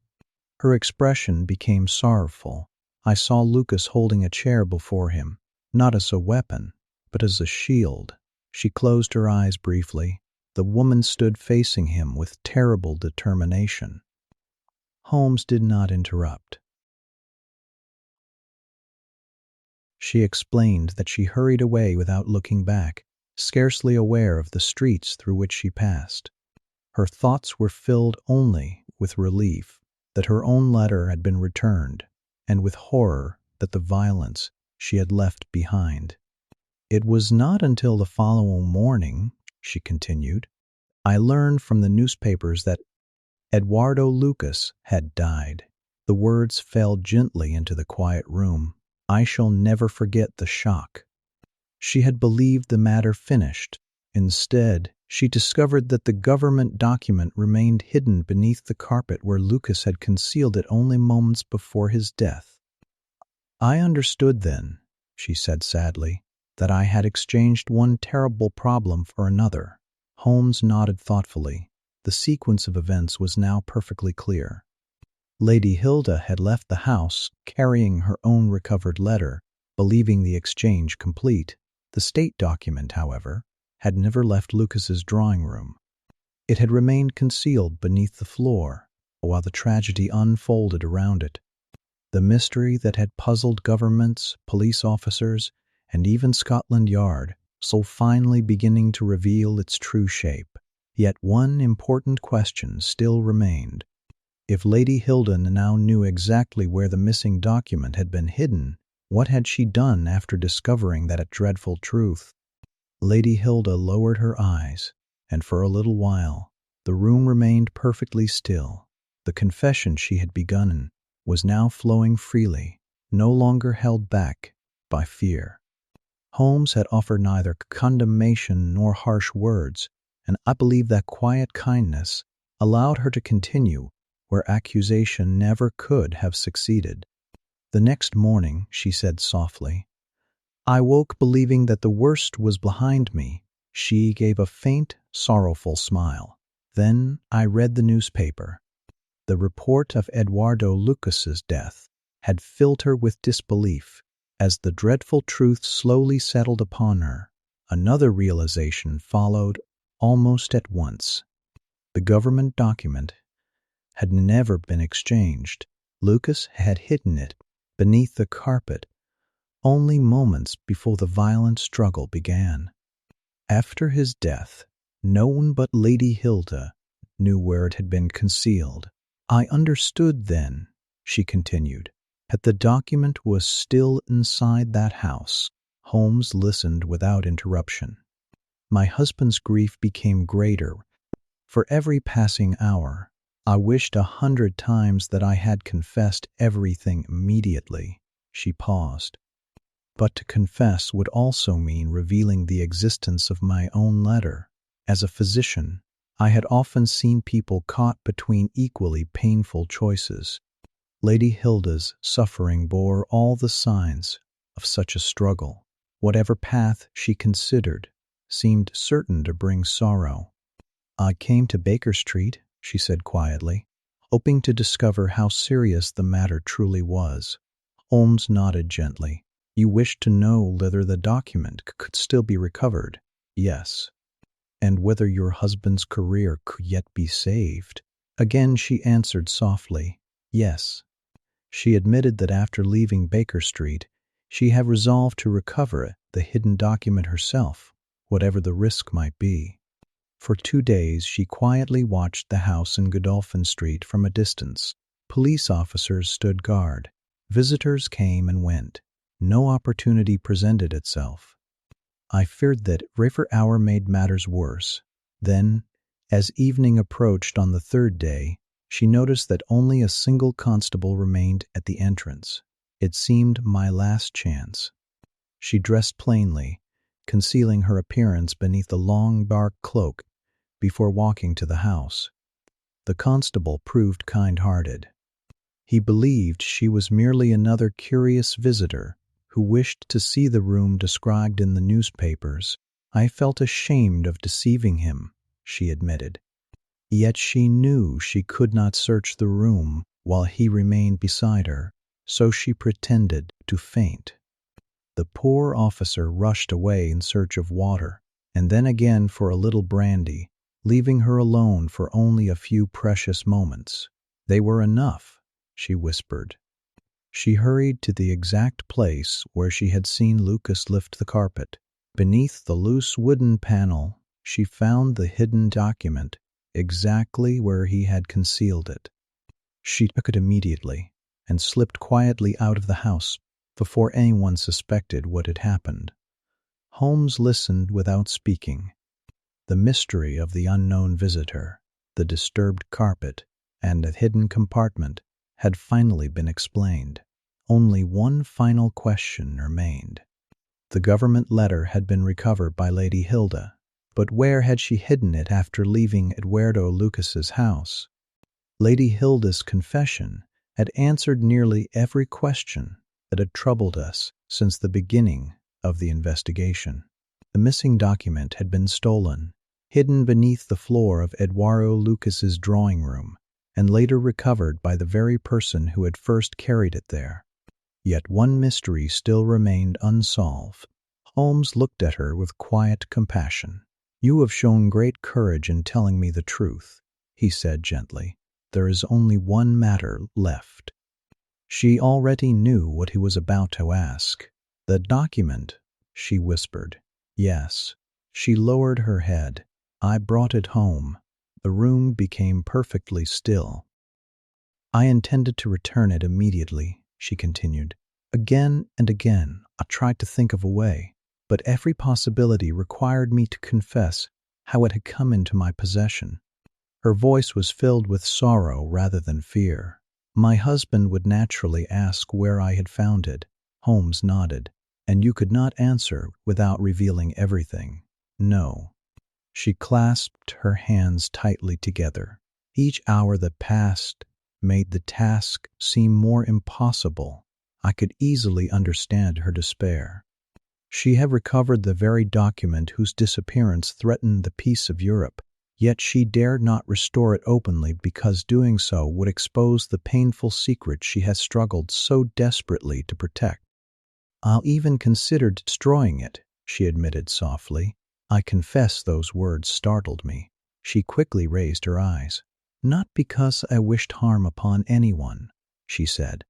Her expression became sorrowful. I saw Lucas holding a chair before him, not as a weapon, but as a shield. She closed her eyes briefly. The woman stood facing him with terrible determination. Holmes did not interrupt. She explained that she hurried away without looking back, scarcely aware of the streets through which she passed. Her thoughts were filled only with relief that her own letter had been returned, and with horror that the violence she had left behind. It was not until the following morning, she continued, I learned from the newspapers that Eduardo Lucas had died. The words fell gently into the quiet room. I shall never forget the shock. She had believed the matter finished. Instead, she discovered that the government document remained hidden beneath the carpet where Lucas had concealed it only moments before his death. I understood then, she said sadly, that I had exchanged one terrible problem for another. Holmes nodded thoughtfully. The sequence of events was now perfectly clear. Lady Hilda had left the house carrying her own recovered letter, believing the exchange complete. The state document, however, had never left Lucas's drawing room. It had remained concealed beneath the floor while the tragedy unfolded around it. The mystery that had puzzled governments, police officers, and even Scotland Yard, so finally beginning to reveal its true shape. Yet one important question still remained. If Lady Hilda now knew exactly where the missing document had been hidden, what had she done after discovering that dreadful truth? Lady Hilda lowered her eyes, and for a little while, the room remained perfectly still. The confession she had begun was now flowing freely, no longer held back by fear. Holmes had offered neither condemnation nor harsh words, and I believe that quiet kindness allowed her to continue where accusation never could have succeeded. The next morning, she said softly, I woke believing that the worst was behind me. She gave a faint, sorrowful smile. Then I read the newspaper. The report of Eduardo Lucas's death had filled her with disbelief. As the dreadful truth slowly settled upon her, another realization followed almost at once. The government document had never been exchanged. Lucas had hidden it beneath the carpet only moments before the violent struggle began. After his death, no one but Lady Hilda knew where it had been concealed. I understood then, she continued, that the document was still inside that house. Holmes listened without interruption. My husband's grief became greater. For every passing hour, I wished 100 times that I had confessed everything immediately. She paused. But to confess would also mean revealing the existence of my own letter. As a physician, I had often seen people caught between equally painful choices. Lady Hilda's suffering bore all the signs of such a struggle. Whatever path she considered seemed certain to bring sorrow. I came to Baker Street, she said quietly, hoping to discover how serious the matter truly was. Holmes nodded gently. You wished to know whether the document could still be recovered? Yes. And whether your husband's career could yet be saved? Again she answered softly, yes. She admitted that after leaving Baker Street, she had resolved to recover the hidden document herself, whatever the risk might be. For 2 days she quietly watched the house in Godolphin Street from a distance. Police officers stood guard. Visitors came and went. No opportunity presented itself. I feared that every hour made matters worse. Then, as evening approached on the 3rd day, she noticed that only a single constable remained at the entrance. It seemed my last chance. She dressed plainly, concealing her appearance beneath a long bark cloak before walking to the house. The constable proved kind-hearted. He believed she was merely another curious visitor who wished to see the room described in the newspapers. I felt ashamed of deceiving him, she admitted. Yet she knew she could not search the room while he remained beside her, so she pretended to faint. The poor officer rushed away in search of water, and then again for a little brandy, leaving her alone for only a few precious moments. They were enough, she whispered. She hurried to the exact place where she had seen Lucas lift the carpet. Beneath the loose wooden panel, she found the hidden document, exactly where he had concealed it. She took it immediately and slipped quietly out of the house before anyone suspected what had happened. Holmes listened without speaking. The mystery of the unknown visitor, the disturbed carpet, and the hidden compartment had finally been explained. Only one final question remained. The government letter had been recovered by Lady Hilda, but where had she hidden it after leaving Eduardo Lucas's house? Lady Hilda's confession had answered nearly every question that had troubled us since the beginning of the investigation. The missing document had been stolen, hidden beneath the floor of Eduardo Lucas's drawing room, and later recovered by the very person who had first carried it there. Yet one mystery still remained unsolved. Holmes looked at her with quiet compassion. You have shown great courage in telling me the truth, he said gently. There is only one matter left. She already knew what he was about to ask. The document, she whispered. Yes. She lowered her head. I brought it home. The room became perfectly still. I intended to return it immediately, she continued. Again and again, I tried to think of a way, but every possibility required me to confess how it had come into my possession. Her voice was filled with sorrow rather than fear. My husband would naturally ask where I had found it. Holmes nodded. And you could not answer without revealing everything. No. She clasped her hands tightly together. Each hour that passed made the task seem more impossible. I could easily understand her despair. She had recovered the very document whose disappearance threatened the peace of Europe, yet she dared not restore it openly because doing so would expose the painful secret she had struggled so desperately to protect. "I'll even considered destroying it," she admitted softly. I confess those words startled me. She quickly raised her eyes. "Not because I wished harm upon anyone," she said.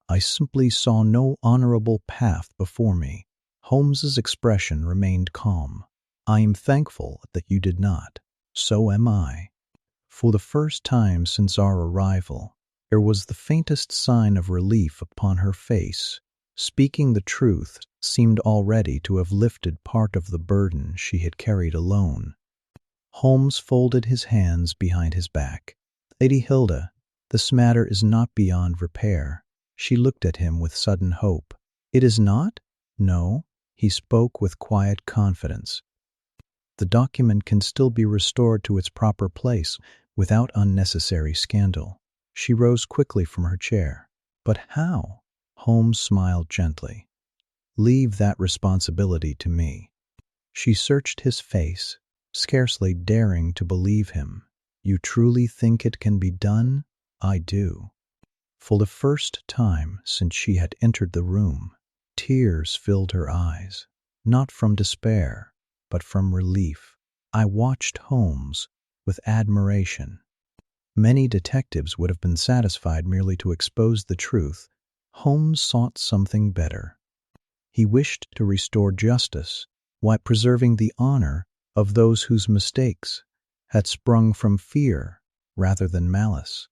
"I simply saw no honorable path before me." Holmes's expression remained calm. "I am thankful that you did not. So am I." For the first time since our arrival, there was the faintest sign of relief upon her face. Speaking the truth seemed already to have lifted part of the burden she had carried alone. Holmes folded his hands behind his back. "Lady Hilda, this matter is not beyond repair." She looked at him with sudden hope. "It is not?" "No." He spoke with quiet confidence. "The document can still be restored to its proper place without unnecessary scandal." She rose quickly from her chair. "But how?" Holmes smiled gently. "Leave that responsibility to me." She searched his face, scarcely daring to believe him. "You truly think it can be done?" "I do." For the first time since she had entered the room, tears filled her eyes, not from despair, but from relief. I watched Holmes with admiration. Many detectives would have been satisfied merely to expose the truth. Holmes sought something better. He wished to restore justice while preserving the honor of those whose mistakes had sprung from fear rather than malice.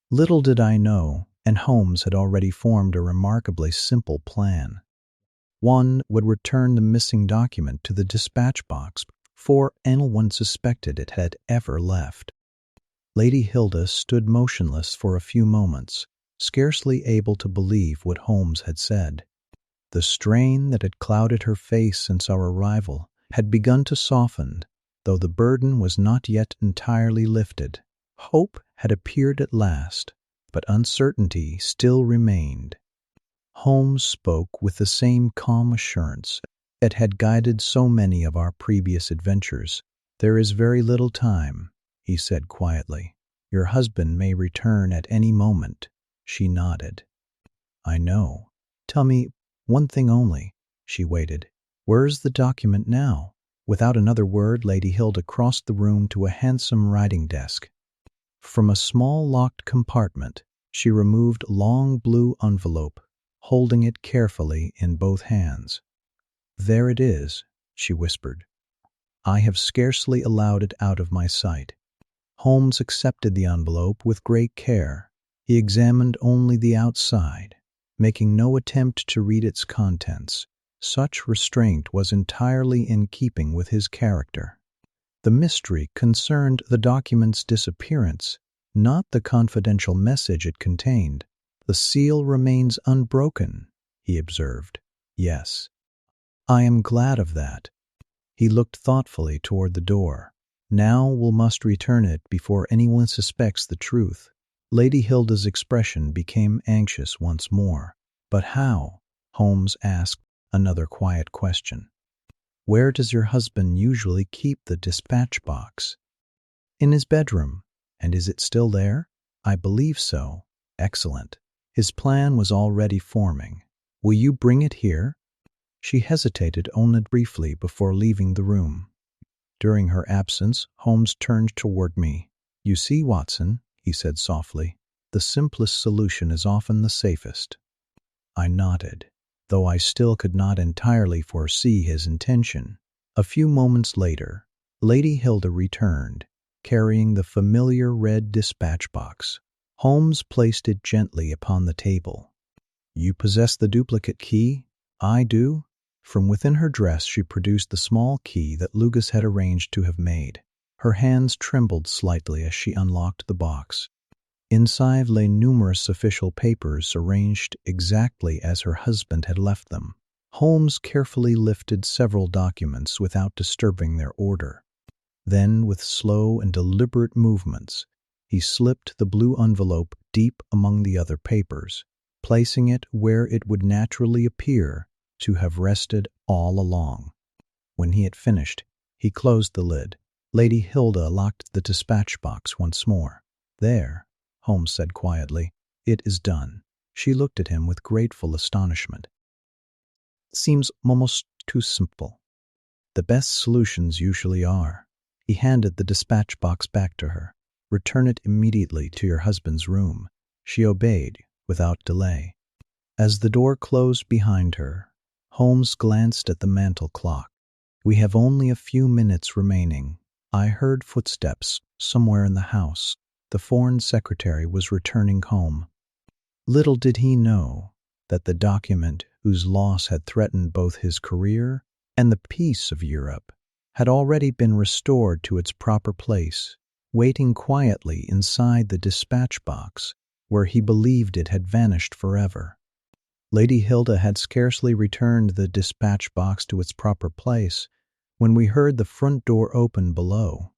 Little did I know, and Holmes had already formed a remarkably simple plan. One would return the missing document to the dispatch box before anyone suspected it had ever left. Lady Hilda stood motionless for a few moments, scarcely able to believe what Holmes had said. The strain that had clouded her face since our arrival had begun to soften, though the burden was not yet entirely lifted. Hope had appeared at last, but uncertainty still remained. Holmes spoke with the same calm assurance that had guided so many of our previous adventures. "There is very little time," he said quietly. "Your husband may return at any moment." She nodded. "I know. Tell me one thing only." She waited. "Where's the document now?" Without another word, Lady Hilda crossed the room to a handsome writing desk. From a small locked compartment, she removed a long blue envelope, holding it carefully in both hands. "There it is," she whispered. "I have scarcely allowed it out of my sight." Holmes accepted the envelope with great care. He examined only the outside, making no attempt to read its contents. Such restraint was entirely in keeping with his character. The mystery concerned the document's disappearance, not the confidential message it contained. "The seal remains unbroken," he observed. "Yes. I am glad of that." He looked thoughtfully toward the door. "Now we must return it before anyone suspects the truth." Lady Hilda's expression became anxious once more. "But how?" Holmes asked another quiet question. "Where does your husband usually keep the dispatch box?" "In his bedroom." "And is it still there?" "I believe so." "Excellent." His plan was already forming. "Will you bring it here?" She hesitated only briefly before leaving the room. During her absence, Holmes turned toward me. "You see, Watson," he said softly, "the simplest solution is often the safest." I nodded, though I still could not entirely foresee his intention. A few moments later, Lady Hilda returned, carrying the familiar red dispatch box. Holmes placed it gently upon the table. "You possess the duplicate key?" "I do." From within her dress she produced the small key that Lucas had arranged to have made. Her hands trembled slightly as she unlocked the box. Inside lay numerous official papers arranged exactly as her husband had left them. Holmes carefully lifted several documents without disturbing their order. Then, with slow and deliberate movements, He slipped the blue envelope deep among the other papers, placing it where it would naturally appear to have rested all along. When he had finished, he closed the lid. Lady Hilda locked the dispatch box once more. "There," Holmes said quietly. "It is done." She looked at him with grateful astonishment. "Seems almost too simple." "The best solutions usually are." He handed the dispatch box back to her. "Return it immediately to your husband's room." She obeyed without delay. As the door closed behind her, Holmes glanced at the mantel clock. "We have only a few minutes remaining." I heard footsteps somewhere in the house. The Foreign Secretary was returning home. Little did he know that the document whose loss had threatened both his career and the peace of Europe had already been restored to its proper place, waiting quietly inside the dispatch box where he believed it had vanished forever. Lady Hilda had scarcely returned the dispatch box to its proper place when we heard the front door open below.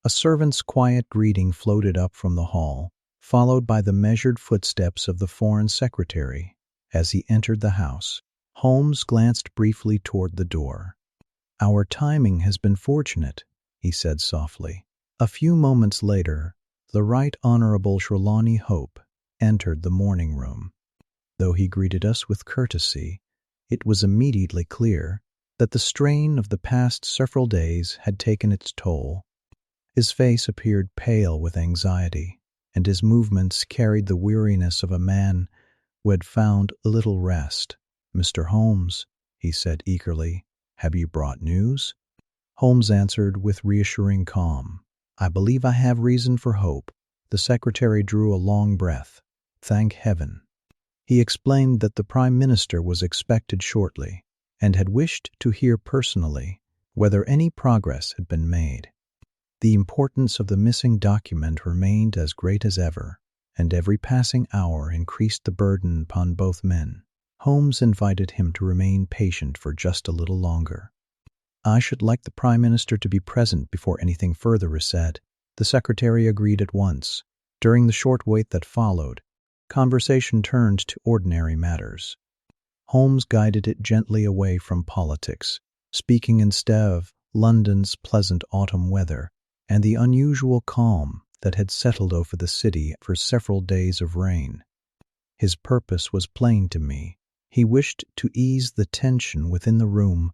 A servant's quiet greeting floated up from the hall, followed by the measured footsteps of the Foreign Secretary as he entered the house. Holmes glanced briefly toward the door. "Our timing has been fortunate," he said softly. A few moments later, the Right Honorable Trelawney Hope entered the morning room. Though he greeted us with courtesy, it was immediately clear that the strain of the past several days had taken its toll. His face appeared pale with anxiety, and his movements carried the weariness of a man who had found little rest. "Mr. Holmes," he said eagerly, "have you brought news?" Holmes answered with reassuring calm, "I believe I have reason for hope." The secretary drew a long breath. "Thank heaven." He explained that the Prime Minister was expected shortly, and had wished to hear personally whether any progress had been made. The importance of the missing document remained as great as ever, and every passing hour increased the burden upon both men. Holmes invited him to remain patient for just a little longer. "I should like the Prime Minister to be present before anything further is said." The secretary agreed at once. During the short wait that followed, conversation turned to ordinary matters. Holmes guided it gently away from politics, speaking instead of London's pleasant autumn weather and the unusual calm that had settled over the city for several days of rain. His purpose was plain to me. He wished to ease the tension within the room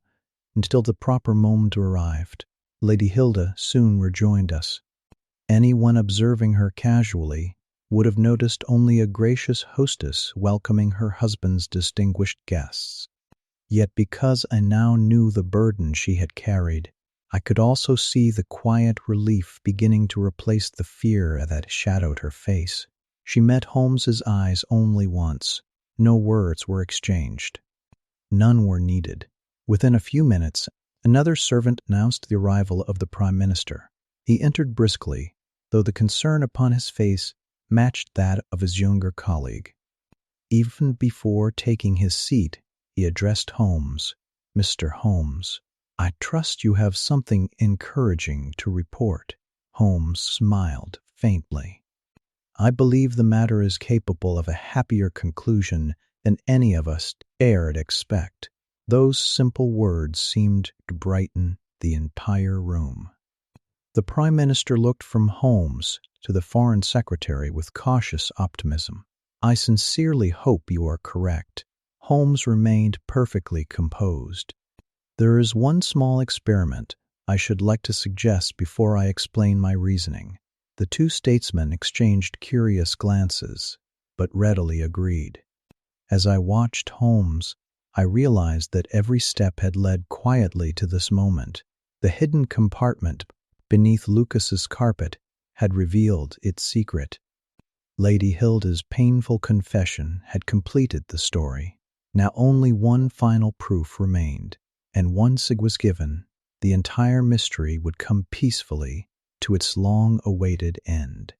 until the proper moment arrived. Lady Hilda soon rejoined us. Anyone observing her casually would have noticed only a gracious hostess welcoming her husband's distinguished guests. Yet because I now knew the burden she had carried, I could also see the quiet relief beginning to replace the fear that shadowed her face. She met Holmes's eyes only once. No words were exchanged. None were needed. Within a few minutes, another servant announced the arrival of the Prime Minister. He entered briskly, though the concern upon his face matched that of his younger colleague. Even before taking his seat, he addressed Holmes. "Mr. Holmes, I trust you have something encouraging to report." Holmes smiled faintly. "I believe the matter is capable of a happier conclusion than any of us dared expect." Those simple words seemed to brighten the entire room. The Prime Minister looked from Holmes to the Foreign Secretary with cautious optimism. "I sincerely hope you are correct." Holmes remained perfectly composed. "There is one small experiment I should like to suggest before I explain my reasoning." The two statesmen exchanged curious glances, but readily agreed. As I watched Holmes, I realized that every step had led quietly to this moment. The hidden compartment beneath Lucas's carpet had revealed its secret. Lady Hilda's painful confession had completed the story. Now only one final proof remained, and once it was given, the entire mystery would come peacefully to its long-awaited end.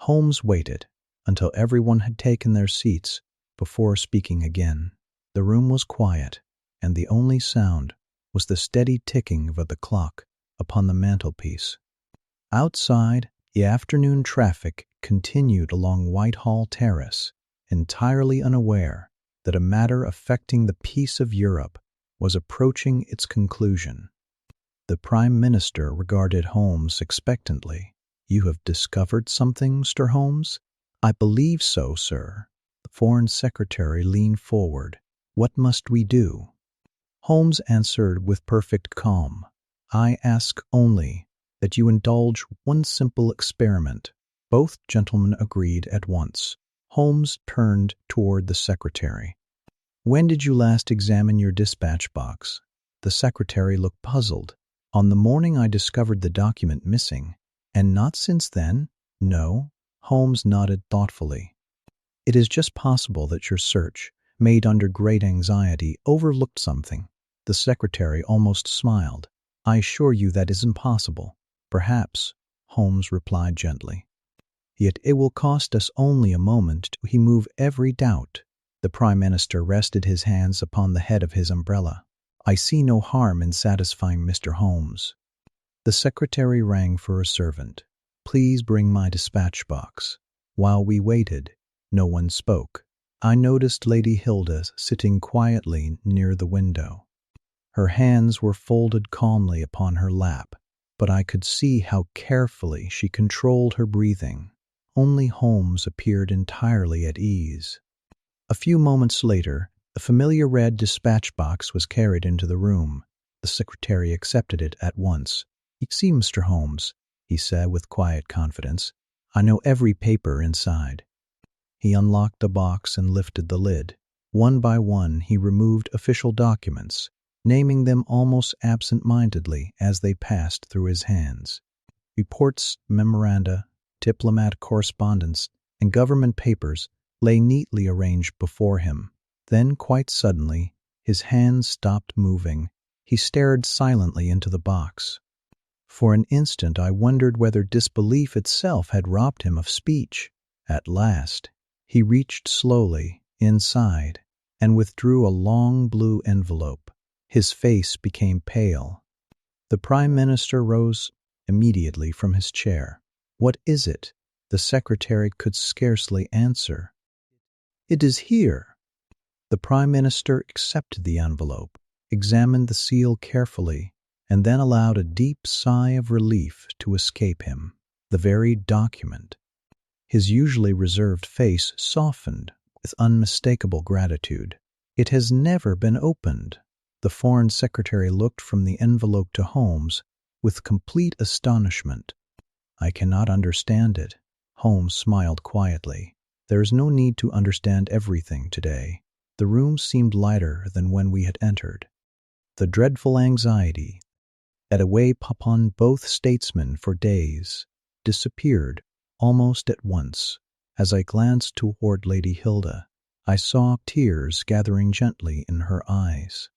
Holmes waited until everyone had taken their seats before speaking again. The room was quiet, and the only sound was the steady ticking of the clock upon the mantelpiece. Outside, The afternoon traffic continued along Whitehall Terrace, entirely unaware that a matter affecting the peace of Europe was approaching its conclusion. The Prime Minister regarded Holmes expectantly. "You have discovered something, Mr. Holmes?" "I believe so, sir." The Foreign Secretary leaned forward. "What must we do?" Holmes answered with perfect calm. "I ask only that you indulge one simple experiment." Both gentlemen agreed at once. Holmes turned toward the secretary. "When did you last examine your dispatch box?" The secretary looked puzzled. "On the morning I discovered the document missing." "And not since then?" "No." Holmes nodded thoughtfully. "It is just possible that your search, made under great anxiety, overlooked something." The secretary almost smiled. "I assure you that is impossible." "Perhaps," Holmes replied gently. "Yet it will cost us only a moment to remove every doubt." The Prime Minister rested his hands upon the head of his umbrella. "I see no harm in satisfying Mr. Holmes." The secretary rang for a servant. "Please bring my dispatch box." While we waited, no one spoke. I noticed Lady Hilda sitting quietly near the window. Her hands were folded calmly upon her lap, but I could see how carefully she controlled her breathing. Only Holmes appeared entirely at ease. A few moments later, a familiar red dispatch box was carried into the room. The secretary accepted it at once. "You see, Mr. Holmes," he said with quiet confidence, "I know every paper inside." He unlocked the box and lifted the lid. One by one he removed official documents, naming them almost absent-mindedly as they passed through his hands. Reports, memoranda, diplomatic correspondence, and government papers lay neatly arranged before him. Then, quite suddenly, his hands stopped moving. He stared silently into the box. For an instant I wondered whether disbelief itself had robbed him of speech. At last, he reached slowly inside and withdrew a long blue envelope. His face became pale. The Prime Minister rose immediately from his chair. "What is it?" The secretary could scarcely answer. "It is here." The Prime Minister accepted the envelope, examined the seal carefully, and then allowed a deep sigh of relief to escape him. The very document. His usually reserved face softened with unmistakable gratitude. "It has never been opened." The Foreign Secretary looked from the envelope to Holmes with complete astonishment. "I cannot understand it." Holmes smiled quietly. "There is no need to understand everything today." The room seemed lighter than when we had entered. The dreadful anxiety that weighed upon both statesmen for days disappeared almost at once. As I glanced toward Lady Hilda, I saw tears gathering gently in her eyes.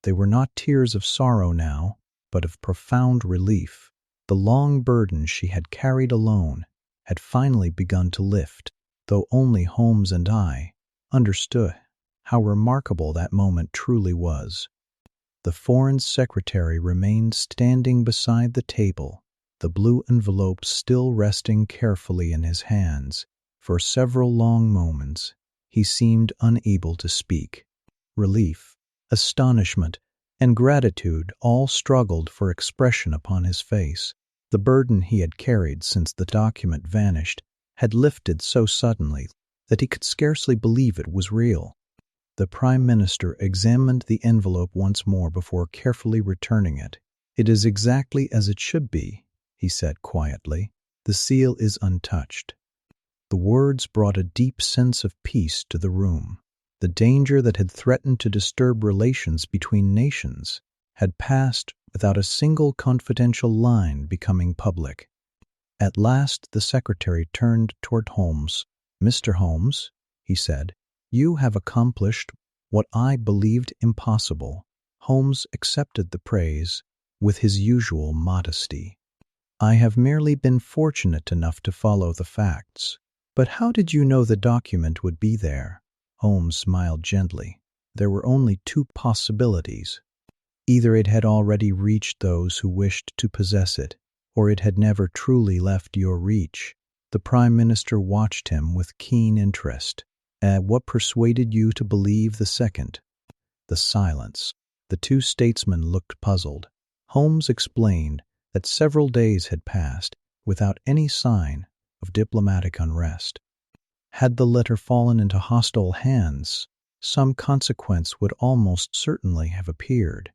They were not tears of sorrow now, but of profound relief. The long burden she had carried alone had finally begun to lift, though only Holmes and I understood how remarkable that moment truly was. The Foreign Secretary remained standing beside the table, the blue envelope still resting carefully in his hands. For several long moments, he seemed unable to speak. Relief, astonishment, and gratitude all struggled for expression upon his face. The burden he had carried since the document vanished had lifted so suddenly that he could scarcely believe it was real. The Prime Minister examined the envelope once more before carefully returning it. "It is exactly as it should be," he said quietly. "The seal is untouched." The words brought a deep sense of peace to the room. The danger that had threatened to disturb relations between nations had passed without a single confidential line becoming public. At last the secretary turned toward Holmes. "Mr. Holmes," he said, "you have accomplished what I believed impossible." Holmes accepted the praise with his usual modesty. "I have merely been fortunate enough to follow the facts." "But how did you know the document would be there?" Holmes smiled gently. "There were only two possibilities. Either it had already reached those who wished to possess it, or it had never truly left your reach. The Prime Minister watched him with keen interest. What persuaded you to believe the second? The silence. The two statesmen looked puzzled. Holmes explained that several days had passed without any sign of diplomatic unrest. Had the letter fallen into hostile hands, some consequence would almost certainly have appeared.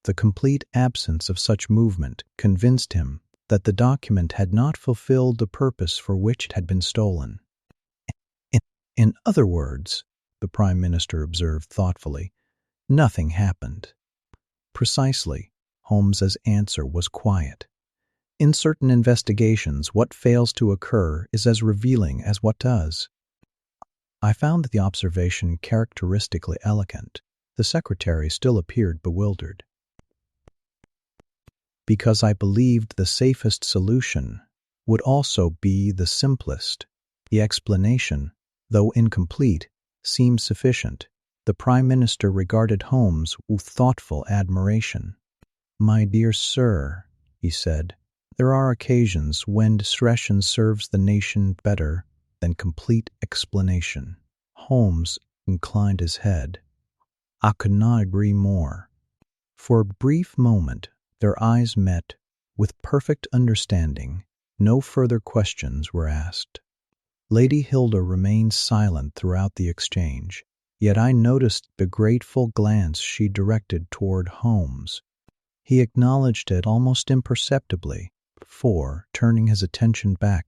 The complete absence of such movement convinced him that the document had not fulfilled the purpose for which it had been stolen. In other words, the Prime Minister observed thoughtfully, nothing happened. Precisely, Holmes's answer was quiet. In certain investigations, what fails to occur is as revealing as what does. I found the observation characteristically elegant. The secretary still appeared bewildered. Because I believed the safest solution would also be the simplest. The explanation, though incomplete, seemed sufficient. The Prime Minister regarded Holmes with thoughtful admiration. "My dear sir," he said, "there are occasions when discretion serves the nation better than complete explanation." Holmes inclined his head. "I could not agree more." For a brief moment, their eyes met with perfect understanding. No further questions were asked. Lady Hilda remained silent throughout the exchange, yet I noticed the grateful glance she directed toward Holmes. He acknowledged it almost imperceptibly, before turning his attention back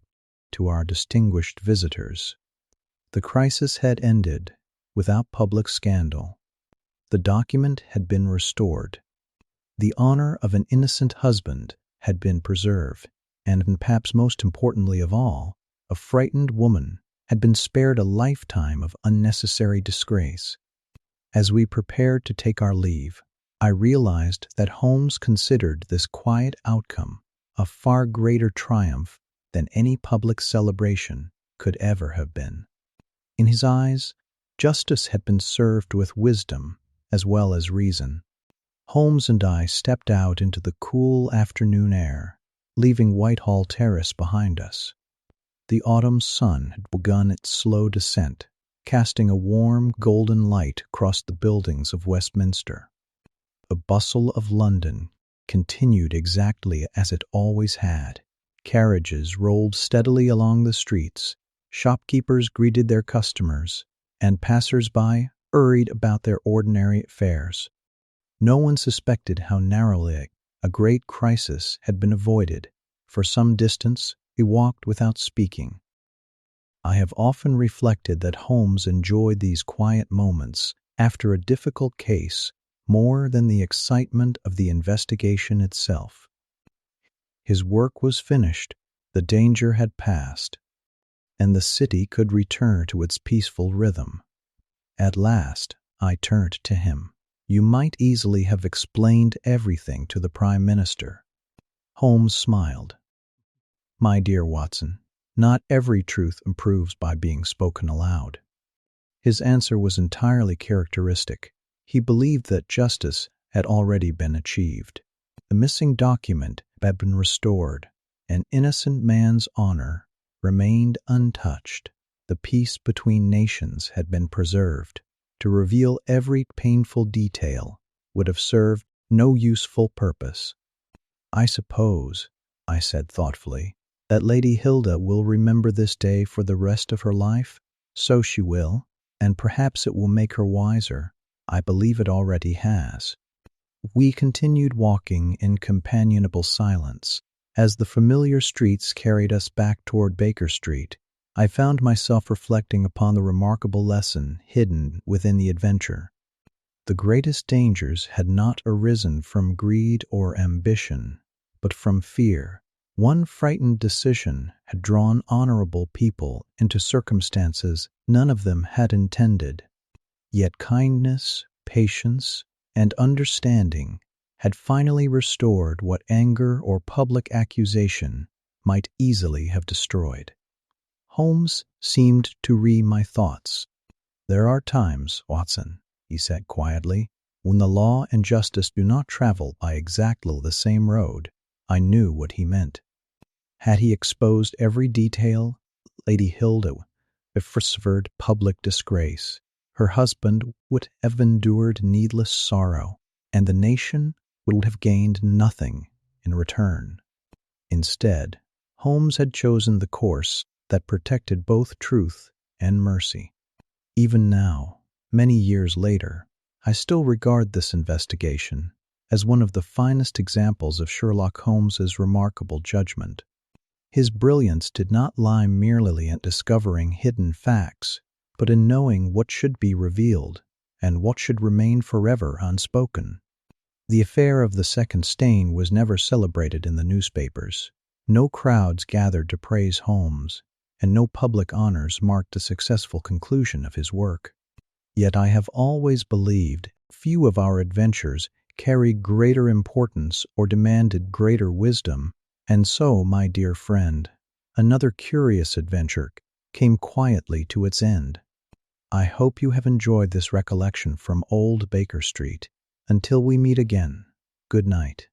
to our distinguished visitors. The crisis had ended without public scandal. The document had been restored. The honor of an innocent husband had been preserved, and perhaps most importantly of all, a frightened woman had been spared a lifetime of unnecessary disgrace. As we prepared to take our leave, I realized that Holmes considered this quiet outcome a far greater triumph than any public celebration could ever have been. In his eyes, justice had been served with wisdom as well as reason. Holmes and I stepped out into the cool afternoon air, leaving Whitehall Terrace behind us. The autumn sun had begun its slow descent, casting a warm, golden light across the buildings of Westminster. The bustle of London continued exactly as it always had. Carriages rolled steadily along the streets, shopkeepers greeted their customers, and passers-by hurried about their ordinary affairs. No one suspected how narrowly a great crisis had been avoided. For some distance, we walked without speaking. I have often reflected that Holmes enjoyed these quiet moments after a difficult case more than the excitement of the investigation itself. His work was finished, the danger had passed, and the city could return to its peaceful rhythm. At last, I turned to him. "You might easily have explained everything to the Prime Minister." Holmes smiled. "My dear Watson, not every truth improves by being spoken aloud." His answer was entirely characteristic. He believed that justice had already been achieved. The missing document had been restored. An innocent man's honor remained untouched. The peace between nations had been preserved. To reveal every painful detail would have served no useful purpose. "I suppose," I said thoughtfully, "that Lady Hilda will remember this day for the rest of her life?" "So she will, and perhaps it will make her wiser. I believe it already has." We continued walking in companionable silence. As the familiar streets carried us back toward Baker Street, I found myself reflecting upon the remarkable lesson hidden within the adventure. The greatest dangers had not arisen from greed or ambition, but from fear. One frightened decision had drawn honorable people into circumstances none of them had intended. Yet kindness, patience, and understanding had finally restored what anger or public accusation might easily have destroyed. Holmes seemed to read my thoughts. "There are times, Watson," he said quietly, "when the law and justice do not travel by exactly the same road. I knew what he meant. Had he exposed every detail, Lady Hilda suffered public disgrace. Her husband would have endured needless sorrow, and the nation would have gained nothing in return. Instead, Holmes had chosen the course that protected both truth and mercy. Even now, many years later, I still regard this investigation as one of the finest examples of Sherlock Holmes's remarkable judgment. His brilliance did not lie merely in discovering hidden facts, but in knowing what should be revealed and what should remain forever unspoken. The affair of the second stain was never celebrated in the newspapers. No crowds gathered to praise Holmes, and no public honors marked the successful conclusion of his work. Yet I have always believed few of our adventures carried greater importance or demanded greater wisdom, and so, my dear friend, another curious adventure came quietly to its end. I hope you have enjoyed this recollection from Old Baker Street. Until we meet again, good night.